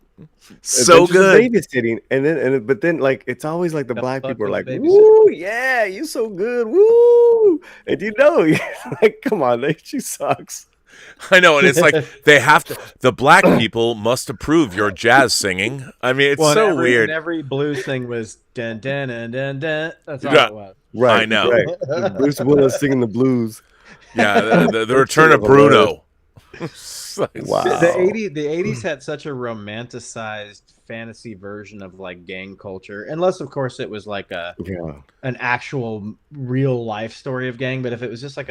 So good. Babysitting. But then like it's always like the black people are like, woo, yeah, you so good, woo. And like, come on, she sucks. I know, and it's like they have to. The black people must approve your jazz singing. I mean, it's weird. Every blues thing was dun dun dun dun dun. That's all it was. Right, I know. Right. Bruce Willis singing the blues. Yeah, the return of Bruno. Wow. The 80s had such a romanticized fantasy version of like gang culture, unless of course it was like an actual real life story of gang. But if it was just like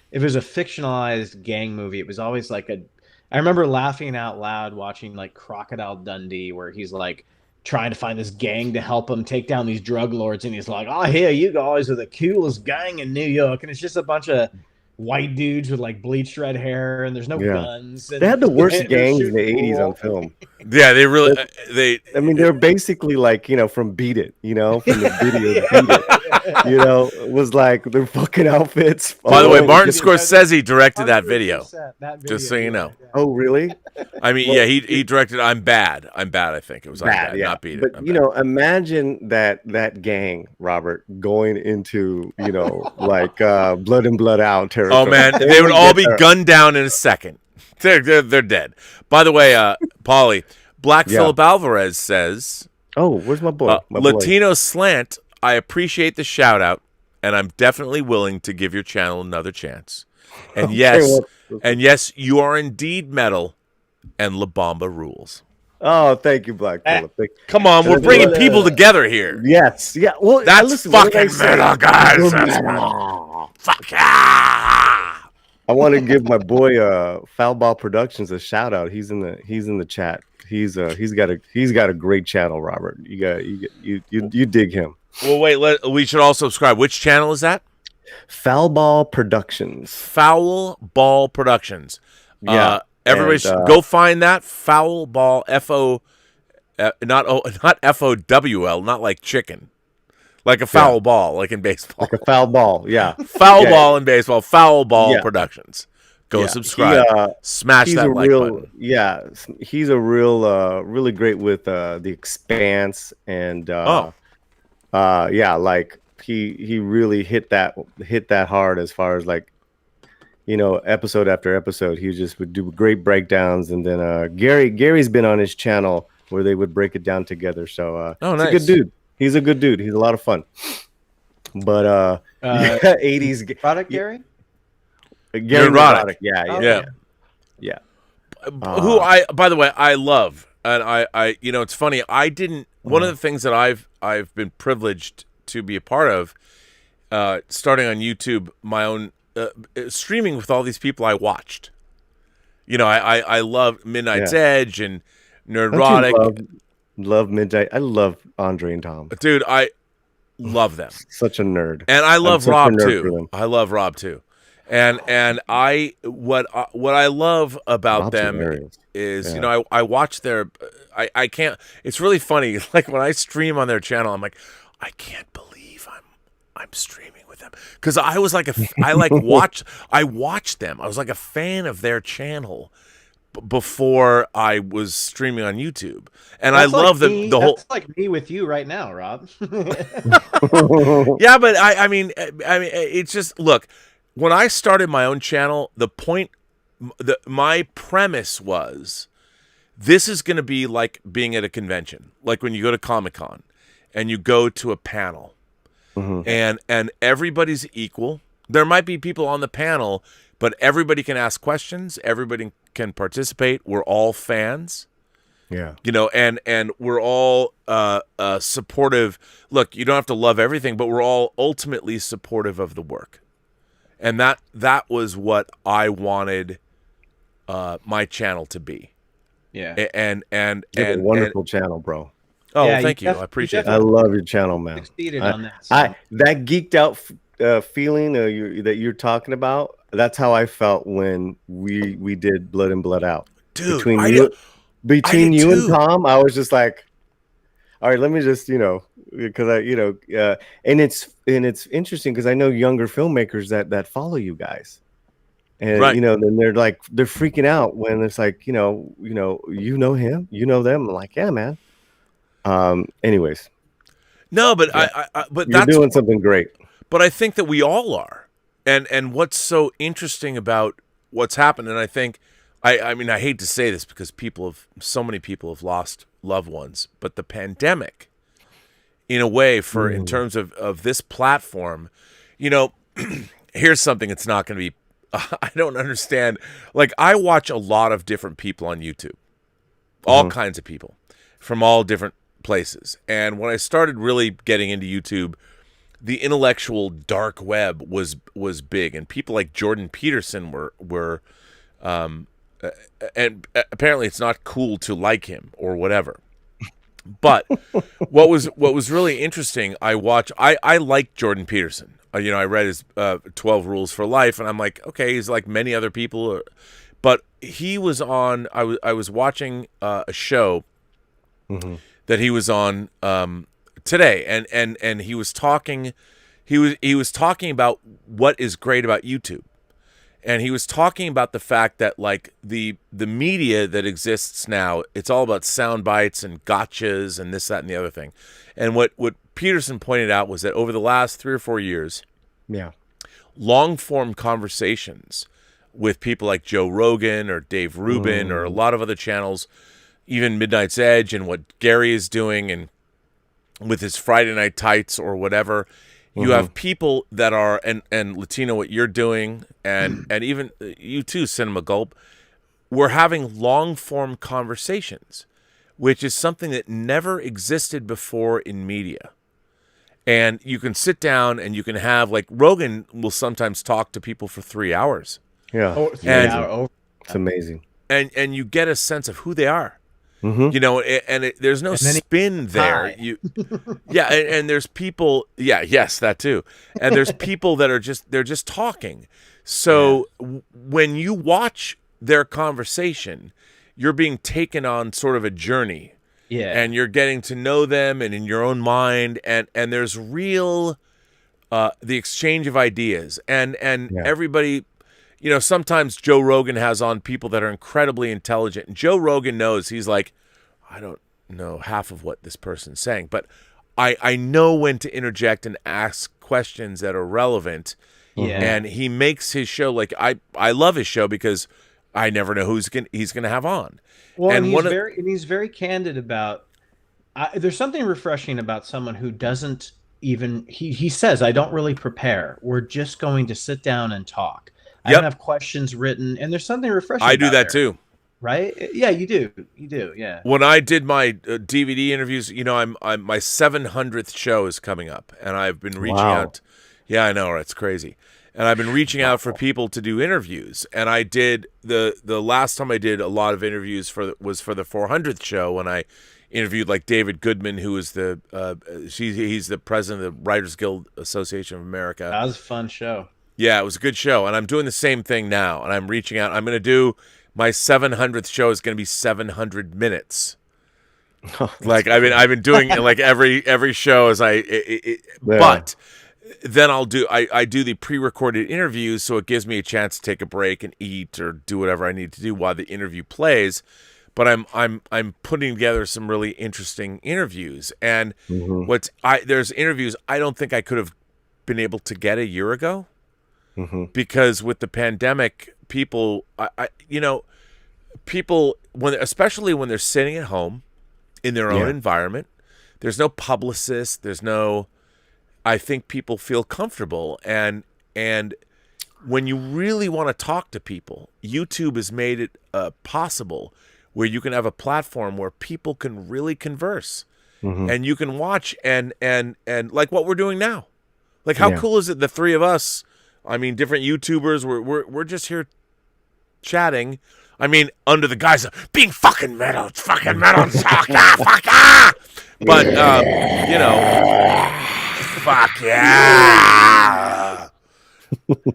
if it was a fictionalized gang movie, it was always like I remember laughing out loud watching like Crocodile Dundee, where he's like trying to find this gang to help him take down these drug lords, and he's like, "I hear you guys are the coolest gang in New York," and it's just a bunch of white dudes with like bleached red hair, and there's no guns. And they had the worst gangs in the 80s on film. Yeah, they really. I mean, they're basically like from Beat It, from the video Beat It. It was like their fucking outfits. By the way, Martin Scorsese directed that video. Just so you know. Oh, really? I mean, he directed "I'm Bad." I'm Bad. I think it was Bad, not Beat It. But imagine that gang, Robert, going into like Blood and Blood Out territory. Oh man, they would all be gunned down in a second. They're dead. By the way, Paulie, Black Phillip Alvarez says, "Oh, where's my boy? Latino Slant. I appreciate the shout out, and I'm definitely willing to give your channel another chance. And yes, you are indeed metal, and La Bamba rules." Oh, thank you, Black Phillip. Come on, we're bringing people together here. Yes, yeah. Well, that's fucking metal, guys. That's metal. Fuck yeah! I want to give my boy Foul Ball Productions a shout out. He's in the chat. He's got a great channel, Robert. You dig him. Well, wait. We should all subscribe. Which channel is that? Foul Ball Productions. Foul Ball Productions. Yeah. Everybody should go find that. Foul Ball, not FOWL, not like chicken. Like a foul ball, like in baseball. Like a foul ball, yeah. Foul ball in baseball. Foul Ball Productions. Go subscribe. Smash that like button. Yeah, he's a real, really great with The Expanse, and like he really hit that hard as far as like, episode after episode. He just would do great breakdowns, and then Gary's been on his channel where they would break it down together. So nice. He's a good dude. He's a good dude. He's a lot of fun. But 80s product Gary? Gary Roddick. Yeah. Who by the way, I love, and I it's funny. I didn't. One of the things that I've been privileged to be a part of, starting on YouTube, my own streaming with all these people I watched. I love Midnight's Edge and Nerdrotic. Love Midnight. I love Andre and Tom. Dude, I love them. Such a nerd. And I love Rob too. I love Rob too. And what I love about Rob's them hilarious. is, I watch their I can't, it's really funny. Like when I stream on their channel, I'm like, I can't believe I'm streaming with them. Cause I was like I watched them. I was like a fan of their channel before I was streaming on YouTube, and I love the whole. That's like me with you right now, Rob. Yeah, but I mean, it's just, look. When I started my own channel, my premise was, this is going to be like being at a convention, like when you go to Comic-Con and you go to a panel, and everybody's equal. There might be people on the panel, but everybody can ask questions. Everybody can participate. We're all fans. Yeah. And we're all supportive. Look, you don't have to love everything, but we're all ultimately supportive of the work. And that was what I wanted my channel to be. Yeah. And a wonderful channel, bro. Oh, yeah, thank you. I appreciate that. I love your channel, man. Succeeded on that. So. That geeked out feeling that you're talking about. That's how I felt when we did Blood In Blood Out. Dude, between you and Tom, I was just like, all right, let me just, because and it's interesting because I know younger filmmakers that follow you guys, and then they're freaking out when it's like, you know him, them. I'm like, yeah, man. Anyways, no, but but you're doing something great. But I think that we all are, and what's so interesting about what's happened, and I think, I mean, I hate to say this because so many people have lost loved ones, but the pandemic, in a way, in terms of this platform, here's something that's not going to be, I don't understand. Like, I watch a lot of different people on YouTube, all kinds of people from all different places. And when I started really getting into YouTube, the intellectual dark web was big, and people like Jordan Peterson were and apparently it's not cool to like him or whatever. But what was really interesting, I like Jordan Peterson. I read his 12 Rules for Life, and I'm like, okay, he's like many other people. But he was on. I was watching a show that he was on today, and he was talking. He was talking about what is great about YouTube. And he was talking about the fact that, like, the media that exists now, it's all about sound bites and gotchas and this, that, and the other thing. And what Peterson pointed out was that over the last 3 or 4 years, long-form conversations with people like Joe Rogan or Dave Rubin or a lot of other channels, even Midnight's Edge and what Gary is doing and with his Friday Night Tights or whatever, you have people that are, and Latino, what you're doing, and even you too, Cinema Gulp, we're having long-form conversations, which is something that never existed before in media. And you can sit down and you can have, like, Rogan will sometimes talk to people for 3 hours. Yeah. It's amazing. It's amazing. And you get a sense of who they are. You know, there's no And then spin there. high. And there's people. Yeah, yes, that too. And there's people that are just talking. So when you watch their conversation, you're being taken on sort of a journey. Yeah. And you're getting to know them, and in your own mind, and there's real the exchange of ideas, and everybody. You know, sometimes Joe Rogan has on people that are incredibly intelligent, and Joe Rogan knows, he's like, I don't know half of what this person's saying, but I know when to interject and ask questions that are relevant. Yeah. And he makes his show, like, I love his show because I never know who he's gonna have on. Well, and he's very candid about. There's something refreshing about someone who doesn't even. He says, "I don't really prepare. We're just going to sit down and talk. I don't have questions written," and there's something refreshing. I do that there, too. right? Yeah, you do. Yeah. When I did my DVD interviews, you know, I'm my 700th show is coming up, and I've been reaching out. Yeah, I know, it's crazy. And I've been reaching out for people to do interviews. And I did the last time I did a lot of interviews was for the 400th show, when I interviewed like David Goodman, who is he's the president of the Writers Guild Association of America. That was a fun show. Yeah, it was a good show. And I'm doing the same thing now. And I'm reaching out. I'm going to do my 700th show is going to be 700 minutes. Like I've been doing it like every show as but then I do the pre-recorded interviews, so it gives me a chance to take a break and eat or do whatever I need to do while the interview plays. But I'm putting together some really interesting interviews, and there's interviews I don't think I could have been able to get a year ago, because with the pandemic, people especially when they're sitting at home in their own environment, there's no publicist, I think people feel comfortable, and when you really want to talk to people, YouTube has made it possible where you can have a platform where people can really converse, and you can watch and like what we're doing now. Like how cool is it, the three of us, I mean, different YouTubers, we're just here chatting. I mean, under the guise of being fucking metal, it's fucking metal, fuck yeah. But you know, fuck yeah.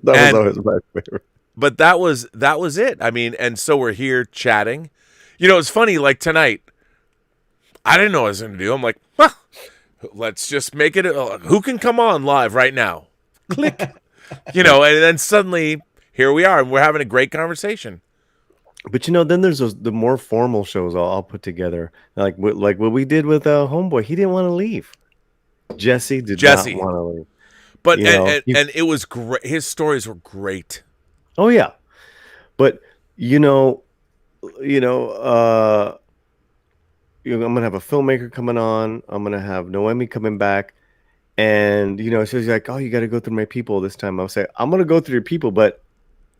That was always my favorite. But that was it. I mean, and so we're here chatting. You know, it's funny, like tonight, I didn't know what I was going to do. I'm like, let's just make it. Who can come on live right now? Click. You know, and then suddenly here we are, and we're having a great conversation. But you know, then there's the more formal shows I'll put together, like what we did with Homeboy. He didn't want to leave. Jesse did not want to leave. But and it was great. His stories were great. Oh yeah, but I'm gonna have a filmmaker coming on. I'm gonna have Noemi coming back, and she's like, "Oh, you got to go through my people this time." I'll say, "I'm gonna go through your people," but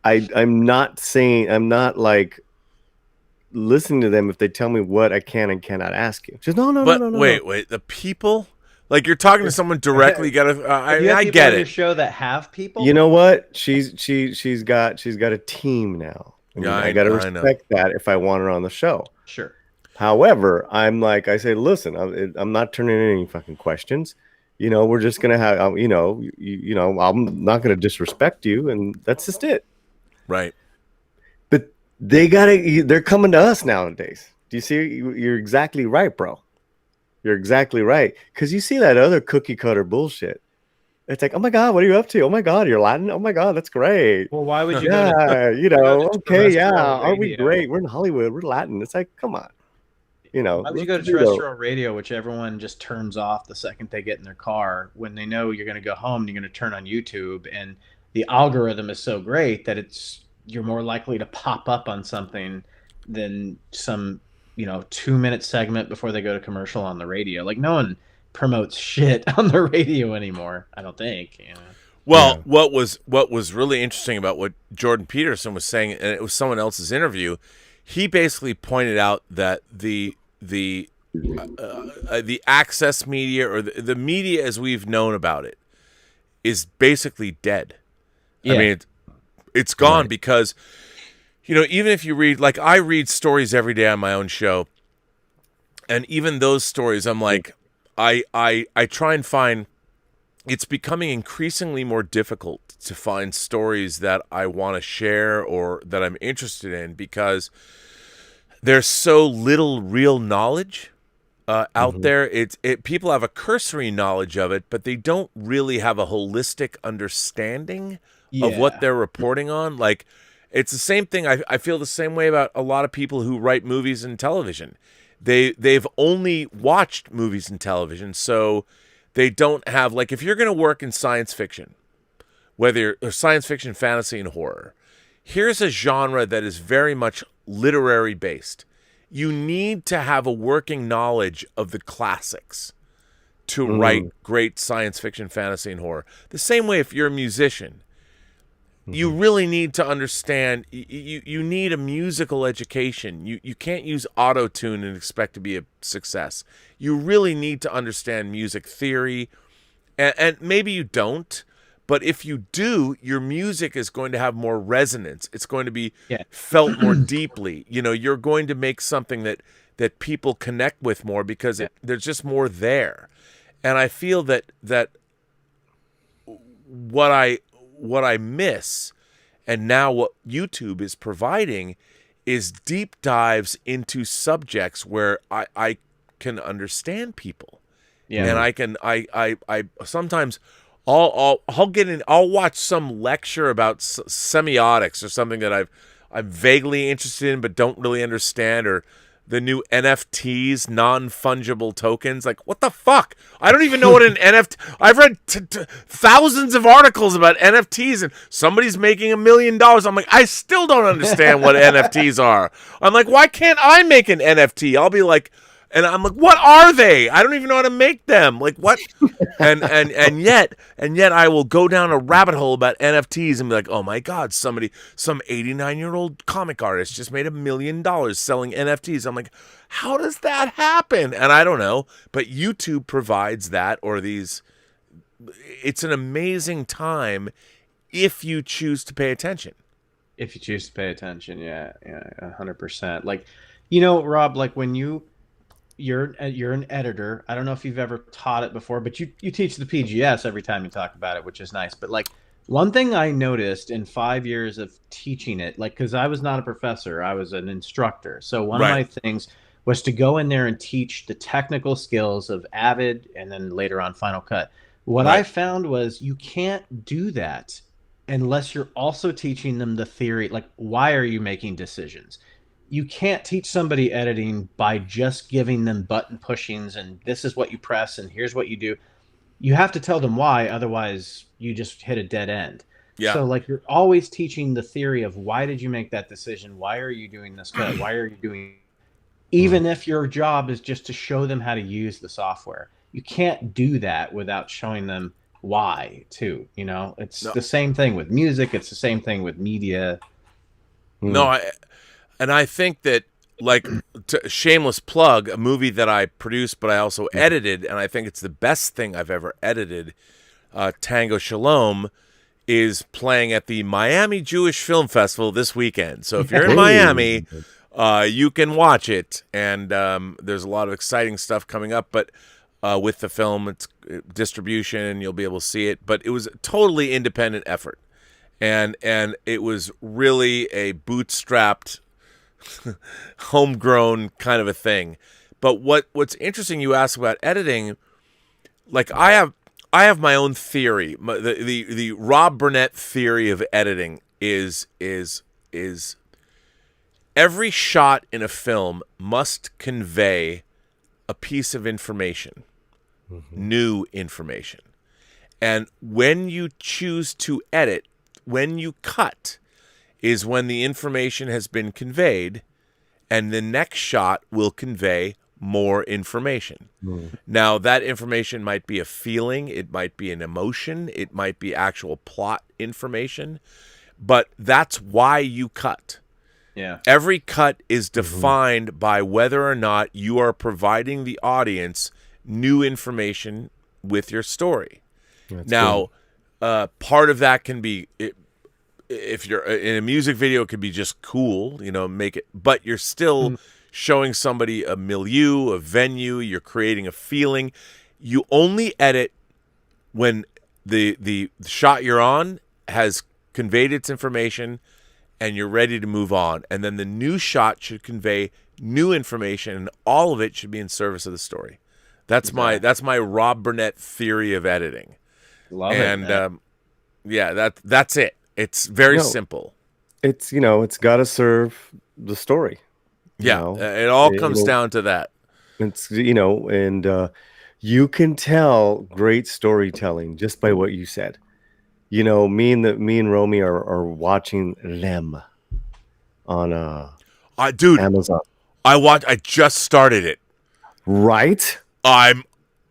I'm not like listening to them if they tell me what I can and cannot ask you. Just no. Wait, the people. Like you're talking to someone directly. You gotta. I get it. Your show that have people. You know what? She's got a team now. I got to respect that if I want her on the show. Sure. However, I say, listen, I'm not turning in any fucking questions. We're just gonna have. I'm not gonna disrespect you, and that's just it. Right. But they're coming to us nowadays. Do you see? You're exactly right, bro. You're exactly right. Because you see that other cookie cutter bullshit. It's like, oh my God, what are you up to? Oh my God, you're Latin? Oh my God, that's great. Well, why would you aren't we great? We're in Hollywood. We're Latin. It's like, come on. Why would you go to terrestrial radio, which everyone just turns off the second they get in their car, when they know you're going to go home and you're going to turn on YouTube, and the algorithm is so great that you're more likely to pop up on something than some 2-minute segment before they go to commercial on the radio. Like no one promotes shit on the radio anymore, I don't think. Well, what was really interesting about what Jordan Peterson was saying, and it was someone else's interview, he basically pointed out that the access media, or the media as we've known about it, is basically dead. I mean, it's gone, right? Because even if you read, like I read stories every day on my own show, And even those stories, I'm like, I try and find. It's becoming increasingly more difficult to find stories that I want to share or that I'm interested in because there's so little real knowledge out there. People have a cursory knowledge of it, but they don't really have a holistic understanding of what they're reporting on. Like, it's the same thing. I feel the same way about a lot of people who write movies and television. They've only watched movies and television, so they don't have, like, if you're going to work in science fiction, whether or science fiction, fantasy, and horror, here's a genre that is very much literary based. You need to have a working knowledge of the classics to write great science fiction, fantasy, and horror. The same way if you're a musician, you really need to understand, you need a musical education. You can't use auto-tune and expect to be a success. You really need to understand music theory, and maybe you don't, but if you do, your music is going to have more resonance. It's going to be felt more deeply. You know, you're going to make something that people connect with more because there's just more there. And I feel that what I miss, and now what YouTube is providing, is deep dives into subjects where I can understand people. Yeah. And I sometimes I'll watch some lecture about semiotics or something that I'm vaguely interested in but don't really understand, or the new NFTs, non-fungible tokens. Like, what the fuck? I don't even know what an NFT... I've read thousands of articles about NFTs, and somebody's making $1 million. I'm like, I still don't understand what NFTs are. I'm like, why can't I make an NFT? I'll be like... And I'm like, what are they? I don't even know how to make them. Like, what? And yet I will go down a rabbit hole about NFTs and be like, oh my God, some 89-year-old comic artist just made $1 million selling NFTs. I'm like, how does that happen? And I don't know, but YouTube provides that, or these. It's an amazing time if you choose to pay attention. If you choose to pay attention, yeah, 100%. Like, you know, Rob, like when you're an editor. I don't know if you've ever taught it before, but you teach the PGS every time you talk about it, which is nice. But like, one thing I noticed in 5 years of teaching it, like, because I was not a professor, I was an instructor. So one of my things was to go in there and teach the technical skills of Avid and then later on Final Cut. What I found was you can't do that unless you're also teaching them the theory. Like, why are you making decisions? You can't teach somebody editing by just giving them button pushings and this is what you press and here's what you do. You have to tell them why, otherwise you just hit a dead end. Yeah. So like, you're always teaching the theory of why did you make that decision? Why are you doing this cut? Why are you doing, even if your job is just to show them how to use the software. You can't do that without showing them why too. You know, it's the same thing with music. It's the same thing with media. And I think that, like, shameless plug, a movie that I produced but I also edited, and I think it's the best thing I've ever edited, Tango Shalom, is playing at the Miami Jewish Film Festival this weekend. So if you're in Miami, you can watch it. And there's a lot of exciting stuff coming up, but with the film, it's distribution, you'll be able to see it. But it was a totally independent effort. And it was really a bootstrapped, homegrown kind of a thing. But what's interesting, you asked about editing, like, I have my own theory. The Rob Burnett theory of editing is every shot in a film must convey a piece of information, new information. And when you choose to edit, when you cut, is when the information has been conveyed, and the next shot will convey more information. Now, that information might be a feeling, it might be an emotion, it might be actual plot information, but that's why you cut. Yeah. Every cut is defined by whether or not you are providing the audience new information with your story. That's now, part of that can be... if you're in a music video, it could be just cool, you know, make it, but you're still showing somebody a milieu, a venue, you're creating a feeling. You only edit when the shot you're on has conveyed its information and you're ready to move on. And then the new shot should convey new information, and all of it should be in service of the story. That's my Rob Burnett theory of editing. Love and, it. And that's it. It's very simple. It's it's got to serve the story. It all comes down to that. It's and you can tell great storytelling just by what you said. Me and Romy are watching them on Amazon. I just started it. Right? I'm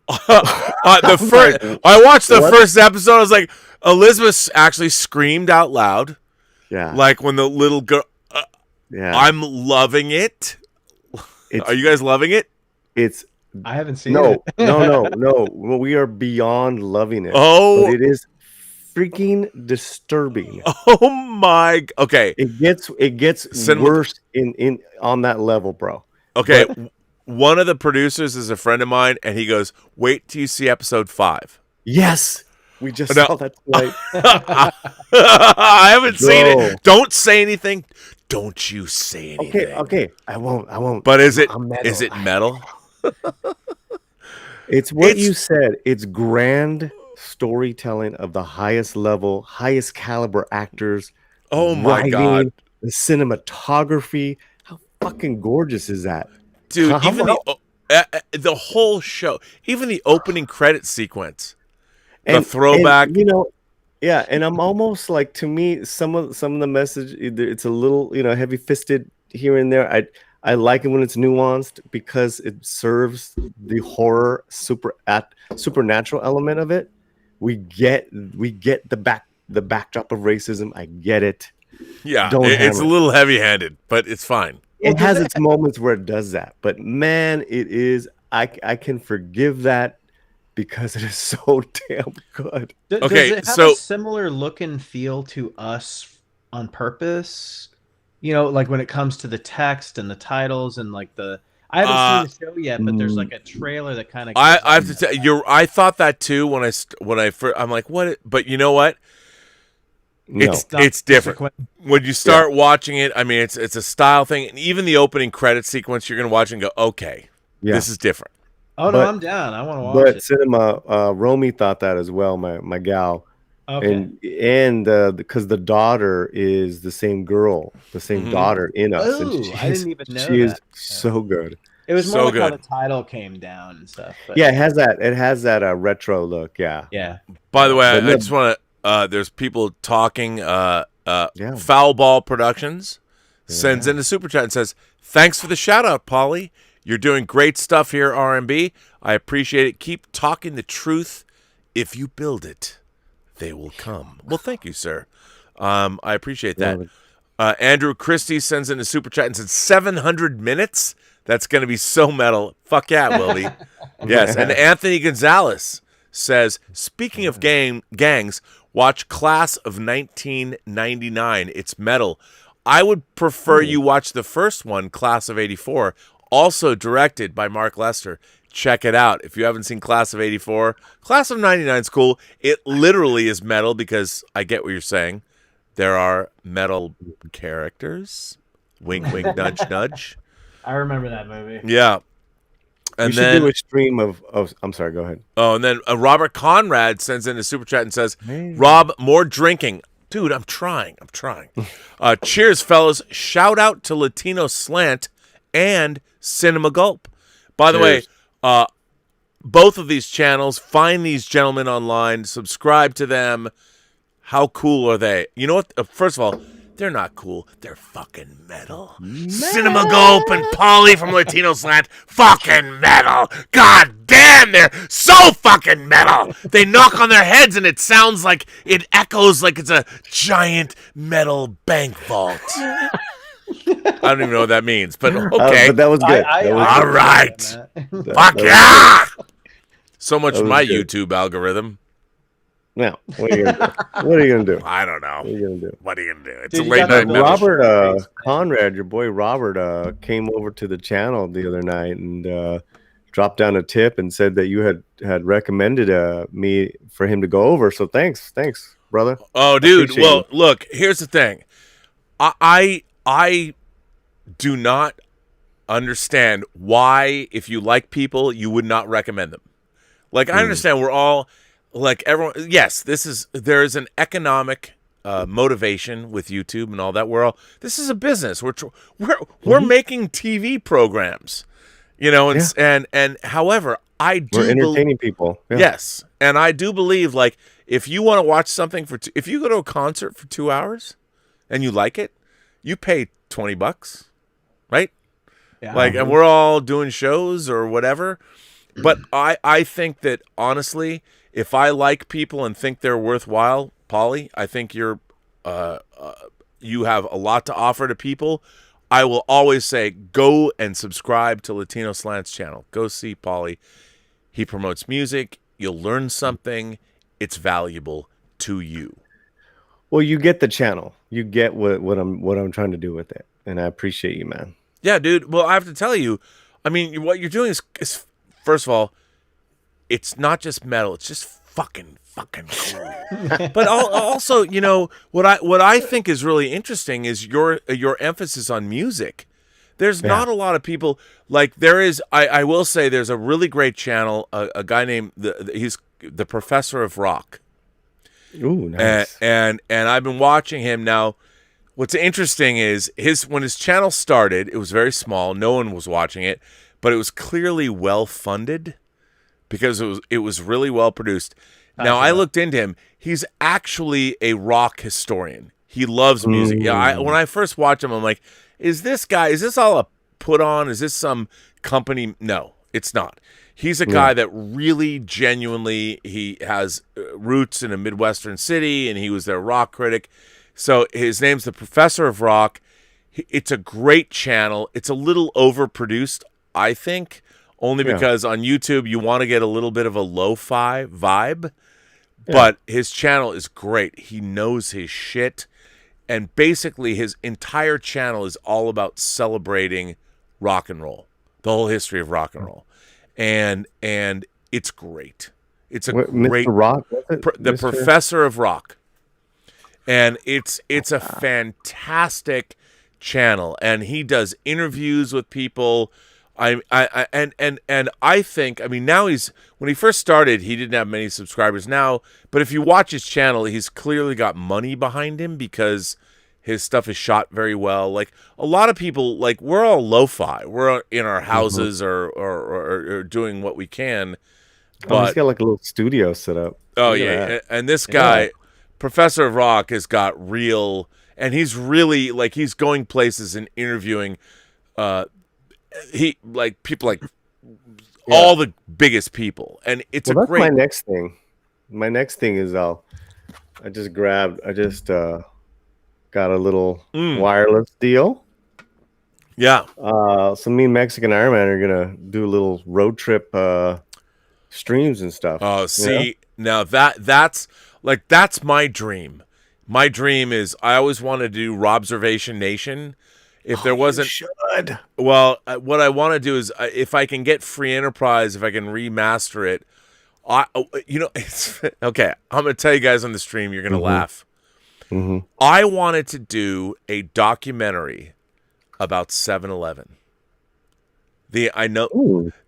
I watched the first episode. I was like, Elizabeth actually screamed out loud. Yeah. Like when the little girl. Yeah. I'm loving it. Are you guys loving it? I haven't seen it. No. Well, we are beyond loving it. Oh, but it is freaking disturbing. Oh my. Okay. It gets worse in on that level, bro. Okay. One of the producers is a friend of mine, and he goes, "Wait till you see episode 5." Yes, we just saw that tonight. I haven't seen it. Don't say anything. Don't you say anything. Okay. I won't. But is it metal? It's what you said. It's grand storytelling of the highest level, highest caliber actors. Oh my God. The cinematography. How fucking gorgeous is that? Dude, even the whole show, even the opening credit sequence, the throwback. And I'm almost like, to me, some of the message, it's a little, heavy-fisted here and there. I like it when it's nuanced because it serves the horror supernatural element of it. We get the backdrop of racism. I get it. Yeah, it's a little heavy-handed, but it's fine. It has its moments where it does that, but man, it is. I can forgive that because it is so damn good. Does it have a similar look and feel to Us on purpose? Like when it comes to the text and the titles and like I haven't seen the show yet, but there's like a trailer that kind of. I have to tell you, I thought that too when I first. I'm like, what? But you know what? It's different when you start watching it. I mean, it's a style thing, and even the opening credit sequence, you're gonna watch and go, okay, this is different. Oh no, I'm down. I want to watch it. But cinema, Romy thought that as well. My gal, okay, and because the daughter is the same girl, the same daughter in Us. Oh, I didn't even know she is so good. It was more like how the title came down and stuff. But. Yeah, it has that retro look. Yeah. Yeah. By the way, I just want to. There's people talking. Foul Ball Productions sends in a super chat and says, "Thanks for the shout out, Paulie. You're doing great stuff here, RMB. I appreciate it. Keep talking the truth. If you build it, they will come." Well, thank you, sir. I appreciate that. Andrew Christie sends in a super chat and says 700 minutes. That's going to be so metal. Fuck yeah, Willie. Yes. And Anthony Gonzalez says, speaking of gangs, watch Class of 1999. It's metal. I would prefer you watch the first one, Class of 84, also directed by Mark Lester. Check it out. If you haven't seen Class of 84, Class of 99 is cool. It literally is metal because I get what you're saying. There are metal characters. Wink, wink, nudge, nudge. I remember that movie. Yeah. And we should do a stream of I'm sorry, go ahead. Oh, and then Robert Conrad sends in a super chat and says, Rob, more drinking. Dude, I'm trying. Cheers, fellas. Shout out to Latino Slant and Cinema Gulp. By the way, both of these channels, find these gentlemen online, subscribe to them. How cool are they? You know what? First of all, they're not cool. They're fucking metal. Cinema Gulp and Paulie from Latino Slant, fucking metal. God damn, they're so fucking metal. They knock on their heads and it sounds like it echoes like it's a giant metal bank vault. I don't even know what that means, but okay. But that was good. All right. Fuck yeah. So much for my YouTube algorithm. Now, what are you gonna do? What are you gonna do? I don't know. What are you gonna do? What are you gonna do? It's Dude, a you late got night that metal. Robert- Robert Conrad, your boy Robert, came over to the channel the other night and dropped down a tip and said that you had recommended me for him to go over. So thanks, brother. Oh, dude. Appreciate Well, you. look. Here's the thing. I do not understand why, if you like people, you would not recommend them. Like, I understand we're all like everyone. Yes, there is an economic motivation with YouTube and all that. This is a business. We're making TV programs, and however, I do We're entertaining people. Yeah. Yes, and I do believe, like, if you want to watch something if you go to a concert for 2 hours and you like it, you pay $20, right? Yeah. Like, and we're all doing shows or whatever. But I think that, honestly, if I like people and think they're worthwhile, Paulie, I think you have a lot to offer to people. I will always say, go and subscribe to Latino Slant's channel. Go see Paulie. He promotes music. You'll learn something. It's valuable to you. Well, you get the channel. You get what I'm trying to do with it, and I appreciate you, man. Yeah, dude. Well, I have to tell you, I mean, what you're doing is first of all, it's not just metal; it's just fucking cool. But also, what I think is really interesting is your emphasis on music. There's not a lot of people like there is. I will say there's a really great channel. A guy named he's the Professor of Rock. Ooh, nice. And I've been watching him now. What's interesting is when his channel started, it was very small. No one was watching it, but it was clearly well funded because it was really well produced. Now I looked into him. He's actually a rock historian. He loves music. Yeah, when I first watched him, I'm like, is this all a put on? Is this some company? No, it's not. He's a guy that really genuinely, he has roots in a Midwestern city, and he was their rock critic. So his name's the Professor of Rock. It's a great channel. It's a little overproduced, I think, only because on YouTube you want to get a little bit of a lo-fi vibe. But his channel is great. He knows his shit. And basically his entire channel is all about celebrating rock and roll, the whole history of rock and roll. And it's great. It's a great Mr. Rock, the Professor of Rock. And it's a fantastic channel, and he does interviews with people. I think, I mean, now when he first started, he didn't have many subscribers now, but if you watch his channel, he's clearly got money behind him because his stuff is shot very well. Like a lot of people, like we're all lo-fi. We're in our houses or doing what we can. But he's got like a little studio set up. Oh yeah, and this guy, Professor of Rock, has got and he's really like he's going places and interviewing. He like people like all the biggest people, and it's that's great. my next thing. My next thing is I just got a little wireless deal. Yeah. So me and Mexican Iron Man are gonna do a little road trip streams and stuff. Oh, see, now that's my dream. My dream is I always wanted to do Robservation Nation. If there wasn't, you should. Well, what I want to do is if I can get free enterprise, if I can remaster it, it's okay. I'm gonna tell you guys on the stream. You're gonna laugh. I wanted to do a documentary about 7-Eleven. The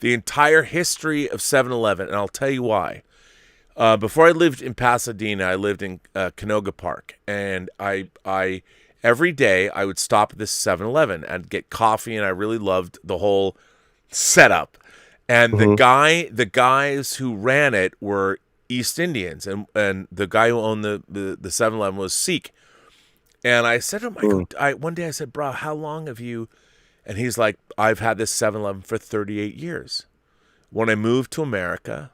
entire history of 7-Eleven, and I'll tell you why. Before I lived in Pasadena, I lived in Canoga Park, and I every day I would stop at this 7-Eleven and get coffee, and I really loved the whole setup. And the guys who ran it were East Indians, and the guy who owned the 7-Eleven was Sikh. And I said to him, one day I said, bro, how long have you? And he's like, I've had this 7-Eleven for 38 years. When I moved to America,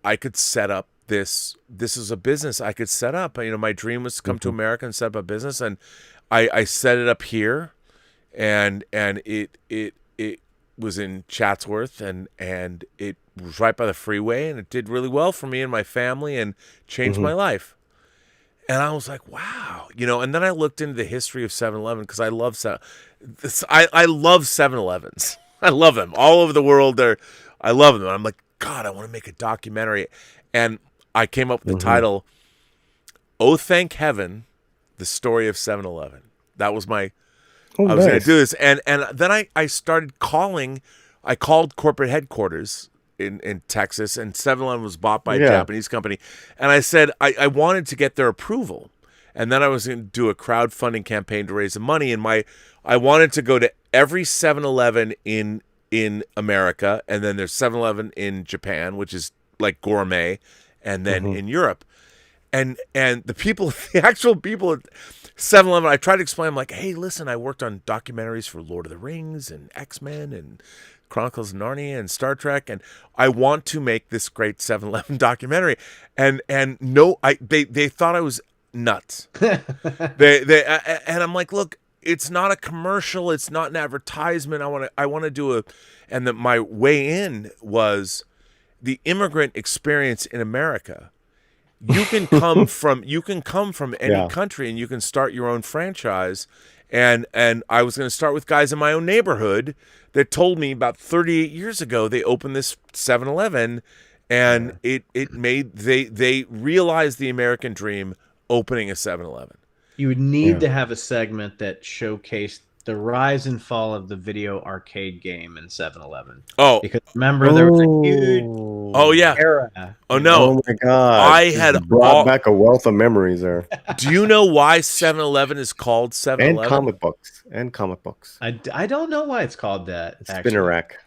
I could set up this is a business I could set up. My dream was to come to America and set up a business, and I set it up here, and it was in Chatsworth, and it was right by the freeway, and it did really well for me and my family and changed my life. And I was like, wow, and then I looked into the history of 7-Eleven because I love I love 7-Elevens. I love them all over the world. I love them. And I'm like, God, I want to make a documentary. And I came up with the title, Oh, Thank Heaven, The Story of 7-Eleven. That was I was going to do this. And then I started calling. I called corporate headquarters in Texas, and 7-Eleven was bought by a Japanese company. And I said I wanted to get their approval. And then I was going to do a crowdfunding campaign to raise the money. And I wanted to go to every 7-Eleven in America, and then there's 7-Eleven in Japan, which is like gourmet, and then in Europe. And the actual people at 7-Eleven, I tried to explain, I'm like, hey, listen, I worked on documentaries for Lord of the Rings and X-Men and Chronicles of Narnia and Star Trek, and I want to make this great 7-Eleven documentary. And no, they thought I was nuts. And I'm like, look, it's not a commercial, it's not an advertisement. I want to do my way in was the immigrant experience in America. You can come from any country, and you can start your own franchise. And I was going to start with guys in my own neighborhood that told me about 38 years ago they opened this 7-Eleven, and they realized the American dream opening a 7-Eleven. You would need to have a segment that showcased the rise and fall of the video arcade game in 7-Eleven. Oh, because remember there was a huge era. Oh no! Oh my God! I had brought back a wealth of memories there. Do you know why 7-Eleven is called 7-Eleven? And comic books. I don't know why it's called that. Spinner rack.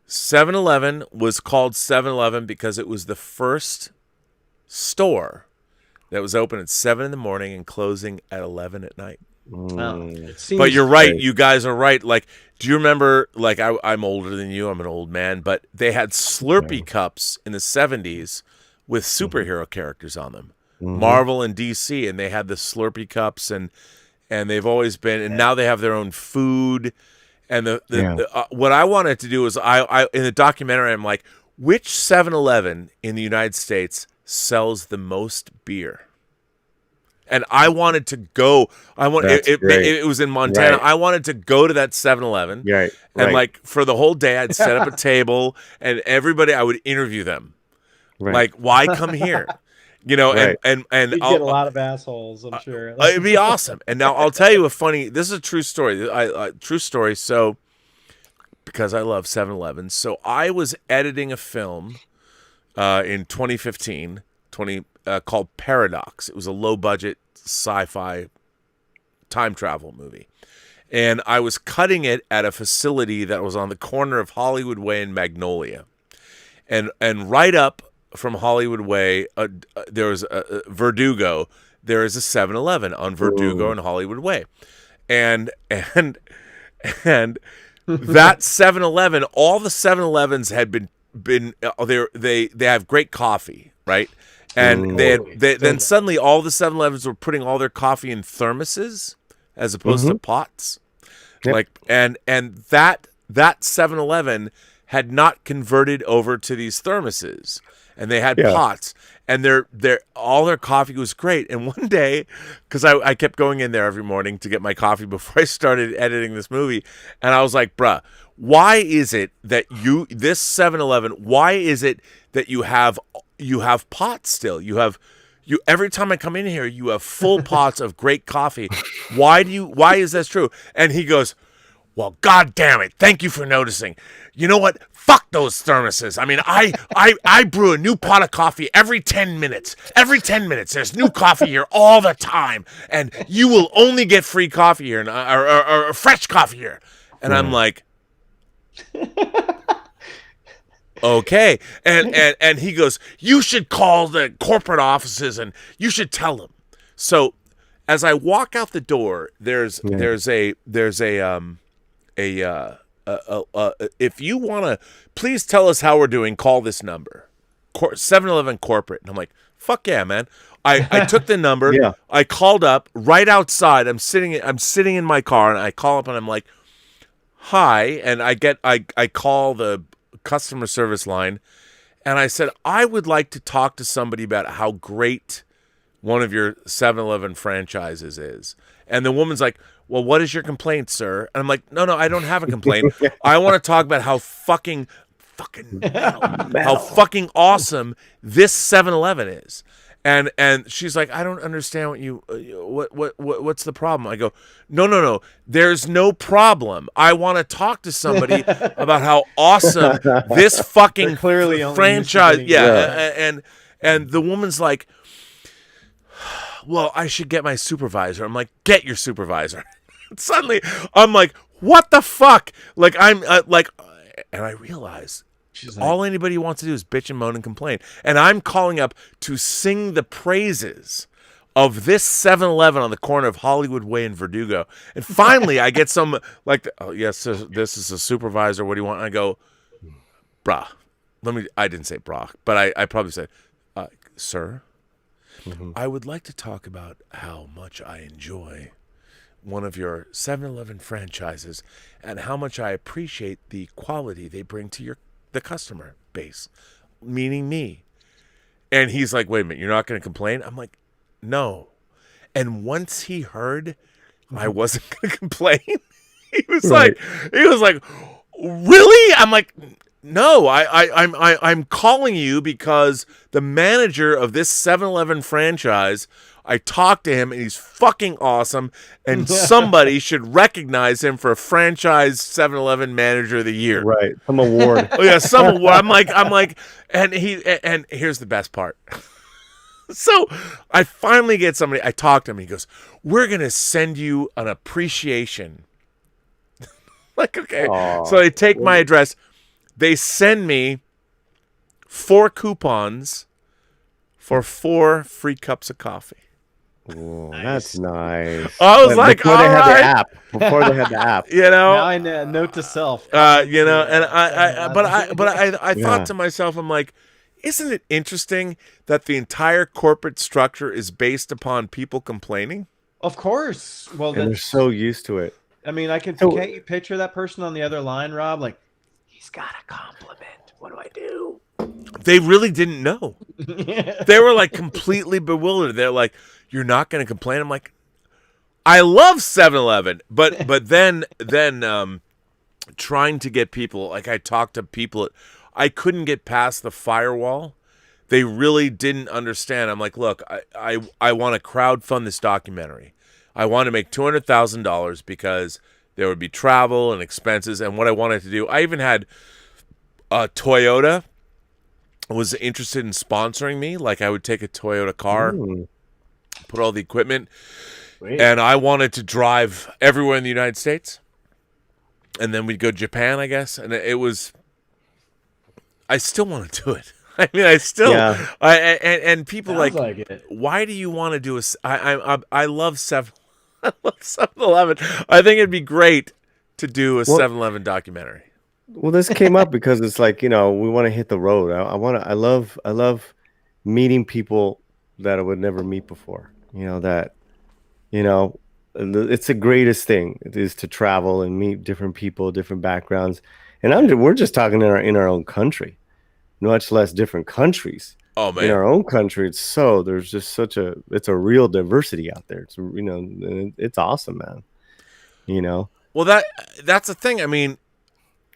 7-Eleven was called 7-Eleven because it was the first store that was open at 7 in the morning and closing at 11 at night. But you're right. You guys are right. Like, do you remember, like, I'm older than you. I'm an old man. But they had Slurpee cups in the 70s with superhero characters on them. Marvel and DC. And they had the Slurpee cups. And they've always been. And now they have their own food. And what I wanted to do was, I in the documentary, I'm like, which 7-Eleven in the United States sells the most beer? And I wanted to go. It was in Montana. Right. I wanted to go to that 7-Eleven. Right. And like for the whole day, I'd set up a table, and everybody, I would interview them. Right. Like, why come here? Right. and you'd get a lot of assholes, I'm sure. It'd be awesome. And now I'll tell you a funny. This is a true story. True story. So, because I love 7-Eleven, so I was editing a film in 2015. Called Paradox. It was a low-budget sci-fi time travel movie. And I was cutting it at a facility that was on the corner of Hollywood Way and Magnolia. And right up from Hollywood Way, there was a Verdugo. There is a 7-Eleven on Verdugo and Hollywood Way. And that 7-Eleven, all the 7-Elevens had been they have great coffee, right? And then suddenly all the 7-Elevens were putting all their coffee in thermoses as opposed to pots. Yep. Like and that 7-Eleven had not converted over to these thermoses, and they had pots, and all their coffee was great. And one day, because I kept going in there every morning to get my coffee before I started editing this movie, and I was like, bruh, why is it that this 7-Eleven, why is it that you have pots still? Every time I come in here, you have full pots of great coffee. Why is this true? And he goes, well, God damn it. Thank you for noticing. You know what? Fuck those thermoses. I mean, I brew a new pot of coffee every 10 minutes. Every 10 minutes. There's new coffee here all the time. And you will only get free coffee here or fresh coffee here. And I'm like, okay. And he goes, you should call the corporate offices and you should tell them. So as I walk out the door, there's a if you want to, please tell us how we're doing, call this number. 7-Eleven corporate. And I'm like, fuck yeah, man. I took the number. Yeah. I called up right outside. I'm sitting in my car, and I call up and I'm like, hi, and I call the customer service line, and I said, I would like to talk to somebody about how great one of your 7-Eleven franchises is. And the woman's like, well, what is your complaint, sir? And I'm like, no, I don't have a complaint. I want to talk about how fucking how fucking awesome this 7-Eleven is. And she's like, I don't understand what's the problem? I go, no, there's no problem. I want to talk to somebody about how awesome this fucking franchise. And the woman's like, well, I should get my supervisor. I'm like, get your supervisor. Suddenly, I'm like, what the fuck? Like, I'm and I realize all anybody wants to do is bitch and moan and complain. And I'm calling up to sing the praises of this 7-Eleven on the corner of Hollywood Way and Verdugo. And finally, I get some, like, oh, yes, this is a supervisor. What do you want? And I go, brah. I didn't say brah, but I probably said, sir, I would like to talk about how much I enjoy one of your 7-Eleven franchises and how much I appreciate the quality they bring to the customer base, meaning me. And he's like, wait a minute, you're not going to complain? I'm like, no. And once he heard I wasn't going to complain, he was like, really? I'm like, no, I'm calling you because the manager of this 7-Eleven franchise, I talked to him and he's fucking awesome, and somebody should recognize him for a franchise 7-Eleven manager of the year. Right. Some award. Oh yeah, some award. I'm like, and here's the best part. So I finally get somebody, I talk to him, he goes, we're going to send you an appreciation. Like, okay. Aww. So they take my address. They send me 4 coupons for 4 free cups of coffee. Oh, that's nice. I was like, before they had the app. You know, now I know, note to self. You know, and I thought to myself, I'm like, isn't it interesting that the entire corporate structure is based upon people complaining? Of course. Well, and they're so used to it. I mean, can't you picture that person on the other line, Rob? Like, he's got a compliment. What do I do? They really didn't know. They were like completely bewildered. They're like, you're not going to complain? I'm like, I love 7-Eleven. But then trying to get people, like I talked to people, I couldn't get past the firewall. They really didn't understand. I'm like, look, I want to crowdfund this documentary. I want to make $200,000 because there would be travel and expenses. And what I wanted to do, I even had Toyota was interested in sponsoring me. Like I would take a Toyota car, put all the equipment, and I wanted to drive everywhere in the United States. And then we'd go to Japan, I guess. And I still want to do it. I mean, and people like it. Why do you want to do I love 7-Eleven. I think it'd be great to do a 7-Eleven documentary. Well, this came up because it's like, we want to hit the road. I love meeting people that I would never meet before. It's the greatest thing is to travel and meet different people, different backgrounds. And we're just talking in our own country, much less different countries. Oh man, in our own country, there's just it's a real diversity out there. It's it's awesome, man. Well, that's the thing. I mean,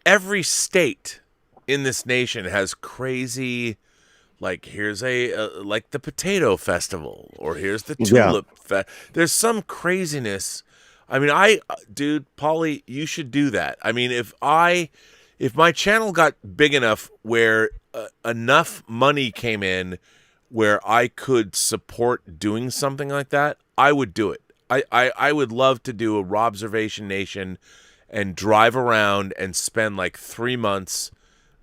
every state in this nation has crazy, like here's like the potato festival, or here's the tulip there's some craziness. I mean, Paulie, you should do that. I mean, if my channel got big enough where enough money came in where I could support doing something like that, I would do it. I would love to do a Robservation Nation and drive around and spend like 3 months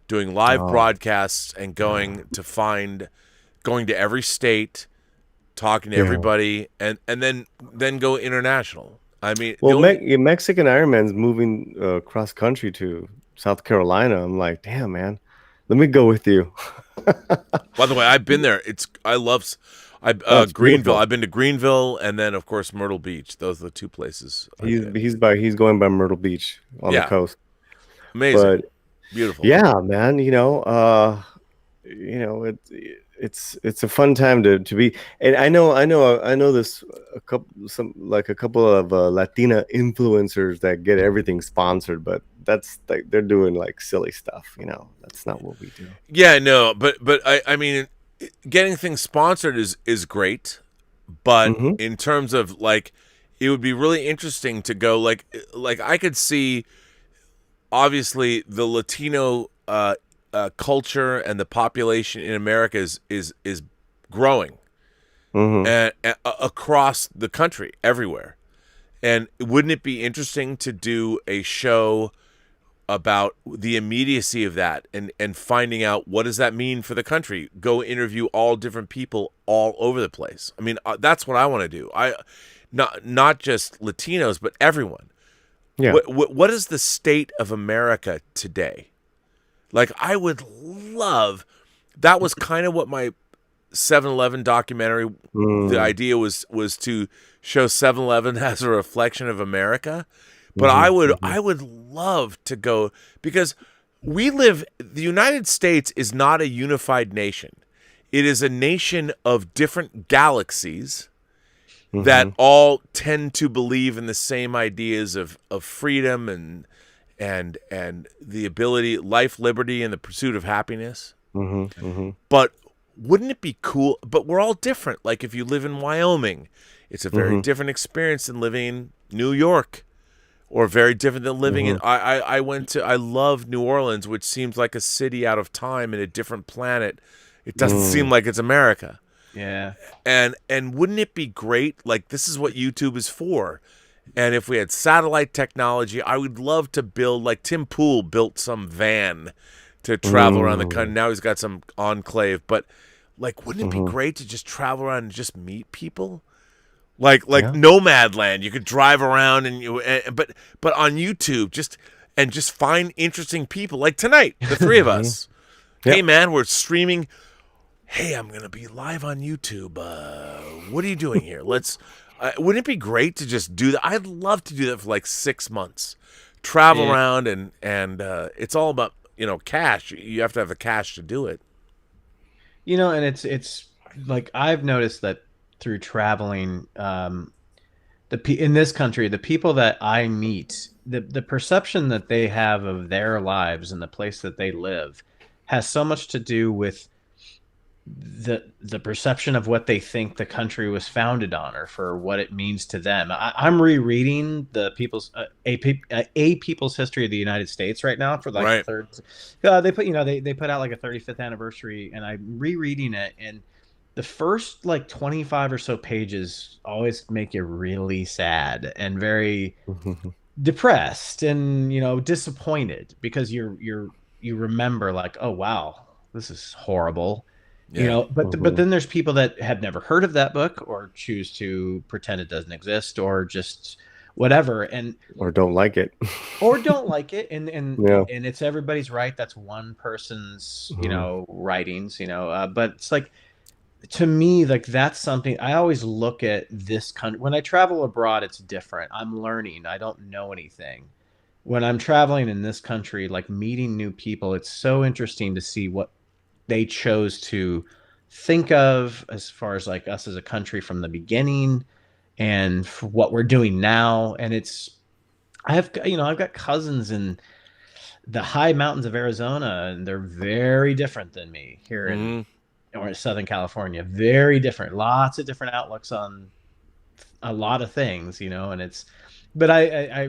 doing live broadcasts and going to every state, talking to everybody, and then go international. I mean, Mexican Iron Man's moving cross country to South Carolina. I'm like, damn, man, let me go with you. By the way, I've been there. I That's Greenville. beautiful. I've been to Greenville, and then of course Myrtle Beach. Those are the two places. He's going by Myrtle Beach on the Yeah, coast. amazing, But beautiful. yeah, man, it's a fun time to be. And I know this a couple of Latina influencers that get everything sponsored, but that's like they're doing like silly stuff. That's not what we do. Yeah, no, but I mean, getting things sponsored is great, but Mm-hmm. in terms of like, it would be really interesting to go like I could see, obviously the Latino culture and the population in America is growing Mm-hmm. and across the country everywhere, and wouldn't it be interesting to do a show about the immediacy of that and finding out what does that mean for the country? Go interview all different people all over the place. I mean, that's what I want to do. Not just Latinos, but everyone. Yeah. What is the state of America today? Like, I would love. That was kind of what my 7-Eleven documentary. The idea was to show 7-Eleven as a reflection of America. But I would love to go, because the United States is not a unified nation. It is a nation of different galaxies that all tend to believe in the same ideas of freedom and the ability, life, liberty, and the pursuit of happiness. But wouldn't it be cool? But we're all different. Like, if you live in Wyoming, it's a very different experience than living in New York. Or very different than living in. I love New Orleans, which seems like a city out of time in a different planet. It doesn't seem like it's America. Yeah. And wouldn't it be great? Like, this is what YouTube is for. And if we had satellite technology, I would love to build, like Tim Pool built some van to travel around the country. Now he's got some enclave, but like, wouldn't it be great to just travel around and just meet people? Like Nomad Land, you could drive around but on YouTube just find interesting people. Like tonight, the three of us. Hey man, we're streaming. Hey, I'm gonna be live on YouTube. What are you doing here? Let's. Wouldn't it be great to just do that? I'd love to do that for like 6 months. Travel around and it's all about cash. You have to have the cash to do it. And it's like I've noticed that through traveling, in this country, the people that I meet, the perception that they have of their lives and the place that they live has so much to do with the perception of what they think the country was founded on, or for what it means to them. I'm rereading the People's History of the United States right now for like the third. They put out like a 35th anniversary, and I'm rereading it, and the first like 25 or so pages always make you really sad and very depressed and disappointed, because you remember like, oh wow, this is horrible. But then there's people that have never heard of that book, or choose to pretend it doesn't exist, or just whatever, or don't like it and it's everybody's right. That's one person's writings, but it's like, to me, like, that's something I always look at. This country, when I travel abroad, it's different. I'm learning. I don't know anything. When I'm traveling in this country, like meeting new people, it's so interesting to see what they chose to think of as far as like us as a country from the beginning, and for what we're doing now. And I've got cousins in the high mountains of Arizona, and they're very different than me here in Southern California. Very different. Lots of different outlooks on a lot of things, and but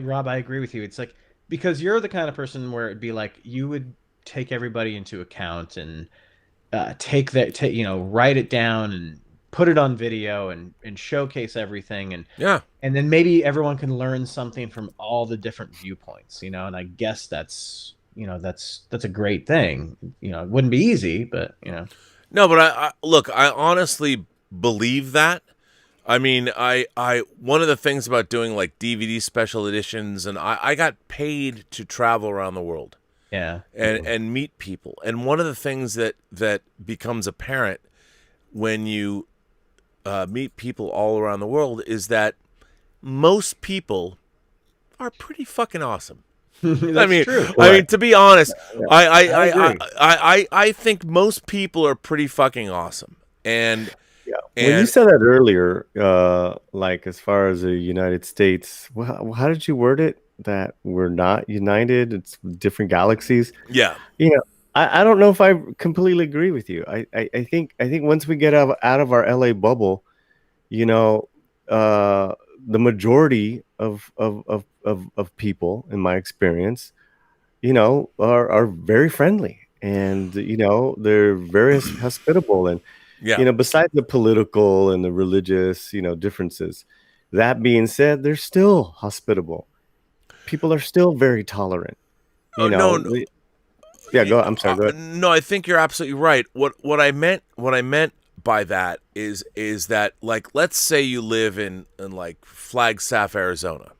Rob, I agree with you. It's like, because you're the kind of person where it'd be like, you would take everybody into account and write it down and put it on video and showcase everything. And then maybe everyone can learn something from all the different viewpoints, and I guess that's a great thing. It wouldn't be easy, but No, but I look, I honestly believe that. I mean, I one of the things about doing like DVD special editions, and I got paid to travel around the world. Yeah. And meet people. And one of the things that becomes apparent when you meet people all around the world is that most people are pretty fucking awesome. That's true. I mean, to be honest, Yeah, I agree. I think most people are pretty fucking awesome. And Yeah. When you said that earlier, like as far as the United States, how did you word it? That we're not united. It's different galaxies. yeah, You know, I don't know if I completely agree with you. I think once we get out of our LA bubble, you know, the majority of people, in my experience, you know, are very friendly, and you know, they're very hospitable, and yeah. you know, besides the political and the religious, you know, differences, that being said, they're still hospitable. People are still very tolerant. Oh You no, know, no, yeah. Go. I'm sorry. Go ahead. no. I think you're absolutely right. What I meant by that is that, like, let's say you live in like Flagstaff, Arizona,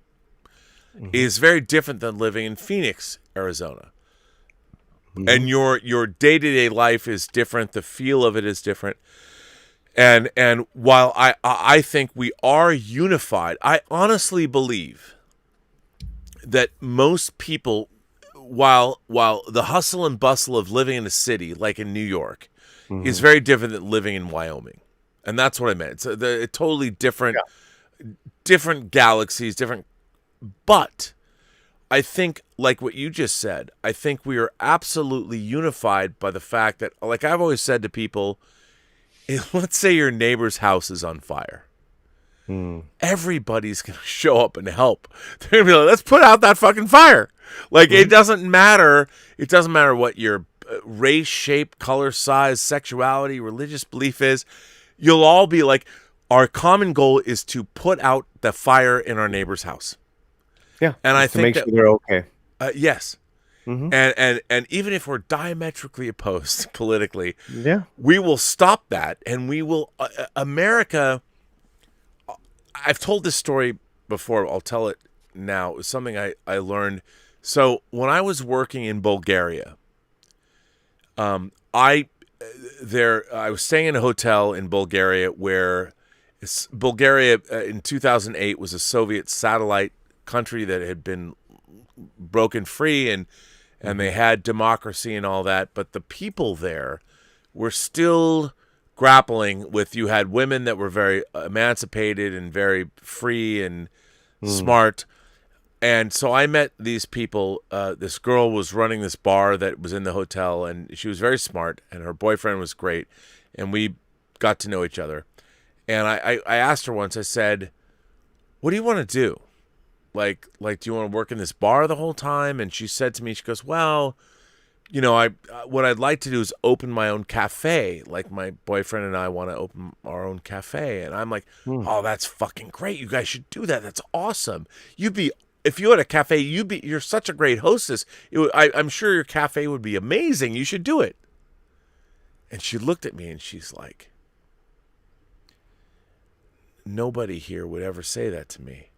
Mhm. is very different than living in Phoenix, Arizona. Mhm. And your day-to-day life is different, the feel of it is different. And while I think we are unified, I honestly believe that most people, while the hustle and bustle of living in a city like in New York is Mhm. very different than living in Wyoming. And that's what I meant. It's a totally different galaxies, different. But I think, like what you just said, I think we are absolutely unified by the fact that, like I've always said to people, let's say your neighbor's house is on fire. Mhm. Everybody's going to show up and help. They're going to be like, let's put out that fucking fire. Like, it Mhm. doesn't matter. It doesn't matter what your race, shape, color, size, sexuality, religious belief is. You'll all be like, our common goal is to put out the fire in our neighbor's house. Yeah, And I just to think make that, sure they're okay. yes. Mhm. And even if we're diametrically opposed politically, Yeah. we will stop that, and we will America. I've told this story before. I'll tell it now. It was something I learned. So when I was working in Bulgaria, I was staying in a hotel in Bulgaria where Bulgaria in 2008 was a Soviet satellite country that had been broken free, and they had democracy and all that, but the people there were still grappling with, you had women that were very emancipated and very free and Mm. smart. And so I met these people. This girl was running this bar that was in the hotel, and she was very smart, and her boyfriend was great, and we got to know each other. And I asked her once, I said, what do you want to do? Like, do you want to work in this bar the whole time? And she said to me, she goes, well, you know, what I'd like to do is open my own cafe. Like, my boyfriend and I want to open our own cafe. And I'm like, Mm. oh, that's fucking great. You guys should do that. That's awesome. If you had a cafe, you're such a great hostess. I'm sure your cafe would be amazing. You should do it. And she looked at me and she's like, nobody here would ever say that to me.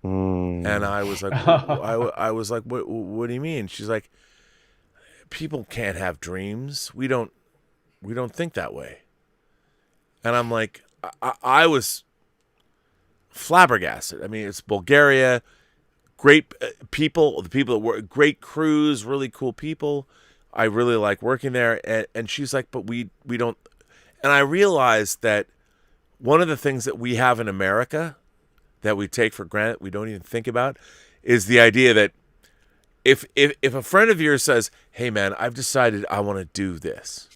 And Mm. I was like, I was like, what do you mean? She's like, people can't have dreams. We don't think that way. And I'm like, I was flabbergasted. I mean, it's Bulgaria, great people, the people that work, great crews, really cool people. I really like working there. And she's like, but we don't. And I realized that one of the things that we have in America that we take for granted, we don't even think about, is the idea that if a friend of yours says, hey man, I've decided I want to do this,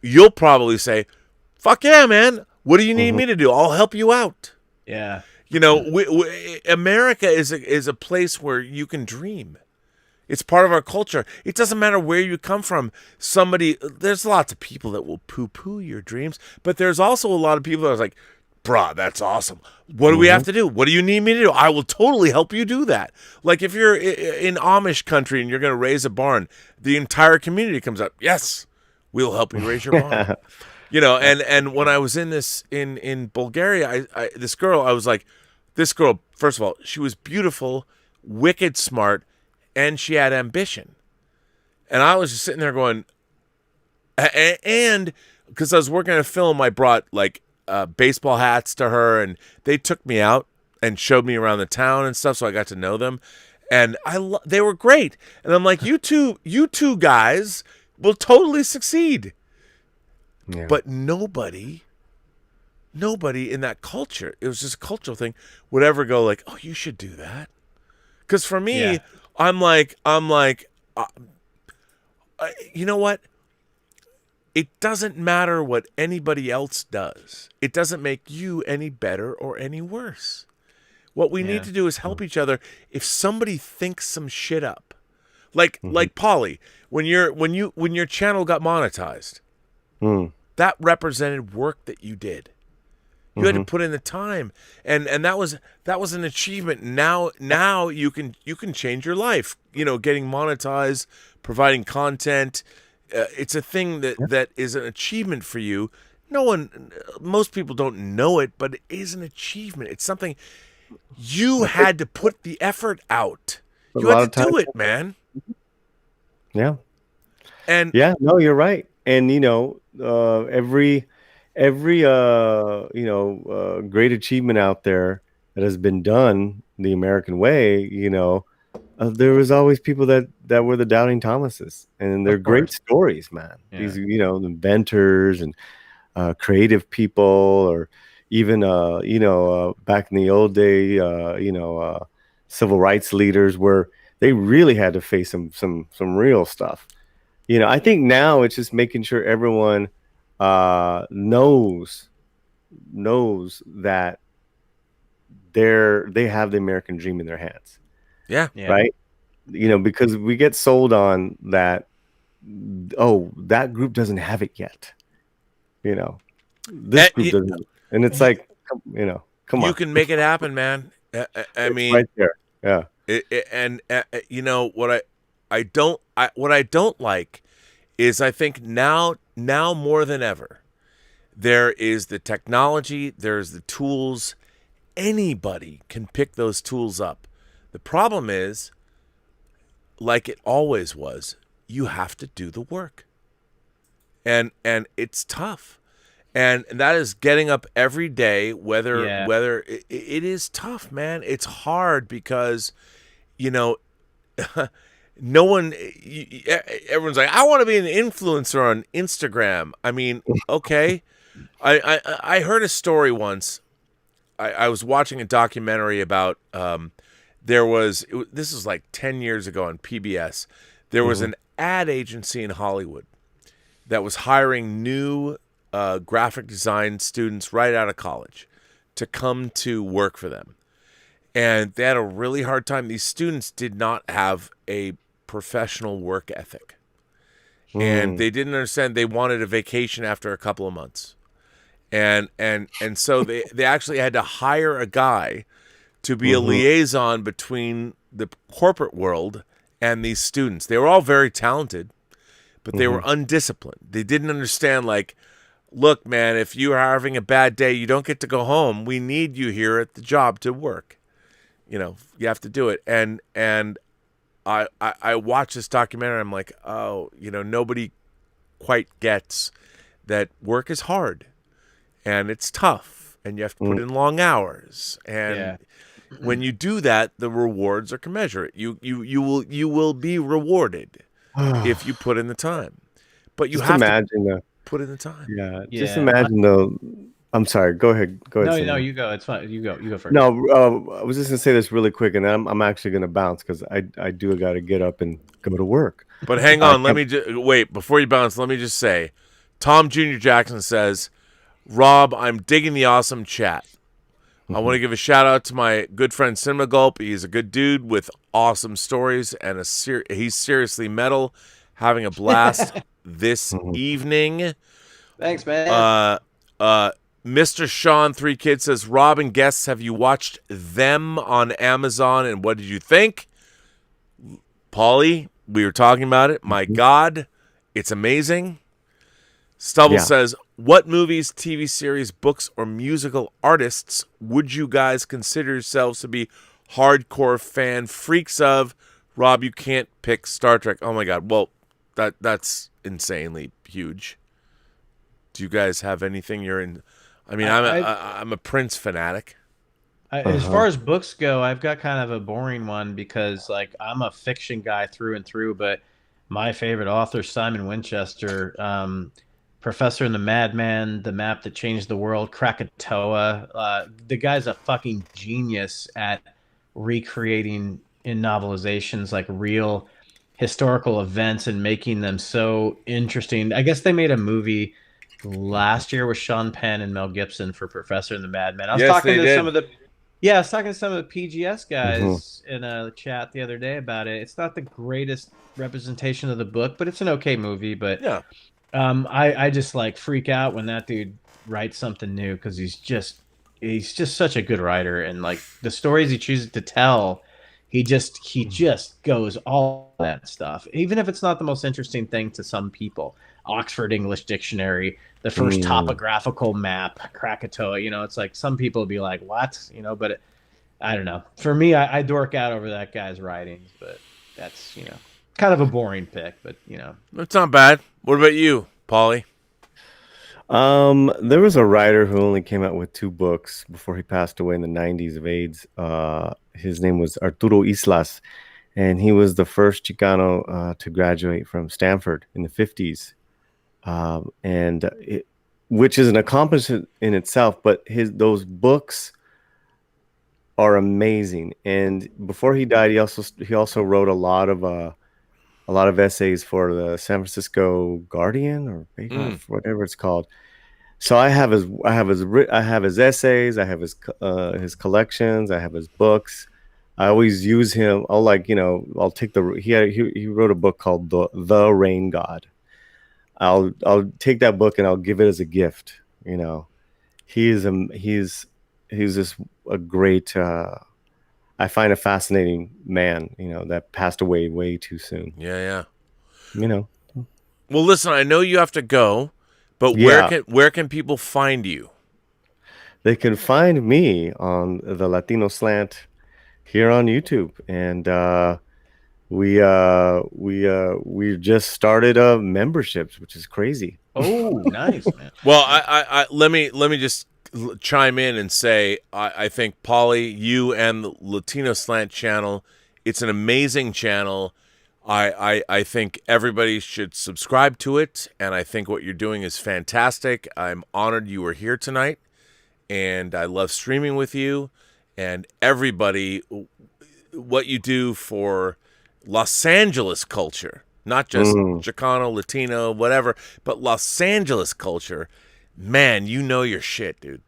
you'll probably say, fuck yeah, man, what do you need Mhm. me to do? I'll help you out. Yeah. You know, America is a place where you can dream. It's part of our culture. It doesn't matter where you come from. There's lots of people that will poo-poo your dreams, but there's also a lot of people that are like, bruh, that's awesome. What do we have Mhm. to do? What do you need me to do? I will totally help you do that. Like, if you're in Amish country and you're going to raise a barn, the entire community comes up. Yes, we'll help you raise your barn. You know, and when I was in Bulgaria, this girl, I was like, this girl, first of all, she was beautiful, wicked smart, and she had ambition. And I was just sitting there going, and because I was working on a film, I brought like baseball hats to her, and they took me out and showed me around the town and stuff, so I got to know them, and they were great. And I'm like, you two guys will totally succeed. Yeah. But nobody in that culture, it was just a cultural thing, would ever go like, oh, you should do that. Because for me, I'm like, you know what? It doesn't matter what anybody else does. It doesn't make you any better or any worse. What we need to do is help each other. If somebody thinks some shit up, like Paulie, when your channel got monetized, that represented work that you did. You had to put in the time, and that was an achievement. Now you can change your life. You know, getting monetized, providing content. It's a thing that is an achievement for you. Most people don't know it, but it is an achievement. It's something you had to put the effort out. You had to do it, man. Yeah. And no, you're right. And every great achievement out there that has been done the American way, there was always people that were the doubting Thomases, and they're great stories, man. These inventors and creative people, or even back in the old day, civil rights leaders, where they really had to face some real stuff. I think now it's just making sure everyone knows that they have the American dream in their hands. Yeah. Right. Because we get sold on that. Oh, that group doesn't have it yet. This group doesn't. And it's like, come on. You can make it happen, man. I mean, right there. Yeah. What I don't like is, I think now more than ever, there is the technology, there's the tools. Anybody can pick those tools up. The problem is, like it always was, you have to do the work. And it's tough. And that is getting up every day, whether it is tough, man. It's hard because, no one, everyone's like, I want to be an influencer on Instagram. I mean, okay. I heard a story once. I was watching a documentary about, this was like 10 years ago on PBS. There was an ad agency in Hollywood that was hiring new graphic design students right out of college to come to work for them. And they had a really hard time. These students did not have a professional work ethic. And they didn't understand. They wanted a vacation after a couple of months. And so they actually had to hire a guy to be a liaison between the corporate world and these students. They were all very talented, but they were undisciplined. They didn't understand, like, look, man, if you are having a bad day, you don't get to go home. We need you here at the job to work. You have to do it. And I watched this documentary. I'm like, oh, nobody quite gets that work is hard and it's tough and you have to put in long hours. And when you do that, the rewards are commensurate. You will be rewarded if you put in the time. But you have to put in the time. Yeah. Just imagine though. I'm sorry. Go ahead. No, you go. It's fine. You go first. No, I was just gonna say this really quick, and I'm actually gonna bounce because I got to get up and go to work. But hang on. Let me wait before you bounce. Let me just say, Tom Jr. Jackson says, Rob, I'm digging the awesome chat. I want to give a shout out to my good friend Cinema Gulp. He's a good dude with awesome stories, and he's seriously metal, having a blast this evening. Thanks, man. Mr. Sean 3 Kid says, Rob and guests, have you watched Them on Amazon, and what did you think? Paulie, we were talking about it. My God, it's amazing. Stubble says, what movies, TV series, books, or musical artists would you guys consider yourselves to be hardcore fan freaks of? Rob, you can't pick Star Trek. Oh my God. Well, that's insanely huge. Do you guys have anything you're in? I mean, I'm a Prince fanatic. As far as books go, I've got kind of a boring one because like I'm a fiction guy through and through, but my favorite author, Simon Winchester, Professor and the Madman, The Map That Changed the World, Krakatoa. The guy's a fucking genius at recreating in novelizations like real historical events and making them so interesting. I guess they made a movie last year with Sean Penn and Mel Gibson for Professor and the Madman. I was talking to some of the PGS guys in a chat the other day about it. It's not the greatest representation of the book, but it's an okay movie. But Yeah. I just like freak out when that dude writes something new because he's just such a good writer, and like the stories he chooses to tell, he just goes all that stuff, even if it's not the most interesting thing to some people. Oxford English Dictionary, the first topographical map, Krakatoa. You know, it's like some people would be like, "What?" You know, but I don't know. For me, I dork out over that guy's writings, but that's kind of a boring pick. But That's not bad. What about you, Paulie? There was a writer who only came out with 2 books before he passed away in the 90s of AIDS. His name was Arturo Islas, and he was the first Chicano to graduate from Stanford in the 50s. Which is an accomplishment in itself, but those books are amazing. And before he died, he also wrote a lot of essays for the San Francisco Guardian or whatever it's called. So I have his essays, I have his collections, I have his books. I always use him. I'll take he wrote a book called The Rain God. I'll take that book and I'll give it as a gift. He's just a great. I find a fascinating man. That passed away way too soon. Yeah. Well, listen, I know you have to go, but where can people find you? They can find me on the Latino Slant here on YouTube, and we just started memberships, which is crazy. Oh, nice, man. Well, I let me just chime in and say I think Paulie, you and the Latino Slant channel, it's an amazing channel. I think everybody should subscribe to it, and I think what you're doing is fantastic. I'm honored you were here tonight, and I love streaming with you and everybody. What you do for Los Angeles culture, not just Chicano, Latino, whatever, but Los Angeles culture, man, you know your shit, dude.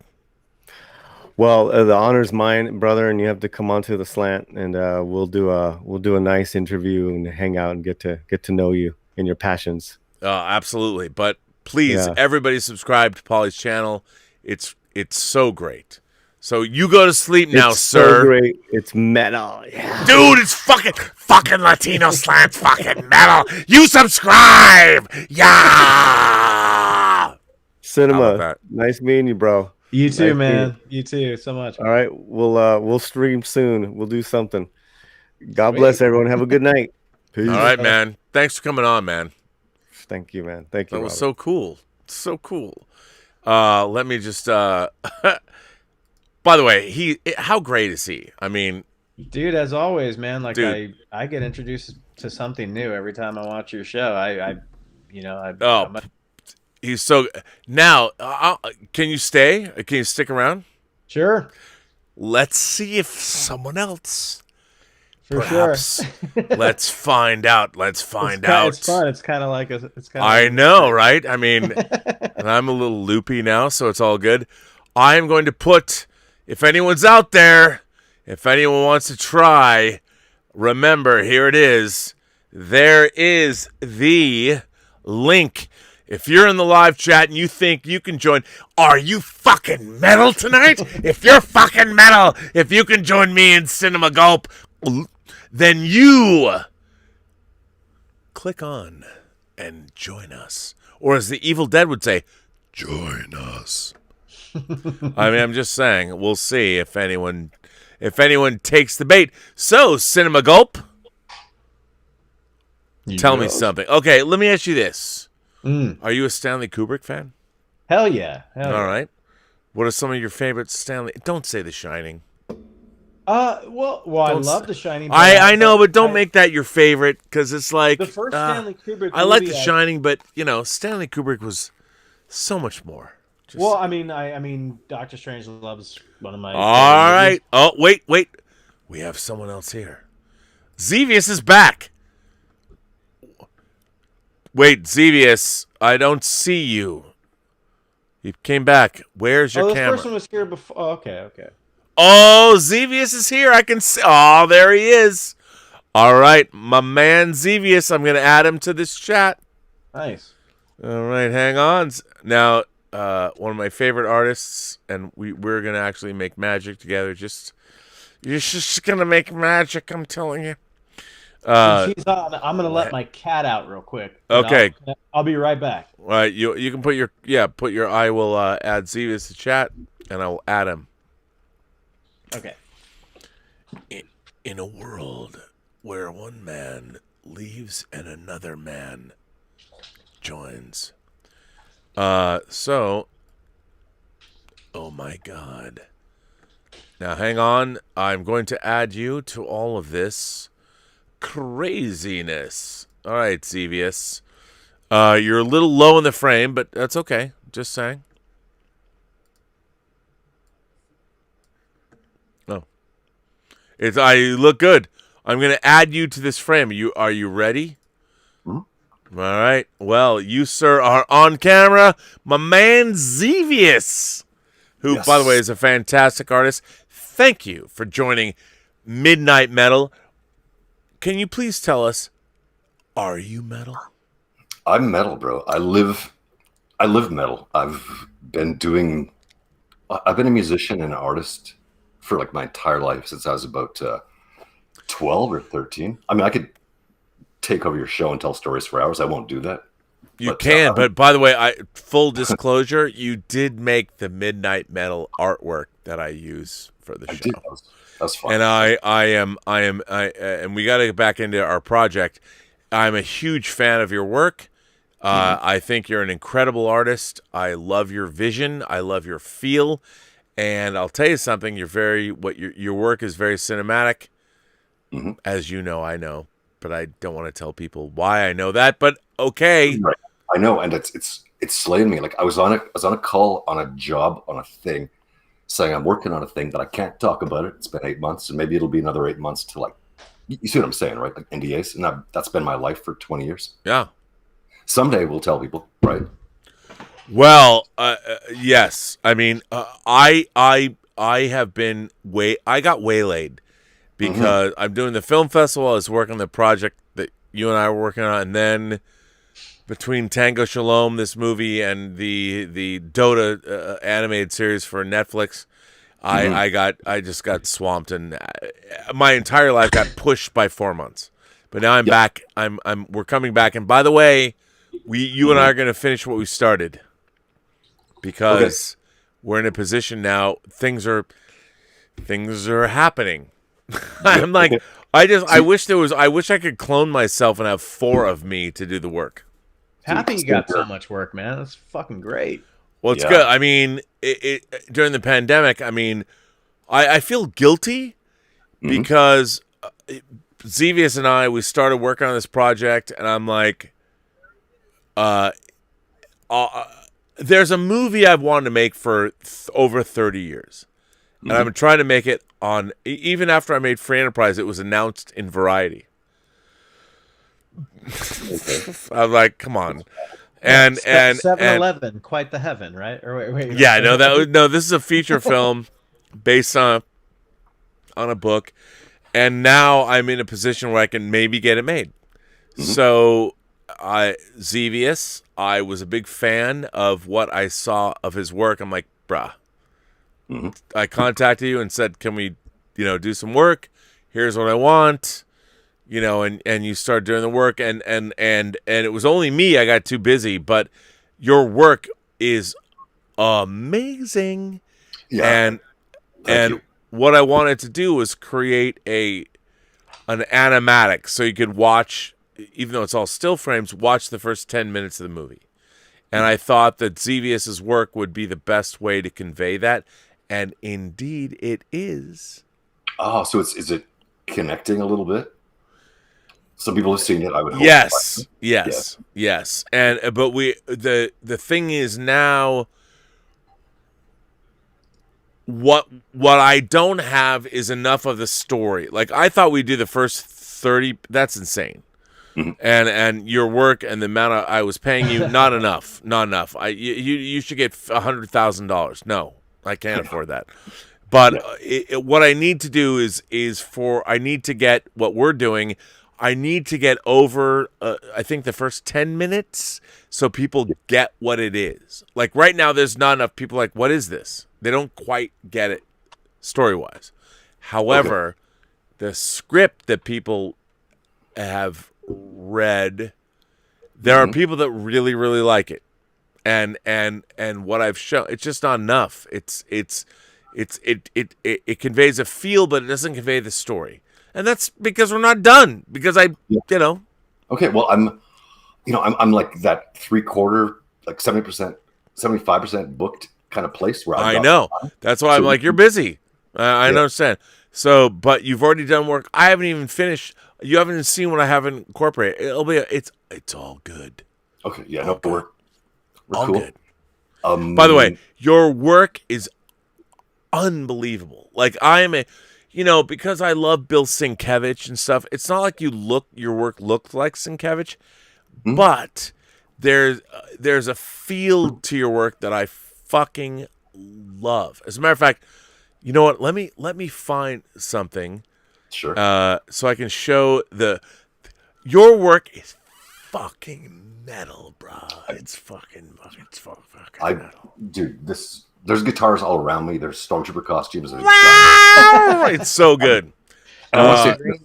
Well, the honor's mine, brother, and you have to come onto the Slant, and we'll do a nice interview and hang out and get to know you and your passions. Absolutely, but please, everybody subscribe to Paulie's channel. It's so great. So you go to sleep now, sir. So great. It's metal. Yeah. Dude, it's fucking Latino Slant fucking metal. You subscribe. Yeah. Cinema. Nice meeting you, bro. You too, man. You too, so much. All right. We'll stream soon. We'll do something. God bless everyone. Have a good night. Peace. All right, man. Thanks for coming on, man. Thank you, man. Thank you. That was so cool. So cool. Let me just by the way, how great is he? I mean, dude, as always, man. Like I get introduced to something new every time I watch your show. He's so. Now, can you stay? Can you stick around? Sure. Let's see if someone else. For perhaps. Sure. Let's find out. Let's find out. It's fun. It's kind of like I know, right? I mean, and I'm a little loopy now, so it's all good. I am going to put. If anyone's out there, if anyone wants to try, remember, here it is. There is the link. If you're in the live chat and you think you can join, are you fucking metal tonight? If you're fucking metal, if you can join me in Cinema Gulp, then you click on and join us. Or as the Evil Dead would say, join us. I mean, I'm just saying, we'll see if anyone takes the bait. So, Cinema Gulp, tell me something. Okay, let me ask you this. Are you a Stanley Kubrick fan? Hell yeah. All right. What are some of your favorite Stanley? Don't say The Shining. Well, I Don't love The Shining. I know, but don't make that your favorite because it's like the first Stanley Kubrick. I like movie The Shining, but Stanley Kubrick was so much more. Well, I mean, Doctor Strange Love's one of my. All right. Oh, wait. We have someone else here. Xevious is back. Wait, Xevious, I don't see you. You came back. Where's your camera? This person was here before. Oh, okay. Oh, Xevious is here. I can see. Oh, there he is. All right, my man Xevious. I'm going to add him to this chat. Nice. All right, hang on. Now, one of my favorite artists, and we're going to actually make magic together. You're just going to make magic, I'm telling you. She's on, I'm going to let my cat out real quick. Okay. I'll be right back. All right, you can put your I will add Xevious to chat, and I will add him. Okay. In a world where one man leaves and another man joins. Oh my God. Now hang on. I'm going to add you to all of this craziness. All right, Xevious. You're a little low in the frame, but that's okay. Just saying. I look good. I'm going to add you to this frame. Are you ready? Mm-hmm. All right. Well, you, sir, are on camera. My man Xevious, who, Yes. by the way, is a fantastic artist. Thank you for joining Midnight Metal. Can you please tell us, are you metal? I'm metal, bro. I live metal. I've been a musician and an artist for like my entire life since I was about 12 or 13. I mean, I could take over your show and tell stories for hours. I won't do that. You can, but by the way, full disclosure, you did make the Midnight Metal artwork that I use for the show. Did. That's fun. And and we got to get back into our project. I'm a huge fan of your work. I think you're an incredible artist. I love your vision. I love your feel. And I'll tell you something. Your work is very cinematic, as you know. I know, but I don't want to tell people why I know that. But okay, right. I know, and it's slaying me. Like I was on a call on a job on a thing, saying I'm working on a thing that I can't talk about it. It's been 8 months, and maybe it'll be another 8 months to you see what I'm saying, right? Like NDAs, and that's been my life for 20 years. Yeah. Someday we'll tell people, right? Well, yes. I mean, I have been I got waylaid because I'm doing the film festival. I was working on the project that you and I were working on, and then between Tango Shalom, this movie, and the Dota animated series for Netflix, I just got swamped, and my entire life got pushed by 4 months. But now I'm back. We're coming back, and by the way, you and I are going to finish what we started. Because we're in a position now, things are happening. I'm like, I wish I could clone myself and have 4 of me to do the work. Happy you got so much work, man. That's fucking great. Well, it's good. I mean, during the pandemic, I mean, I feel guilty because Xevious and we started working on this project, and I'm like, there's a movie I've wanted to make for over 30 years. And I'm trying to make it on, even after I made Free Enterprise, it was announced in Variety. I'm like, come on. And 7-Eleven, quite the heaven, right? Or wait. Yeah, this is a feature film based on a book. And now I'm in a position where I can maybe get it made. So, Xevious, I was a big fan of what I saw of his work. I'm like, bruh. I contacted you and said, can we, do some work? Here's what I want. And you started doing the work, and it was only me. I got too busy, but your work is amazing. Yeah. And what I wanted to do was create an animatic so you could watch, even though it's all still frames, watch the first 10 minutes of the movie. And I thought that Xevious's work would be the best way to convey that. And indeed it is. Oh, so is it connecting a little bit? Some people have seen it, I would hope. Yes. And but the thing is now, what I don't have is enough of the story. Like, I thought we'd do the first 30. That's insane. Mm-hmm. And your work and the amount I was paying you, not enough. You should get $100,000. No, I can't afford that. But what I need to do is I need to get what we're doing. I need to get over, I think, the first 10 minutes so people get what it is. Like, right now, there's not enough people like, what is this? They don't quite get it story-wise. However, the script that people have read, there are people that really, really like it. And what I've shown, it's just not enough. It conveys a feel, but it doesn't convey the story. And that's because we're not done. Because Okay, well, I'm like that 3/4, like 70%, 75% booked kind of place where I know. That's why I'm like, you're busy. I understand. So, but you've already done work. I haven't even finished. You haven't even seen what I haven't incorporated. It's all good. Okay, yeah, we're all cool. Good. By the way, your work is unbelievable. Like, because I love Bill Sienkiewicz and stuff. It's not like your work looked like Sienkiewicz, but there's a feel to your work that I fucking love. As a matter of fact, you know what? Let me find something. Sure. So I can show your work is fucking metal, bro. It's fucking metal. Dude, there's guitars all around me. There's Stormtrooper costumes. It's so good. And I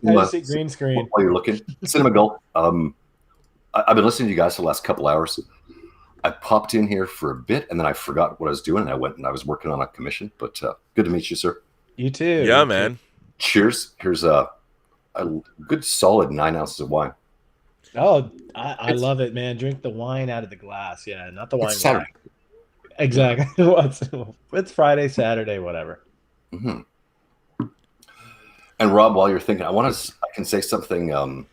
want to say, green screen while you're looking, Cinema Gulp. I've been listening to you guys for the last couple hours. I popped in here for a bit, and then I forgot what I was doing, and I went and I was working on a commission. But good to meet you, sir. You too. Yeah, man. Cheers. Here's a good solid 9 ounces of wine. Oh, I love it, man. Drink the wine out of the glass. Yeah, not the wine. It's Saturday. Exactly. It's Friday, Saturday, whatever. Mm-hmm. And Rob, while you're thinking, I can say something.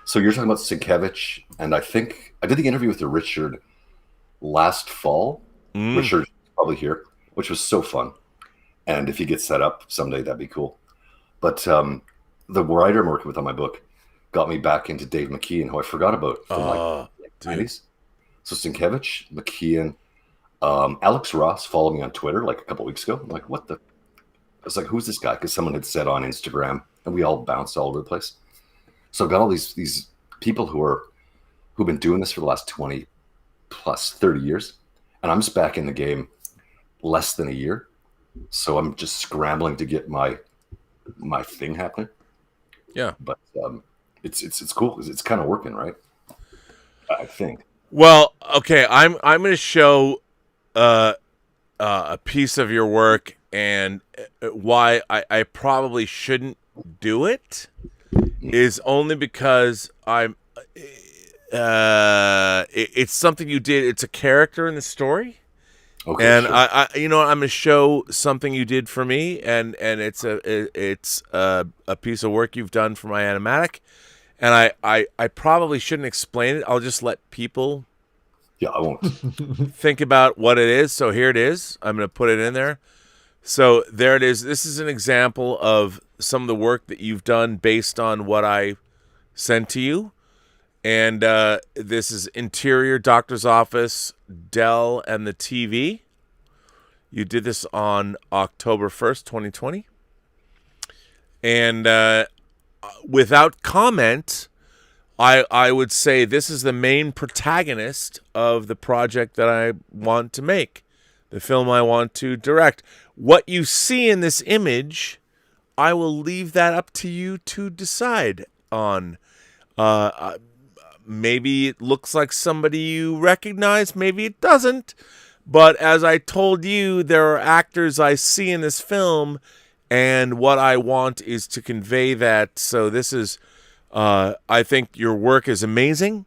So you're talking about Sienkiewicz, and I think I did the interview with Richard last fall. Richard's probably here, which was so fun. And if he gets set up someday, that'd be cool. But the writer I'm working with on my book got me back into Dave McKean, who I forgot about from like the 90s. So Sienkiewicz, McKean, Alex Ross followed me on Twitter like a couple weeks ago. I'm like, what the? I was like, who's this guy? Because someone had said on Instagram, and we all bounced all over the place. So I've got all these people who've been doing this for the last 20 plus 30 years, and I'm just back in the game less than a year. So I'm just scrambling to get my thing happening. Yeah, but it's cool because it's kind of working, right? I think. Well, okay, I'm going to show a piece of your work and why I probably shouldn't do it is only because it's something you did. It's a character in the story. Okay, and sure. I'm going to show something you did for me, and it's a piece of work you've done for my animatic, and I probably shouldn't explain it. I'll just let people. Yeah, I won't think about what it is. So here it is. I'm going to put it in there. So there it is. This is an example of some of the work that you've done based on what I sent to you. And this is interior, doctor's office, Dell, and the TV. You did this on October 1st, 2020. And without comment, I would say this is the main protagonist of the project that I want to make, the film I want to direct. What you see in this image, I will leave that up to you to decide on. Maybe it looks like somebody you recognize, maybe it doesn't. But as I told you, there are actors I see in this film, and what I want is to convey that. So this is, I think your work is amazing,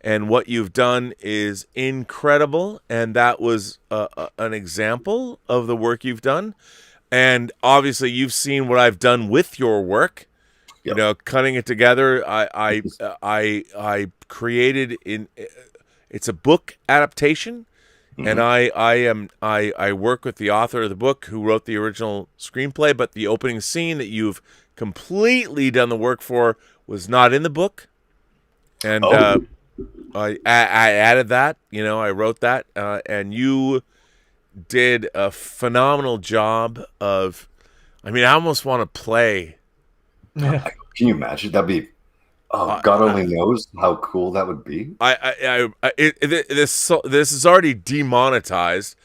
and what you've done is incredible. And that was an example of the work you've done. And obviously, you've seen what I've done with your work. Yep. You know, cutting it together. I created it's a book adaptation, and I work with the author of the book who wrote the original screenplay. But the opening scene that you've completely done the work for was not in the book, and I added that. You know, I wrote that, and you did a phenomenal job of. I mean, I almost want to play. Can you imagine? That'd be. Oh, God only knows how cool that would be. This is already demonetized.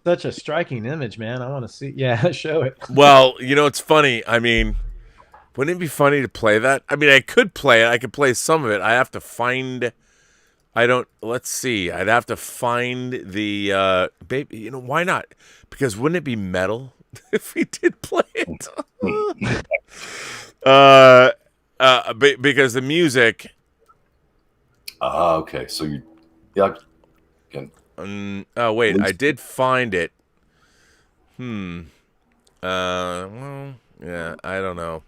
Such a striking image, man. I want to see. Yeah, show it. Well, you know, it's funny. I mean, wouldn't it be funny to play that? I mean, I could play it. I could play some of it. I have to find. Let's see. I'd have to find the baby. You know, why not? Because wouldn't it be metal if we did play it? Because the music. Okay. So yeah. Oh wait, I did find it. Well, yeah, I don't know.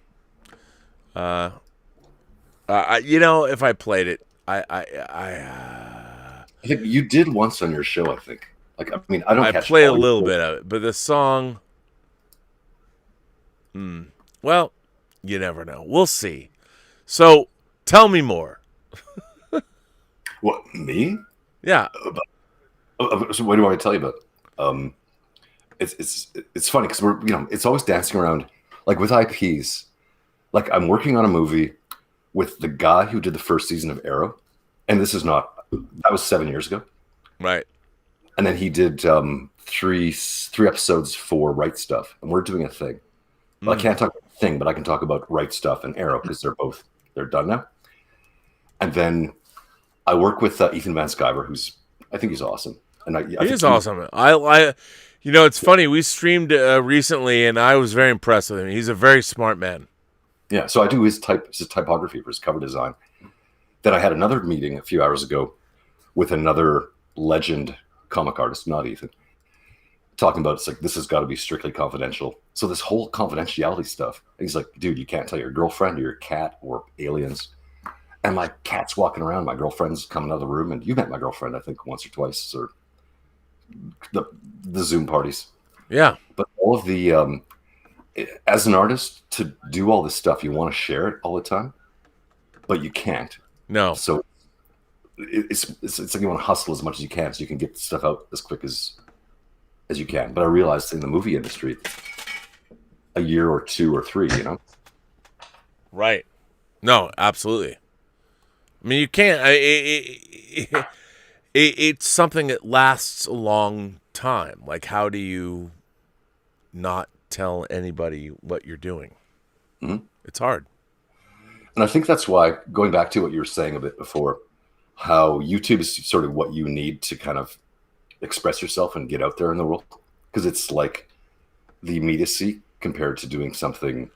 You know, if I played it, I think you did once on your show. I think. Like, I mean, I don't. I play a little bit of it, but the song. Well, you never know. We'll see. So, tell me more. What, me? Yeah. So what do you want me to tell you about? It's funny because we're, you know, it's always dancing around, like with IPs. Like, I'm working on a movie with the guy who did the first season of Arrow, and that was 7 years ago. Right. And then he did three episodes for Right Stuff, and we're doing a thing. Well, I can't talk about the thing, but I can talk about Right Stuff and Arrow because they're done now. And then I work with Ethan Van Sciver, I think he's awesome. And he is awesome. You know, it's funny. We streamed recently, and I was very impressed with him. He's a very smart man. Yeah. So I do his typography for his cover design. Then I had another meeting a few hours ago with another legend comic artist, not Ethan, talking about it's like this has got to be strictly confidential. So this whole confidentiality stuff. He's like, dude, you can't tell your girlfriend or your cat or aliens. And my cat's walking around. My girlfriend's coming out of the room, and you met my girlfriend, I think, once or twice, or the Zoom parties. Yeah. But all of the as an artist, to do all this stuff, you want to share it all the time, but you can't. No. So it's like you want to hustle as much as you can, so you can get stuff out as quick as you can. But I realized in the movie industry, a year or 2 or 3, you know. Right. No, absolutely. I mean, you can't. It's something that lasts a long time. Like, how do you not tell anybody what you're doing? Mm-hmm. It's hard. And I think that's why, going back to what you were saying a bit before, how YouTube is sort of what you need to kind of express yourself and get out there in the world. Because it's like the immediacy compared to doing something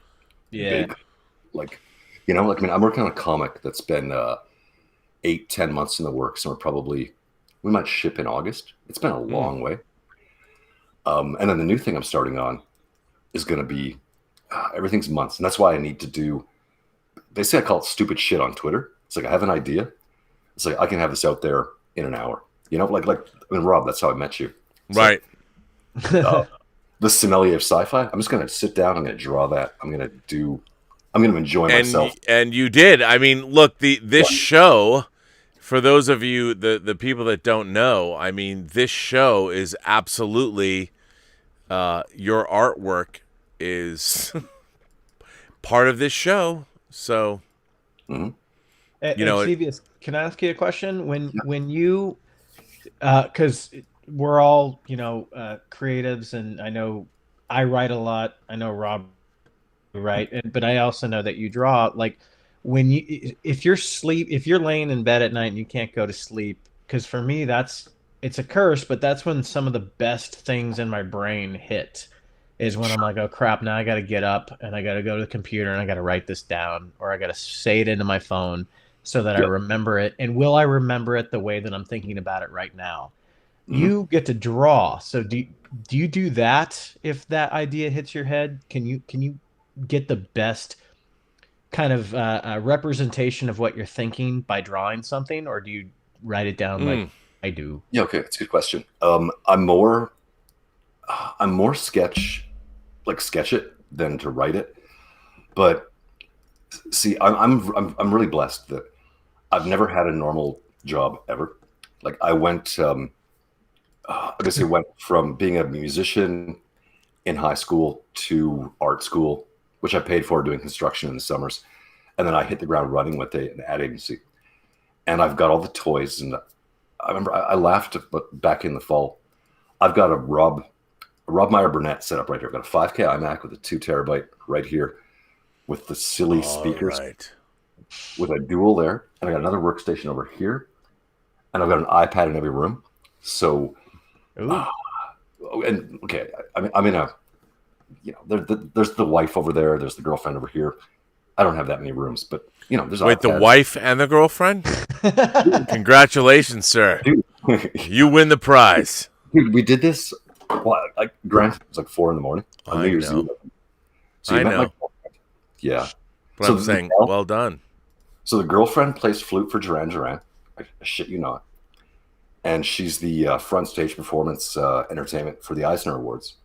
big. Like, you know, like, I mean, I'm working on a comic that's been 8-10 months in the works, and we might ship in August. It's been a long way. And then the new thing I'm starting on is going to be everything's months. And that's why I need to do, they say I call it stupid shit on Twitter. It's like, I have an idea. It's like, I can have this out there in an hour. You know, like I mean, Rob, that's how I met you. It's right. Like, the sommelier of sci-fi. I'm just going to sit down. I'm going to draw that. I'm going to enjoy myself. And you did. I mean, look, this show, for those of you, the people that don't know, I mean, this show is absolutely, your artwork is part of this show. So, you know, Xevious, can I ask you a question? When you, because we're all, you know, creatives, and I know I write a lot. I know Rob write, but I also know that you draw. Like, if you're laying in bed at night and you can't go to sleep, because for me it's a curse, but that's when some of the best things in my brain hit, is when I'm like, oh crap, now I got to get up and I got to go to the computer and I got to write this down, or I got to say it into my phone. so that I remember it. And will I remember it the way that I'm thinking about it right now? You get to draw. So do you do that if that idea hits your head? Can you get the best kind of representation of what you're thinking by drawing something, or do you write it down like I do? Yeah, okay, that's a good question. I'm more sketch it than to write it. But see, I'm really blessed that I've never had a normal job ever. Like I basically went from being a musician in high school to art school, which I paid for, doing construction in the summers. And then I hit the ground running with an ad agency. And I've got all the toys. And I remember I laughed back in the fall. I've got a Rob Meyer Burnett set up right here. I've got a 5K iMac with a 2 terabyte right here with the silly speakers with a dual there. And I got another workstation over here. And I've got an iPad in every room. So, and okay, I'm in a, there's the wife over there. There's the girlfriend over here. I don't have that many rooms, but there's Wait, iPads. The wife and the girlfriend? Congratulations, sir. Dude. You win the prize. Dude, we did this. Well, granted, it was like 4 a.m. on New Year's Eve. So I know. Yeah. But So I'm saying, well done. So the girlfriend plays flute for Duran Duran. I shit you not. And she's the front stage performance entertainment for the Eisner Awards.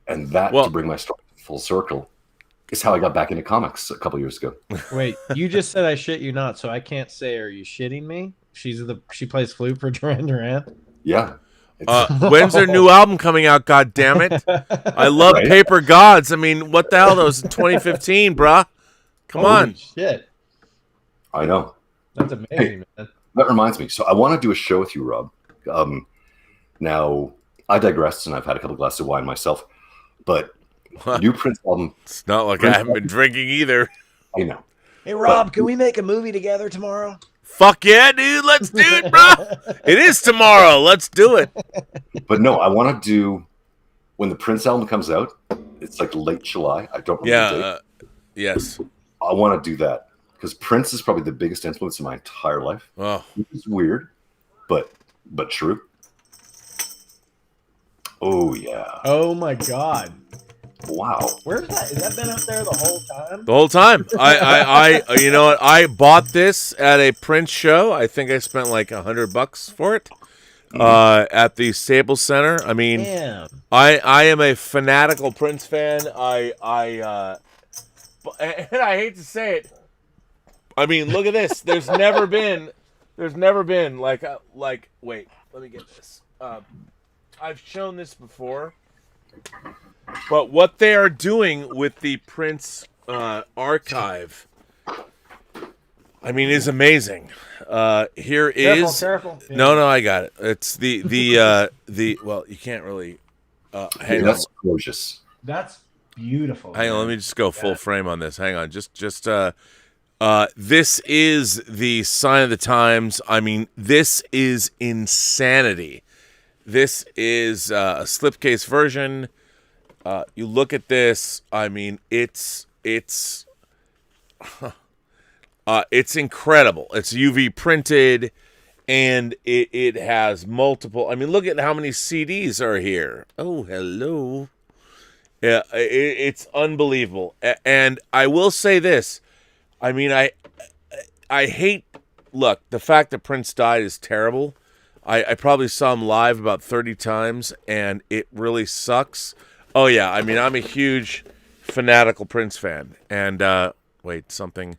And that, to bring my story full circle, is how I got back into comics a couple years ago. Wait, you just said I shit you not, so I can't say, are you shitting me? She plays flute for Duran Duran? Yeah. When's their new album coming out, God damn it? I love Paper Gods. I mean, what the hell? That was in 2015, bruh. Come on. Shit. I know. That's amazing, man. That reminds me. So I want to do a show with you, Rob. Now, I digress, and I've had a couple glasses of wine myself. But new Prince album. It's not like I haven't been drinking either. I know. Hey, Rob, can we make a movie together tomorrow? Fuck yeah, dude. Let's do it, bro. It is tomorrow. Let's do it. But no, I want to do, when the Prince album comes out, it's like late July. I don't remember the date. Yes. I want to do that. Because Prince is probably the biggest influence in my entire life. Oh. It's weird, but true. Oh, yeah. Oh, my God. Wow. Where's that? Has that been up there the whole time? The whole time. I you know what? I bought this at a Prince show. I think I spent like $100 for it at the Staples Center. I mean, Damn. I am a fanatical Prince fan. And I hate to say it. I mean, look at this. There's never been like wait, let me get this. I've shown this before. But what they are doing with the Prince archive, I mean, is amazing. Here is Careful. No, I got it. It's the well, you can't really. Hang on. That's gorgeous. That's beautiful. Hang on, let me just go full frame on this. Hang on, just this is the sign of the times. I mean, this is insanity. This is a slipcase version. You look at this. I mean, it's incredible. It's UV printed, and it has multiple. I mean, look at how many CDs are here. Oh, hello. Yeah, it's unbelievable. And I will say this. I mean, I hate. Look, the fact that Prince died is terrible. I probably saw him live about 30 times, and it really sucks. Oh, yeah. I mean, I'm a huge fanatical Prince fan. And, wait, something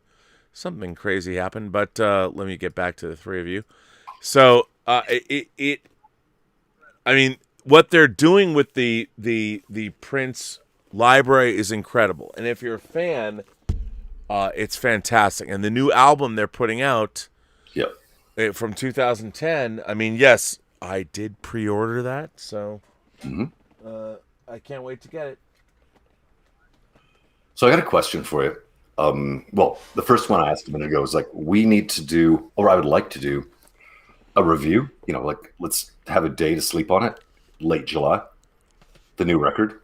crazy happened. But let me get back to the three of you. So, I mean, what they're doing with the Prince library is incredible. And if you're a fan, it's fantastic. And the new album they're putting out from 2010, I mean, yes, I did pre-order that. So, I can't wait to get it. So I got a question for you. Well, the first one I asked a minute ago was like, we need to do, or I would like to do, a review. You know, like let's have a day to sleep on it. Late July, the new record.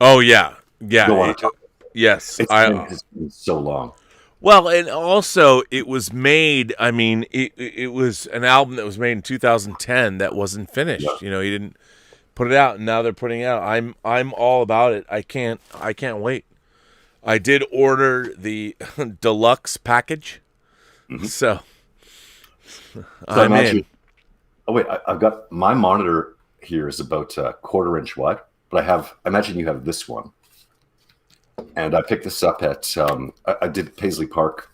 Oh yeah. Yes, it's been so long. Well, and also it was made. I mean, it was an album that was made in 2010 that wasn't finished. Yeah. You know, he didn't put it out, and now they're putting it out. I'm all about it. I can't wait. I did order the deluxe package, so I'm in. Oh wait, I've got my monitor here is about a 1/4 inch wide, but I imagine you have this one, and I picked this up at I did Paisley Park.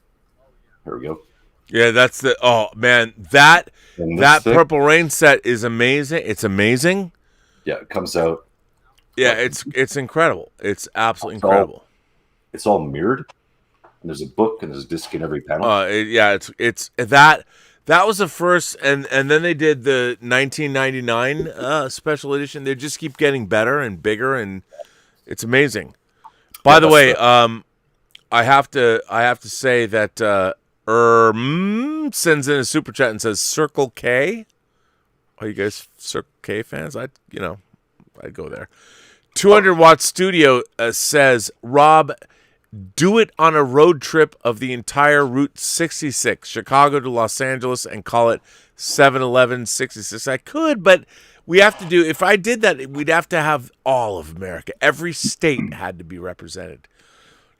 Here we go. Yeah, that's the man that thing, Purple Rain set is amazing. It's amazing. Yeah, it comes out. Yeah, it's incredible. It's absolutely incredible. It's all mirrored, and there's a book and there's a disc in every panel. It's that was the first, and then they did the 1999 special edition. They just keep getting better and bigger, and it's amazing. By the way, I have to say that sends in a super chat and says Circle K. Are you guys Circle K fans? I'd go there. 200-watt studio says, Rob, do it on a road trip of the entire Route 66, Chicago to Los Angeles, and call it 7-Eleven 66. I could, but we have to do, if I did that, we'd have to have all of America. Every state had to be represented.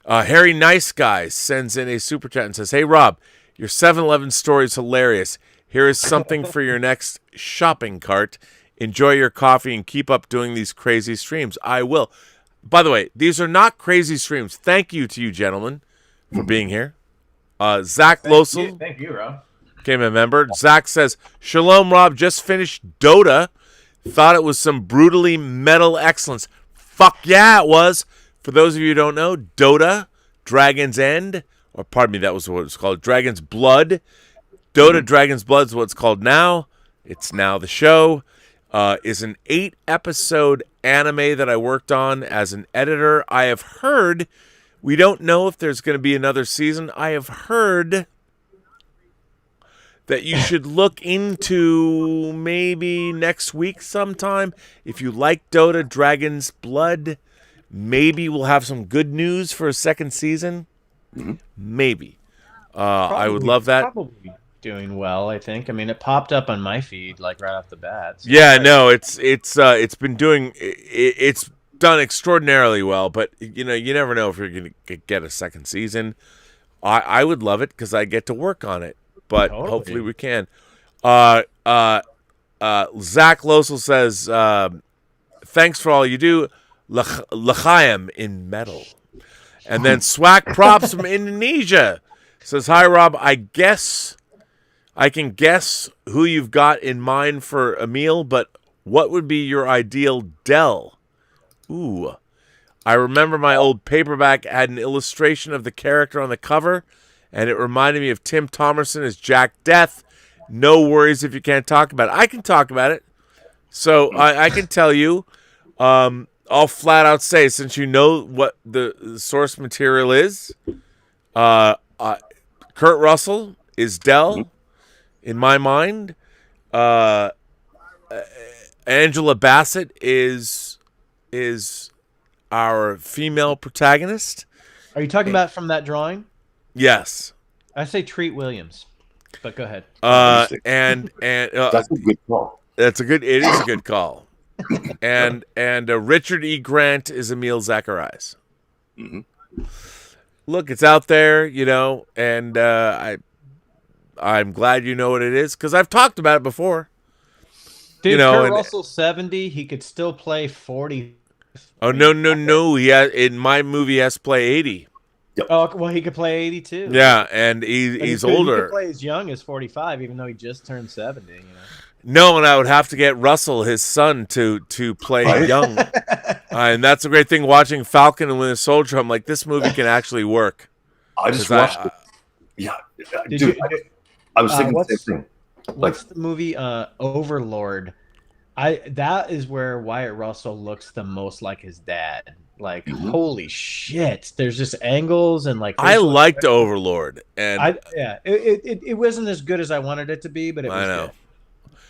Harry Nice Guy sends in a super chat and says, hey, Rob, your 7-Eleven story is hilarious. Here is something for your next shopping cart. Enjoy your coffee and keep up doing these crazy streams. I will. By the way, these are not crazy streams. Thank you to you, gentlemen, for being here. Zach Losel. Thank you, Rob. Became a member. Zach says, Shalom, Rob. Just finished Dota. Thought it was some brutally metal excellence. Fuck yeah, it was. For those of you who don't know, Dota, Dragon's End, or pardon me, that was what it's called, Dragon's Blood. Dota, Dragon's Blood is what it's called now. It's now the show. Is an 8-episode anime that I worked on as an editor. I have heard, we don't know if there's going to be another season. I have heard that you should look into maybe next week sometime. If you like Dota, Dragon's Blood, maybe we'll have some good news for a second season. Maybe. I would love that. Probably doing well, I think. I mean, it popped up on my feed like right off the bat. So yeah, no, it's been doing it's done extraordinarily well, but you never know if you're going to get a second season. I would love it because I get to work on it, but hopefully we can. Zach Losel says, thanks for all you do, L'chaim in metal. And then Swag Props from Indonesia says, hi, Rob, I can guess who you've got in mind for a meal, but what would be your ideal Dell? Ooh. I remember my old paperback had an illustration of the character on the cover, and it reminded me of Tim Thomerson as Jack Death. No worries if you can't talk about it. I can talk about it. So I can tell you, I'll flat out say, since you know what the source material is, Kurt Russell is Dell. In my mind, Angela Bassett is our female protagonist. Are you talking about from that drawing? Yes. I say Treat Williams, but go ahead. And that's a good call. It is a good call. and Richard E. Grant is Emil Zacharias. Look, it's out there, and I'm glad you know what it is because I've talked about it before. Dude, Kurt Russell's 70. He could still play 40. Oh no! He in my movie he has to play 80. Yep. Oh well, he could play 80 too. Yeah, and he's older. He could play as young as 45, even though he just turned 70. No, and I would have to get Russell, his son, to play young. And that's a great thing. Watching Falcon and Winter Soldier, I'm like, this movie can actually work. I just watched it. Yeah, dude. I was thinking the same thing. What's the movie Overlord? That is where Wyatt Russell looks the most like his dad. Like, holy shit! There's just angles and like. I liked Overlord, and it wasn't as good as I wanted it to be, but it was good.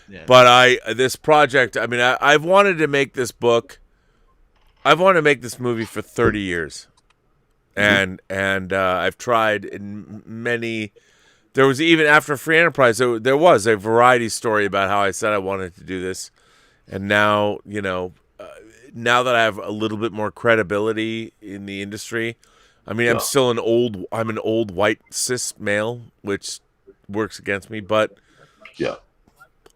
Yeah. But this project, I mean, I've wanted to make this book. I've wanted to make this movie for 30 years. and I've tried in many. There was even after Free Enterprise, there was a variety story about how I said I wanted to do this, and now now that I have a little bit more credibility in the industry, I mean, I'm an old white cis male, which works against me, but Yeah.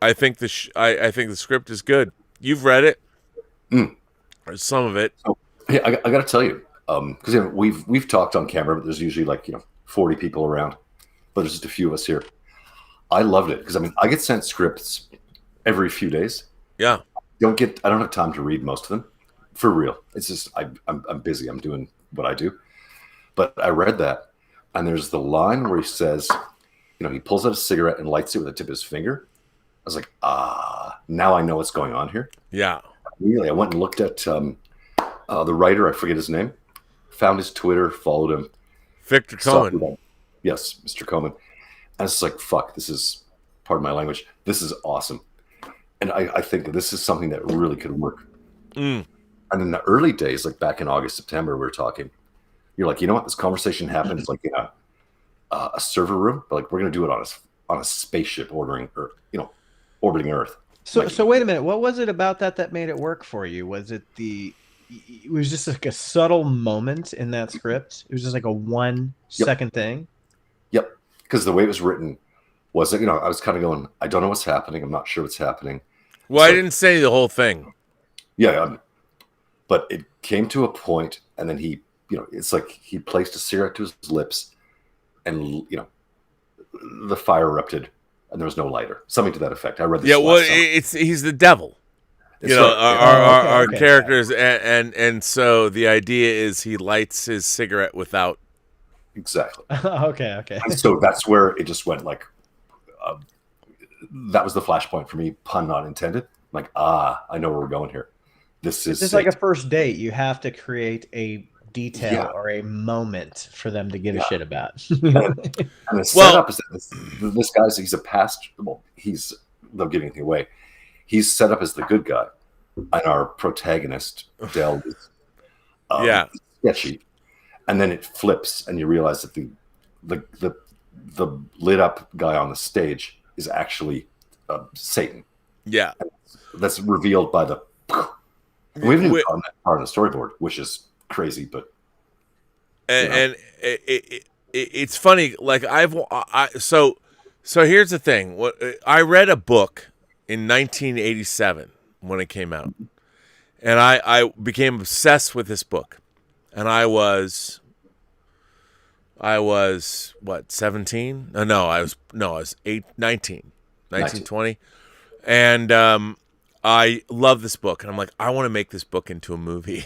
I think I think the script is good. You've read it, or some of it. So, hey, I got to tell you, because we've talked on camera, but there's usually 40 people around, but there's just a few of us here. I loved it because I get sent scripts every few days. Yeah. I don't have time to read most of them, for real. It's just I'm busy. I'm doing what I do. But I read that, and there's the line where he says, he pulls out a cigarette and lights it with the tip of his finger. I was like, now I know what's going on here. Yeah. Really, I went and looked at the writer. I forget his name. Found his Twitter, followed him. Victor Cohen. Yes, Mr. Cohen. And it's like, fuck, this is, pardon my language, this is awesome. And I think that this is something that really could work. And in the early days, like back in August, September, we were talking. You're like, you know what? This conversation happens like in a server room, but like we're going to do it on a spaceship orbiting Earth. So wait a minute. What was it about that made it work for you? Was it it was just like a subtle moment in that script? It was just like a 1 second thing? Yep. Because the way it was written was that, I was kind of going, I don't know what's happening. I'm not sure what's happening. Well, I didn't say the whole thing. Yeah. But it came to a point, and then he, it's like he placed a cigarette to his lips, and, the fire erupted, and there was no lighter. Something to that effect. I read this. Yeah, well, he's the devil. Our characters, and so the idea is he lights his cigarette without. Exactly. Okay. And so that's where it just went like, that was the flashpoint for me, pun not intended. Like, I know where we're going here. This is like a first date. You have to create a detail or a moment for them to give a shit about. And the setup is that this guy's, he's a past, without giving anything away, he's set up as the good guy. And our protagonist, Del, is sketchy. And then it flips, and you realize that the lit up guy on the stage is actually Satan. Yeah. And that's revealed by the. We haven't even gotten that part of the storyboard, which is crazy, but. And it's funny. Like so here's the thing. I read a book in 1987 when it came out, and I became obsessed with this book. And I was what, 17? No, I was 19, 20. And I love this book, and I'm like, I want to make this book into a movie.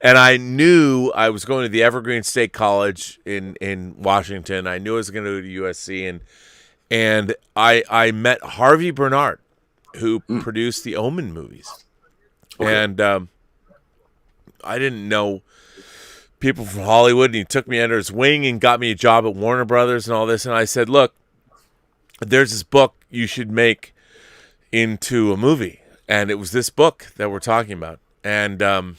And I knew I was going to the Evergreen State College in Washington. I knew I was going to go to USC, and I met Harvey Bernard, who produced the Omen movies. Okay. And I didn't know people from Hollywood, and he took me under his wing and got me a job at Warner Brothers and all this. And I said, look, there's this book you should make into a movie. And it was this book that we're talking about. And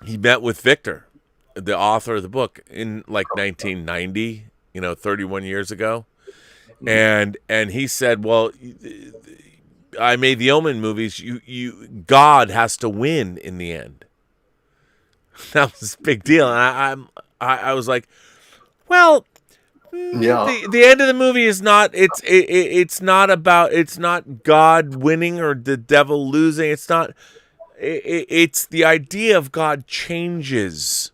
he met with Victor, the author of the book, in like 1990, 31 years ago. And he said, well, I made the Omen movies. God has to win in the end. That was a big deal, and I was like, well, the end of the movie is not. It's not God winning or the devil losing. It's not. It's the idea of God changes.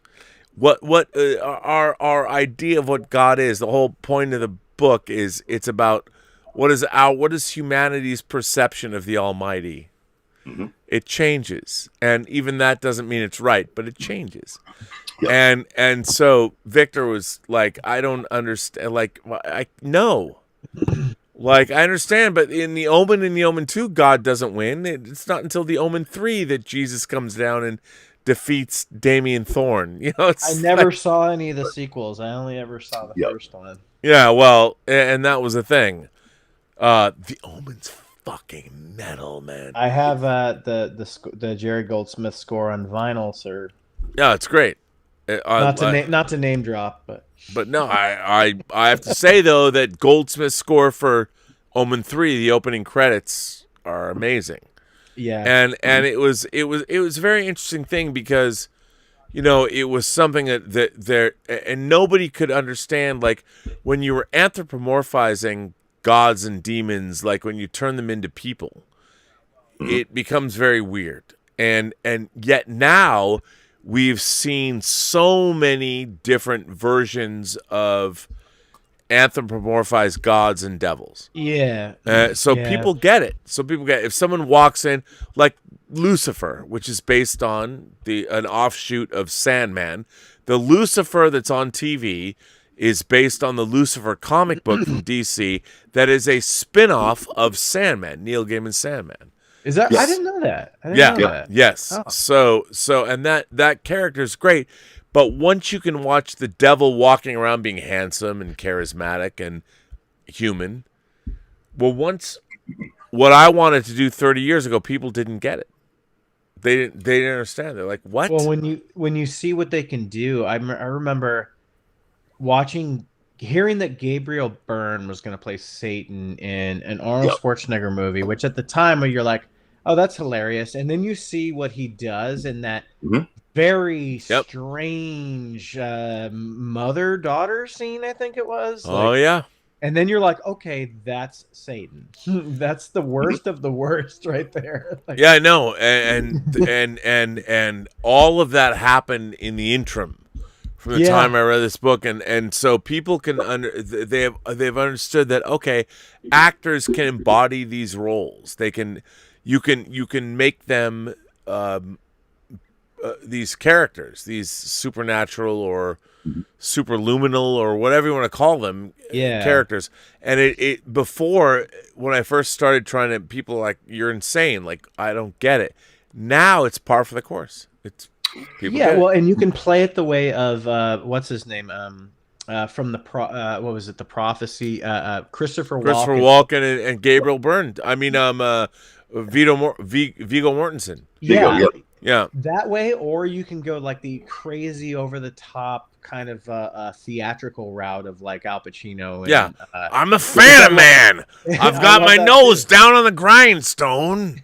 What our idea of what God is. The whole point of the book is it's about what is humanity's perception of the Almighty. Mm-hmm. It changes, and even that doesn't mean it's right, but it changes. Yep. And so Victor was like, I don't understand. Like, I understand, but in the Omen and the Omen 2, God doesn't win. It's not until the Omen 3 that Jesus comes down and defeats Damien Thorne. I never saw any of the sequels. I only ever saw the first one. Yeah, well, and that was the thing. The Omen's fucking metal, man. I have the Jerry Goldsmith score on vinyl, sir. Yeah, it's great. Not to name drop, but no, I have to say though that Goldsmith's score for Omen 3, the opening credits, are amazing. Yeah. And it was a very interesting thing because, you know, it was something that there, and nobody could understand, like when you were anthropomorphizing gods and demons, like when you turn them into people, it becomes very weird. And yet now we've seen so many different versions of anthropomorphized gods and devils. Yeah. So people get it. If someone walks in, like Lucifer, which is based on an offshoot of Sandman, the Lucifer that's on TV is based on the Lucifer comic book from DC that is a spin-off of Sandman, Neil Gaiman's Sandman. Is that? Yes. I didn't know that. I didn't know that. Yes. Oh. So and that character is great, but once you can watch the devil walking around being handsome and charismatic and human, well, once what I wanted to do 30 years ago, people didn't get it. They didn't understand. They're like, what? Well, when you see what they can do, I remember hearing that Gabriel Byrne was going to play Satan in an Arnold Schwarzenegger movie, which at the time you're like, oh, that's hilarious. And then you see what he does in that very strange mother-daughter scene, I think it was. Oh, yeah. And then you're like, okay, that's Satan. That's the worst of the worst right there. Like, yeah, I know. And all of that happened in the interim from the time I read this book, and so people can they've understood that, okay, actors can embody these roles. You can make them these characters, these supernatural or superluminal or whatever you want to call them, characters. And it before, when I first started trying to, people were like, you're insane, like I don't get it. Now it's par for the course. It's people get well, it. and you can play it the way of what's his name from the what was it, the Prophecy, Christopher Walken and Gabriel Byrne. I mean Viggo Mortensen. Yeah. That way, or you can go like the crazy over the top kind of theatrical route of like Al Pacino. And, I'm a fan of man. I've got my nose down on the grindstone.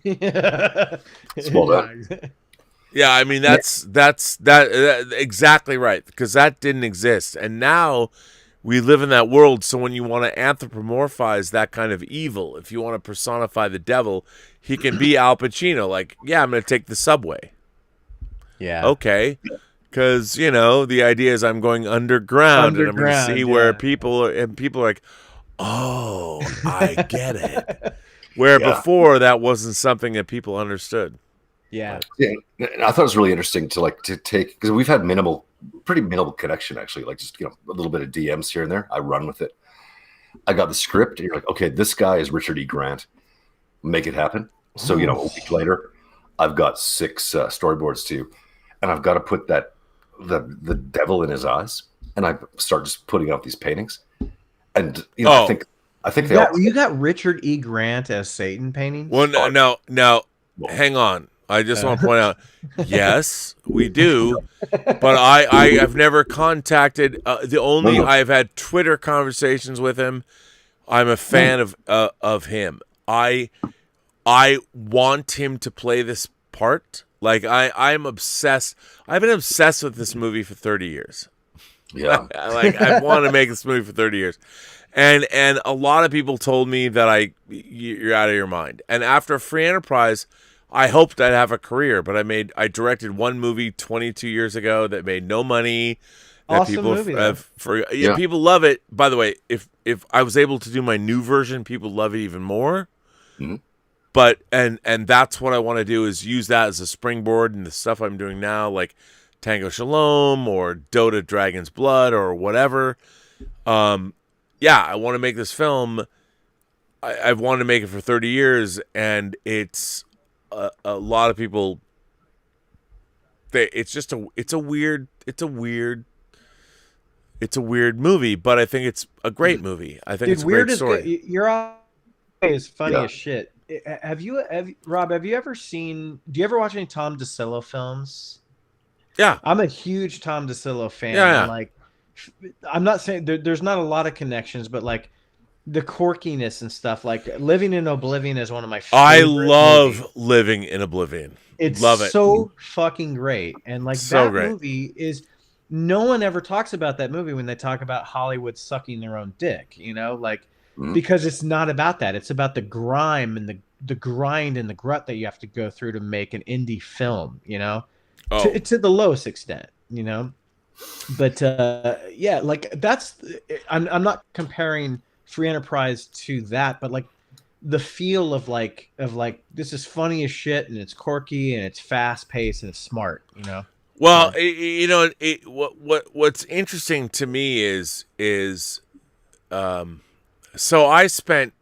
Yeah, I mean that's exactly right, because that didn't exist, and now we live in that world. So when you want to anthropomorphize that kind of evil, if you want to personify the devil, he can be Al Pacino. Like, yeah, I'm going to take the subway. Yeah. Okay. Because, you know, the idea is I'm going underground and I'm going to see where people are like, oh, I get it. Where before that wasn't something that people understood. Yeah. I thought it was really interesting to take, because we've had pretty minimal connection actually, like just, you know, a little bit of DMs here and there. I run with it. I got the script and you're like, okay, this guy is Richard E. Grant. Make it happen. So, you know, a week later, I've got 6 storyboards too, and I've got to put the devil in his eyes, and I start just putting out these paintings, and you know, I think you got Richard E. Grant as Satan paintings. Well, no, hang on. I just want to point out, yes, we do, but I've never contacted. I've had Twitter conversations with him. I'm a fan of him. I want him to play this part. Like I'm obsessed. I've been obsessed with this movie for 30 years. Yeah. I want to make this movie for 30 years. And a lot of people told me that you're out of your mind. And after Free Enterprise, I hoped I'd have a career, but I directed one movie 22 years ago that made no money. That awesome movie. People love it. By the way, if I was able to do my new version, people love it even more. Mm-hmm. But and that's what I want to do, is use that as a springboard in the stuff I'm doing now, like Tango Shalom or Dota Dragon's Blood or whatever. I want to make this film. I've wanted to make it for 30 years, and it's a lot of people. It's a weird movie, but I think it's a great movie. I think it's a great story. You're always funny as shit. Rob, have you ever seen? Do you ever watch any Tom DeSillo films? Yeah. I'm a huge Tom DeSillo fan. Yeah. And like, I'm not saying there's not a lot of connections, but like the quirkiness and stuff, like Living in Oblivion is one of my favorite I love movies. Living in Oblivion. It's Love it. so fucking great. And like So that great. movie is, no one ever talks about that movie when they talk about Hollywood sucking their own dick, you know, like because it's not about that. It's about the grime and the grind and the grut that you have to go through to make an indie film, you know, to the lowest extent, you know. But yeah, like that's I'm not comparing Free Enterprise to that, but like the feel of like this is funny as shit and it's quirky and it's fast paced and it's smart, you know. Well, you know, what's interesting to me is so I spent.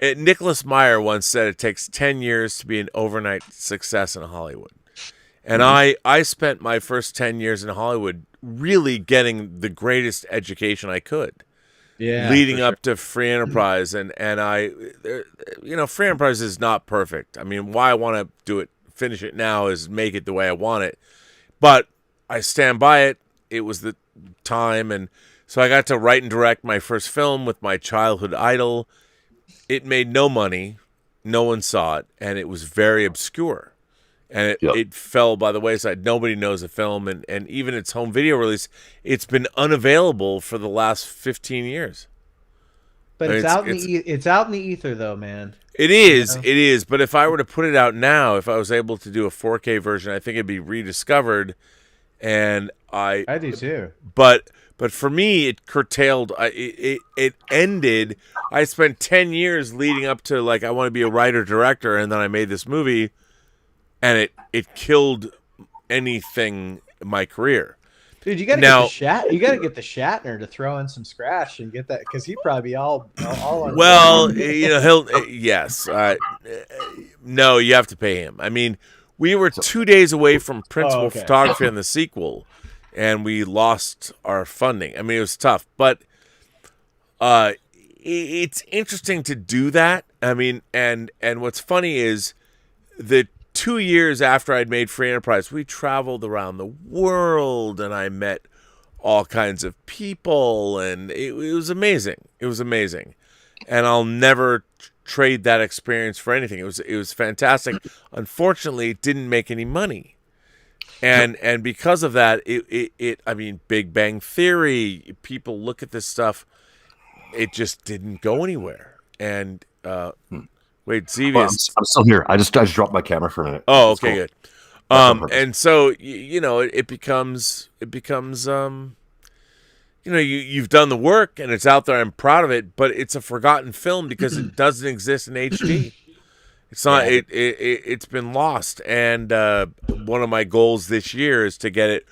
Nicholas Meyer once said it takes 10 years to be an overnight success in Hollywood. And I spent my first 10 years in Hollywood really getting the greatest education I could. Yeah, leading up to Free Enterprise. And I, you know, Free Enterprise is not perfect. I mean, why I want to do it, finish it now is make it the way I want it. But I stand by it. It was the time. And so I got to write and direct my first film with my childhood idol. It made no money. No one saw it. And it was very obscure. And it fell by the wayside. Nobody knows the film. And even its home video release, it's been unavailable for the last 15 years. But it's out in the ether, though, man. It is. You know? It is. But if I were to put it out now, if I was able to do a 4K version, I think it'd be rediscovered. And I do too. But for me, it curtailed. It ended. I spent 10 years leading up to, like, I want to be a writer-director, and then I made this movie. And it killed anything in my career. Dude, you got to get the Shatner to throw in some scratch and get that, because he'd probably be all on. Well, you know, yes. No, you have to pay him. I mean, we were 2 days away from principal photography on the sequel, and we lost our funding. I mean, it was tough, but it's interesting to do that. I mean, and what's funny is that 2 years after I'd made Free Enterprise, we traveled around the world, and I met all kinds of people, and it was amazing. It was amazing, and I'll never trade that experience for anything. It was fantastic. Unfortunately, it didn't make any money, and because of that, I mean, Big Bang Theory. People look at this stuff. It just didn't go anywhere, and. Wait, Xevious. I'm still here. I just dropped my camera for a minute. Oh, okay, good. And so you know, it becomes you know, you've done the work and it's out there. I'm proud of it, but it's a forgotten film because it doesn't exist in HD. It's not. It's been lost. And one of my goals this year is to get it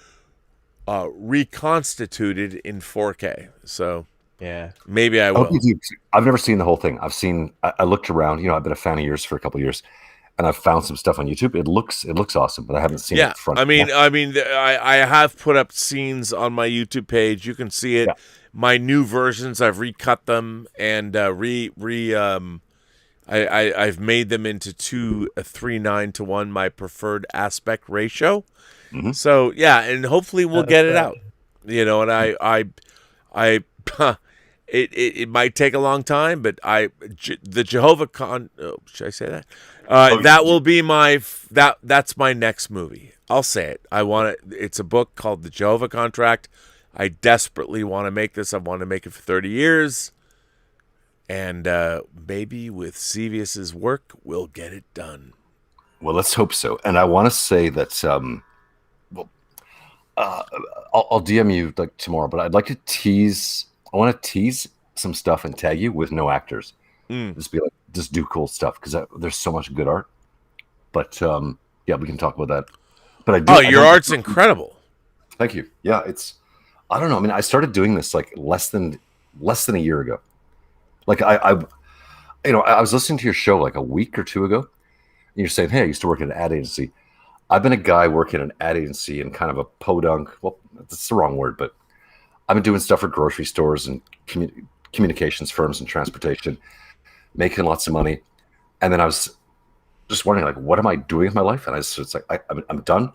reconstituted in 4K. So. Yeah, maybe I will. I've never seen the whole thing. I looked around. You know, I've been a fan of yours for a couple of years, and I've found some stuff on YouTube. It looks awesome, but I haven't seen it front. I have put up scenes on my YouTube page. You can see it. Yeah. My new versions, I've recut them and I've made them into 3:9:1, my preferred aspect ratio. Mm-hmm. So yeah, and hopefully we'll get it out. You know, and I It might take a long time, but the Jehovah should I say that? That will be that's my next movie. I'll say it. I want it. It's a book called The Jehovah Contract. I desperately want to make this. I want to make it for 30 years. And maybe with Xevious's work, we'll get it done. Well, let's hope so. And I want to say that I'll DM you like tomorrow, but I'd like to tease. I want to tease some stuff and tag you with no actors. Just be like, just do cool stuff because there's so much good art. But yeah, we can talk about that. But your art's incredible. Thank you. Yeah, I don't know. I mean, I started doing this like less than a year ago. Like I was listening to your show like a week or two ago. And you're saying, hey, I used to work at an ad agency. I've been a guy working at an ad agency in kind of a podunk. Well, that's the wrong word, but I've been doing stuff for grocery stores and communications firms and transportation, making lots of money. And then I was just wondering, like, what am I doing with my life? And it's like, I'm done.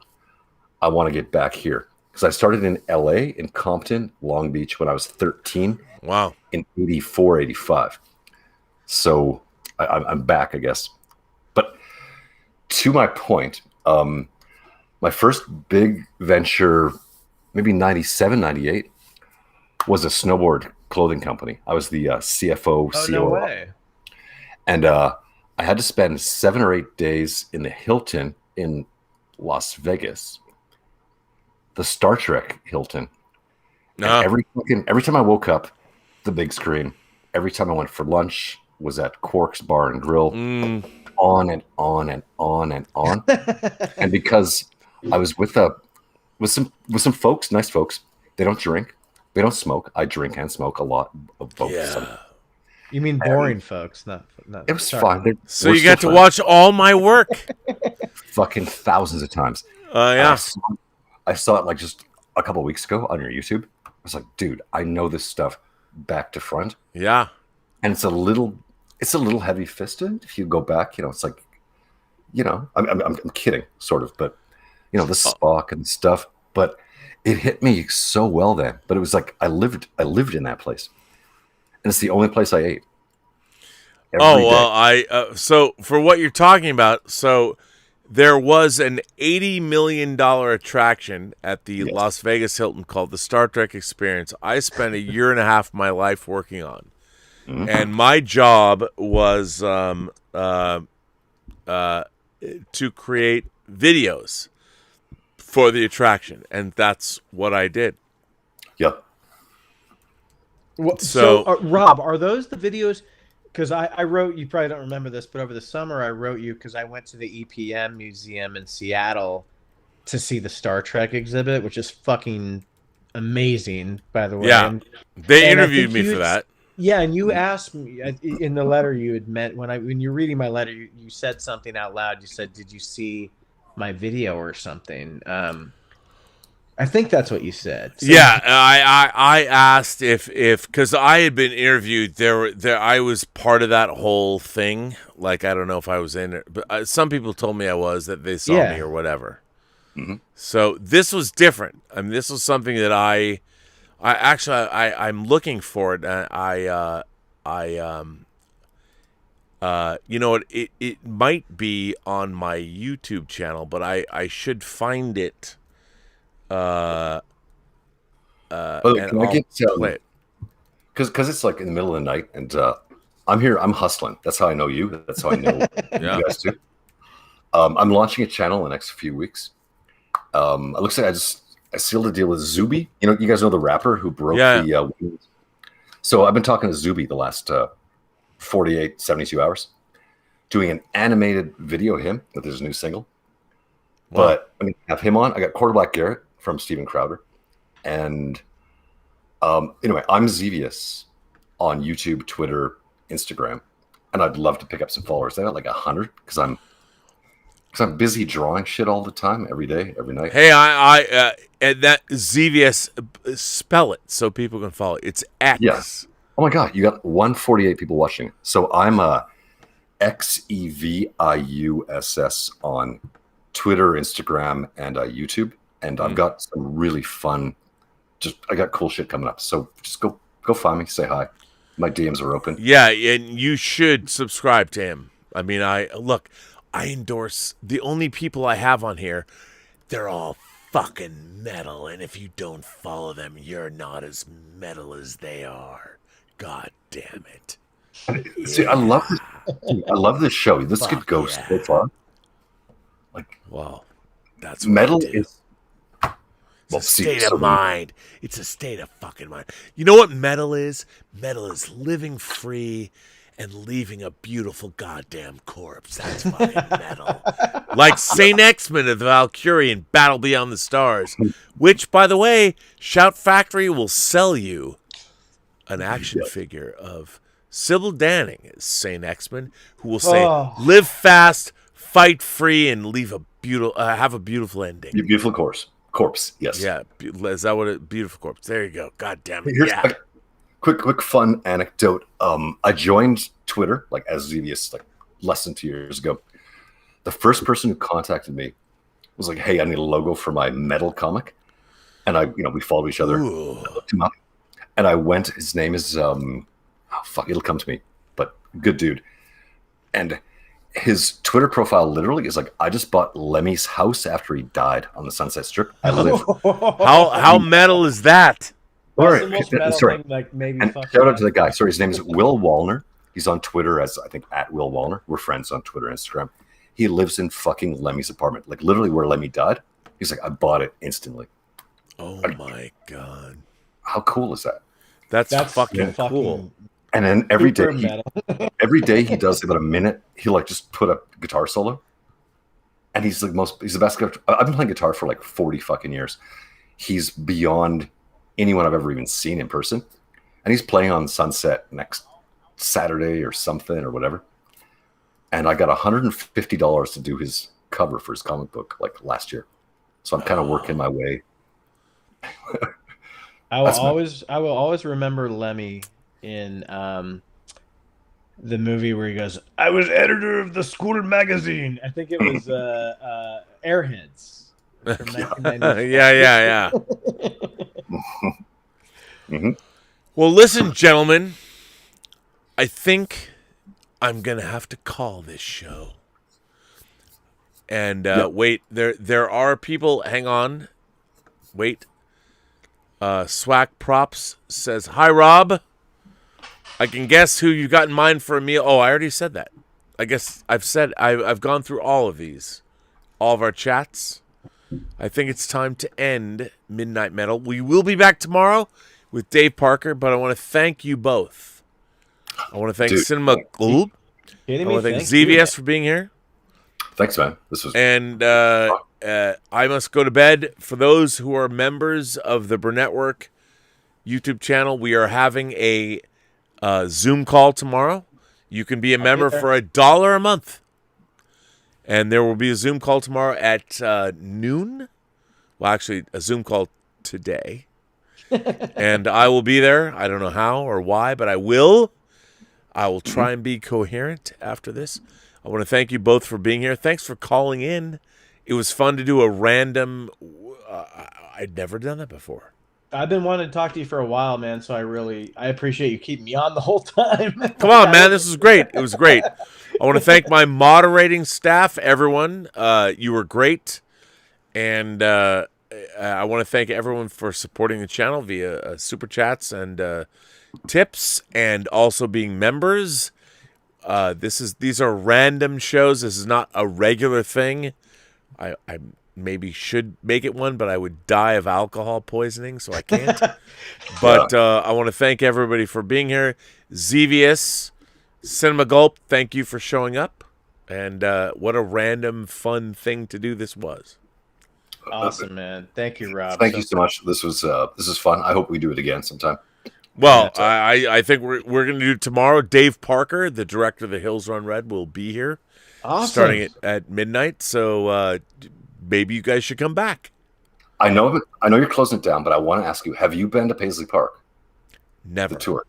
I want to get back here because I started in LA, in Compton, Long Beach when I was 13. Wow. In 84, 85. So I'm back, I guess. But to my point, my first big venture, maybe 97, 98, was a snowboard clothing company. I was the CFO, COO. No way. And I had to spend 7 or 8 days in the Hilton in Las Vegas, the Star Trek Hilton. No. Every time I woke up, the big screen. Every time I went for lunch was at Quark's Bar and Grill. On and on and on and on. And because I was with some folks, nice folks, they don't drink, they don't smoke. I drink and smoke a lot of both. Yeah. You mean boring folks? Not it was sorry. fun. So you got to watch all my work. Fucking thousands of times. Yeah. I saw it like just a couple of weeks ago on your YouTube. I was like, dude, I know this stuff back to front. Yeah. And it's a little heavy fisted if you go back. It's like, I'm kidding, sort of, but the Spock and stuff. But it hit me so well then. But it was like I lived in that place, and it's the only place I ate. Every day. So for what you're talking about, so there was an $80 million attraction at the Las Vegas Hilton called the Star Trek Experience. I spent a year and a half of my life working on, and my job was to create videos for the attraction, and that's what I did. Yep. So Rob, are those the videos? Because I wrote, you probably don't remember this, but over the summer I wrote you because I went to the EPM Museum in Seattle to see the Star Trek exhibit, which is fucking amazing, by the way. Yeah, they interviewed me for that. Yeah, and you asked me in the letter you had meant when you're reading my letter, you said something out loud. You said, "Did you see my video or something?" I think that's what you said. So, yeah, I asked if because I had been interviewed there I was part of that whole thing. Like I don't know if I was in it, but some people told me I was, that they saw me or whatever. Mm-hmm. So this was different. I mean, this was something that I'm looking for it. It might be on my YouTube channel, but I should find it. Can I get play it? Because it's like in the middle of the night, and I'm hustling. That's how I know you. That's how I know you guys too. I'm launching a channel in the next few weeks. It looks like I sealed a deal with Zuby. You guys know the rapper who broke the wings. So I've been talking to Zuby the last 48, 72 hours, doing an animated video of him with his new single. Wow. But I mean, have him on. I got Quarterback Garrett from Steven Crowder, and anyway, I'm Xevious on YouTube, Twitter, Instagram, and I'd love to pick up some followers. I got like 100 because I'm busy drawing shit all the time, every day, every night. Hey, and that Xevious, spell it so people can follow. It's X. Yes. Oh my God, you got 148 people watching. So I'm Xevious on Twitter, Instagram, and YouTube. And I've got some really fun, I got cool shit coming up. So just go find me, say hi. My DMs are open. Yeah, and you should subscribe to him. I mean, I endorse the only people I have on here. They're all fucking metal, and if you don't follow them, you're not as metal as they are. God damn it! See, I love this. I love this show. This could go so far. Like, well, that's metal what is. It's a state of mind. It's a state of fucking mind. You know what metal is? Metal is living free and leaving a beautiful goddamn corpse. That's fucking metal. Like Saint X-Men of the Valkyrie in Battle Beyond the Stars, which, by the way, Shout Factory will sell you an action figure of Sybil Danning as Saint X-Men, who will say, "Live fast, fight free, and leave a have a beautiful ending." Beautiful corpse. Yes. Yeah. Is that what it? Beautiful corpse. There you go. God damn it. Here's a quick fun anecdote. I joined Twitter as Xevious less than 2 years ago. The first person who contacted me was like, "Hey, I need a logo for my metal comic," and we followed each other. Ooh. I looked him up, and I went. His name is it'll come to me, but good dude. And his Twitter profile literally is like, "I just bought Lemmy's house after he died on the Sunset Strip. I live." How metal is that? All That's right, the most metal sorry. thing, like, maybe And fucking shout out to the guy. Sorry, his name is Will Wallner. He's on Twitter as, I think, at Will Wallner. We're friends on Twitter and Instagram. He lives in fucking Lemmy's apartment, like literally where Lemmy died. He's like, I bought it instantly. Oh my god, how cool is that? That's fucking cool. And then every super day, metal. every day he does about a minute. He like just put a guitar solo, and he's the best guitar. I've been playing guitar for like 40 fucking years. He's beyond anyone I've ever even seen in person, and he's playing on Sunset next Saturday or something or whatever. And I got $150 to do his cover for his comic book like last year, so I'm kind of working my way. I will always remember Lemmy in the movie where he goes, "I was editor of the school magazine." I think it was Airheads. From 1996. Yeah. Mm-hmm. Well, listen, gentlemen, I think I'm gonna have to call this show. And wait, there are people. Hang on, wait. Swack Props says, "Hi, Rob. I can guess who you got in mind for a meal." Oh, I already said that. I guess I've gone through all of these, all of our chats. I think it's time to end Midnight Metal. We will be back tomorrow with Dave Parker, but I want to thank you both. I want to thank Cinema Gulp. I want to thank Xevious for being here. Thanks, man. This was I must go to bed. For those who are members of the Burnettwork YouTube channel, we are having a Zoom call tomorrow. You can be a member for $1 a month. And there will be a Zoom call tomorrow at noon. Well, actually, a Zoom call today. And I will be there. I don't know how or why, but I will. I will try and be coherent after this. I want to thank you both for being here. Thanks for calling in. It was fun to do a random... I'd never done that before. I've been wanting to talk to you for a while, man, so I appreciate you keeping me on the whole time. Come on, man. This was great. It was great. I want to thank my moderating staff, everyone. You were great. And I want to thank everyone for supporting the channel via super chats and tips, and also being members. These are random shows. This is not a regular thing. I maybe should make it one, but I would die of alcohol poisoning, so I can't. But I want to thank everybody for being here. Xevious, Cinema Gulp, thank you for showing up. And what a random, fun thing to do this was. Awesome, man. Thank you, Rob. Thank you so much. This is fun. I hope we do it again sometime. Well, I think we're going to do tomorrow. Dave Parker, the director of The Hills Run Red, will be here. Awesome. Starting at midnight. So maybe you guys should come back. I know you're closing it down, but I want to ask you: have you been to Paisley Park? Never. The tour.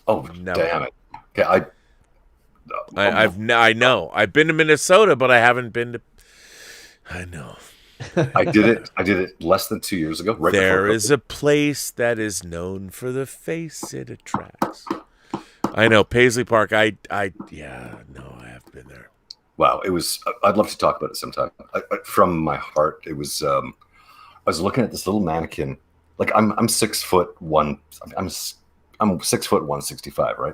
Oh, never. Damn it. Okay, I know. I've been to Minnesota, but I haven't been to. I know. I did it less than 2 years ago. Right there is a place that is known for the face it attracts. I know, Paisley Park. I have been there. Wow, it was. I'd love to talk about it sometime. From my heart, it was. I was looking at this little mannequin. Like I'm 6'1". I'm 6'1", 165, right?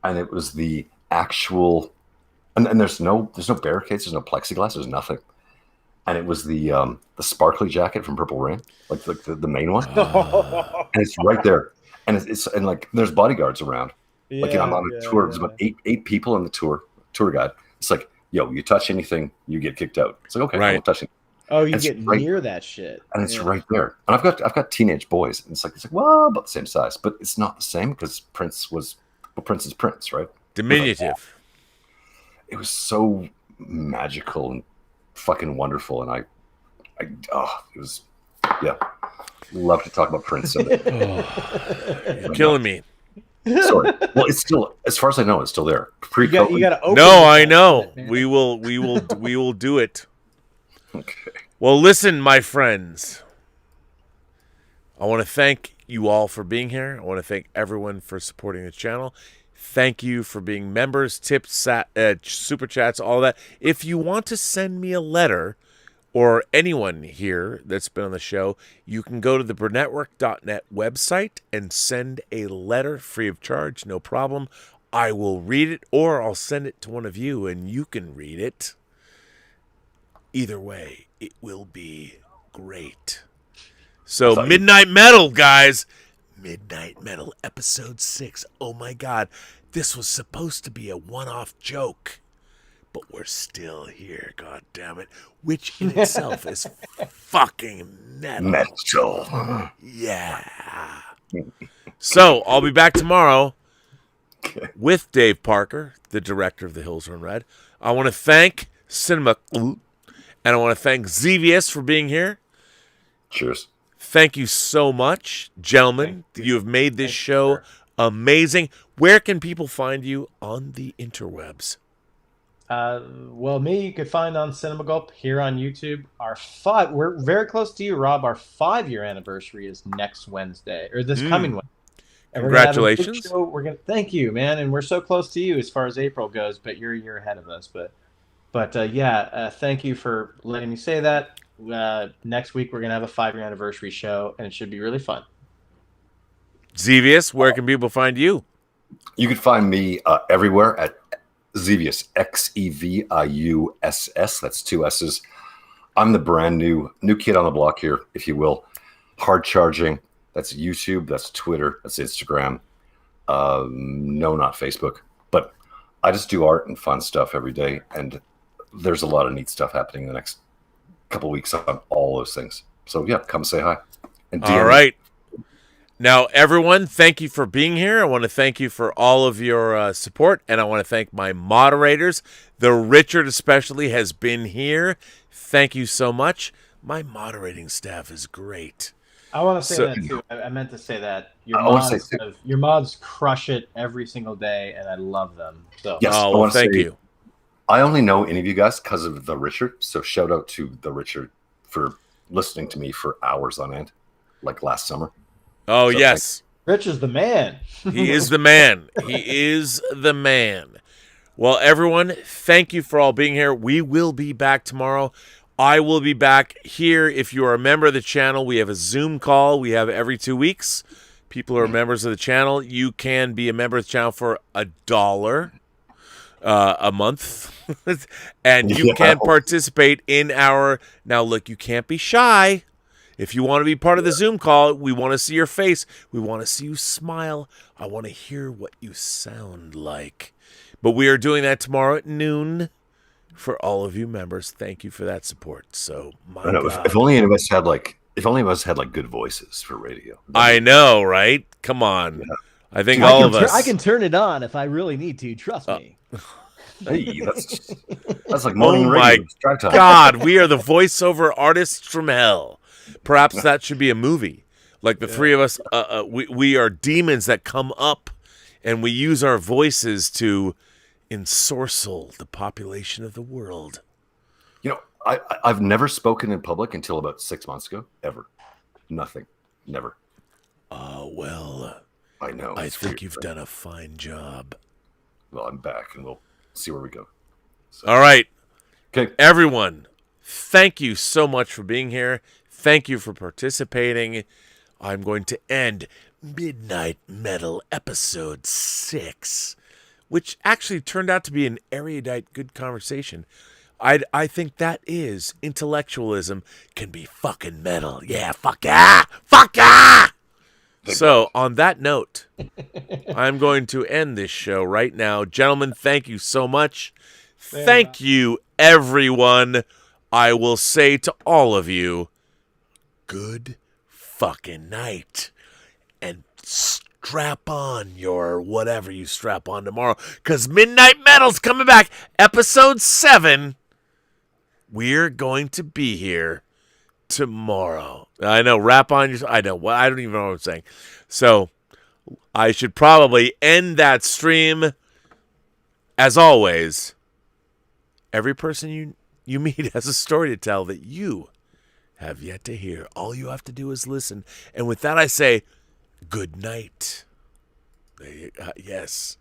And it was the actual. And there's no barricades. There's no plexiglass. There's nothing. And it was the sparkly jacket from Purple Rain, like the main one, and it's right there. And it's like there's bodyguards around. Yeah, like I'm on a tour. There's about eight people on the tour guide. It's like, yo, you touch anything, you get kicked out. It's like, okay, right. I won't touch it. Oh, you get near that shit, and it's right there. And I've got teenage boys, and it's like well, about the same size, but it's not the same because Prince is Prince, right? Diminutive. It was so magical and fucking wonderful, and it was love to talk about Prince. You're killing me. Sorry. Well, it's still, as far as I know, it's still there. You gotta open no, I know. We will do it. Okay. Well, listen, my friends. I want to thank you all for being here. I want to thank everyone for supporting the channel. Thank you for being members, tips, super chats, all that. If you want to send me a letter, or anyone here that's been on the show, you can go to the Burnettwork.net website and send a letter free of charge, no problem. I will read it, or I'll send it to one of you and you can read it. Either way, it will be great. So, Midnight Metal, guys. Midnight Metal episode 6. Oh my God. This was supposed to be a one-off joke. But we're still here, God damn it. Which in itself is fucking metal. Yeah. So, I'll be back tomorrow with Dave Parker, the director of The Hills Run Red. I want to thank Cinema, and I want to thank Xevious for being here. Cheers. Thank you so much, gentlemen. You have made this show amazing. Where can people find you on the interwebs? Well, me you could find on Cinema Gulp here on YouTube. We're very close to you, Rob. Our 5-year anniversary is next Wednesday, or this coming Wednesday. And Congratulations! We're gonna thank you, man, and we're so close to you as far as April goes, but you're a year ahead of us. But thank you for letting me say that. Next week we're gonna have a 5-year anniversary show, and it should be really fun. Xevious, where can people find you? You can find me everywhere at Xevious, Xeviuss. That's 2 S's. I'm the brand new kid on the block here, if you will. Hard charging. That's YouTube. That's Twitter. That's Instagram. No, not Facebook. But I just do art and fun stuff every day, and there's a lot of neat stuff happening in the next couple weeks on all those things. So yeah, come say hi. And all right. Now, everyone, thank you for being here. I want to thank you for all of your support, and I want to thank my moderators. The Richard especially has been here. Thank you so much. My moderating staff is great. I want to say that, too. I meant to say that. Your mods crush it every single day, and I love them. So. Yes, thank you. I only know any of you guys because of the Richard, so shout out to the Richard for listening to me for hours on end, like last summer. Oh, so yes. Rich is the man. He is the man. He is the man. Well, everyone, thank you for all being here. We will be back tomorrow. I will be back here. If you are a member of the channel, we have a Zoom call we have every 2 weeks. People who are members of the channel, you can be a member of the channel for $1 a month. And you can participate in our... Now, look, you can't be shy. If you want to be part of the Zoom call, we want to see your face. We want to see you smile. I want to hear what you sound like. But we are doing that tomorrow at noon for all of you members. Thank you for that support. So, if only any of us had good voices for radio. I know, right? Come on. Yeah. I think all of us. I can turn it on if I really need to. Trust me. Hey, that's like morning radio. Oh my God, we are the voiceover artists from hell. Perhaps that should be a movie. Like the three of us, we are demons that come up, and we use our voices to ensorcel the population of the world. You know, I've never spoken in public until about 6 months ago. Ever. Nothing. Never. Well, I know. I think you've done a fine job. Well, I'm back, and we'll see where we go. So. All right. Okay. Everyone, thank you so much for being here. Thank you for participating. I'm going to end Midnight Metal episode 6, which actually turned out to be an erudite good conversation. I think that is intellectualism can be fucking metal. Yeah, fuck yeah! Fuck yeah! So, on that note, I'm going to end this show right now. Gentlemen, thank you so much. Thank you, everyone. I will say to all of you, good fucking night. And strap on your whatever you strap on tomorrow, because Midnight Metal's coming back. Episode 7. We're going to be here tomorrow. I know, rap on your... I know, I don't even know what I'm saying. So, I should probably end that stream. As always, every person you meet has a story to tell that you have yet to hear. All you have to do is listen. And with that, I say, good night. Yes.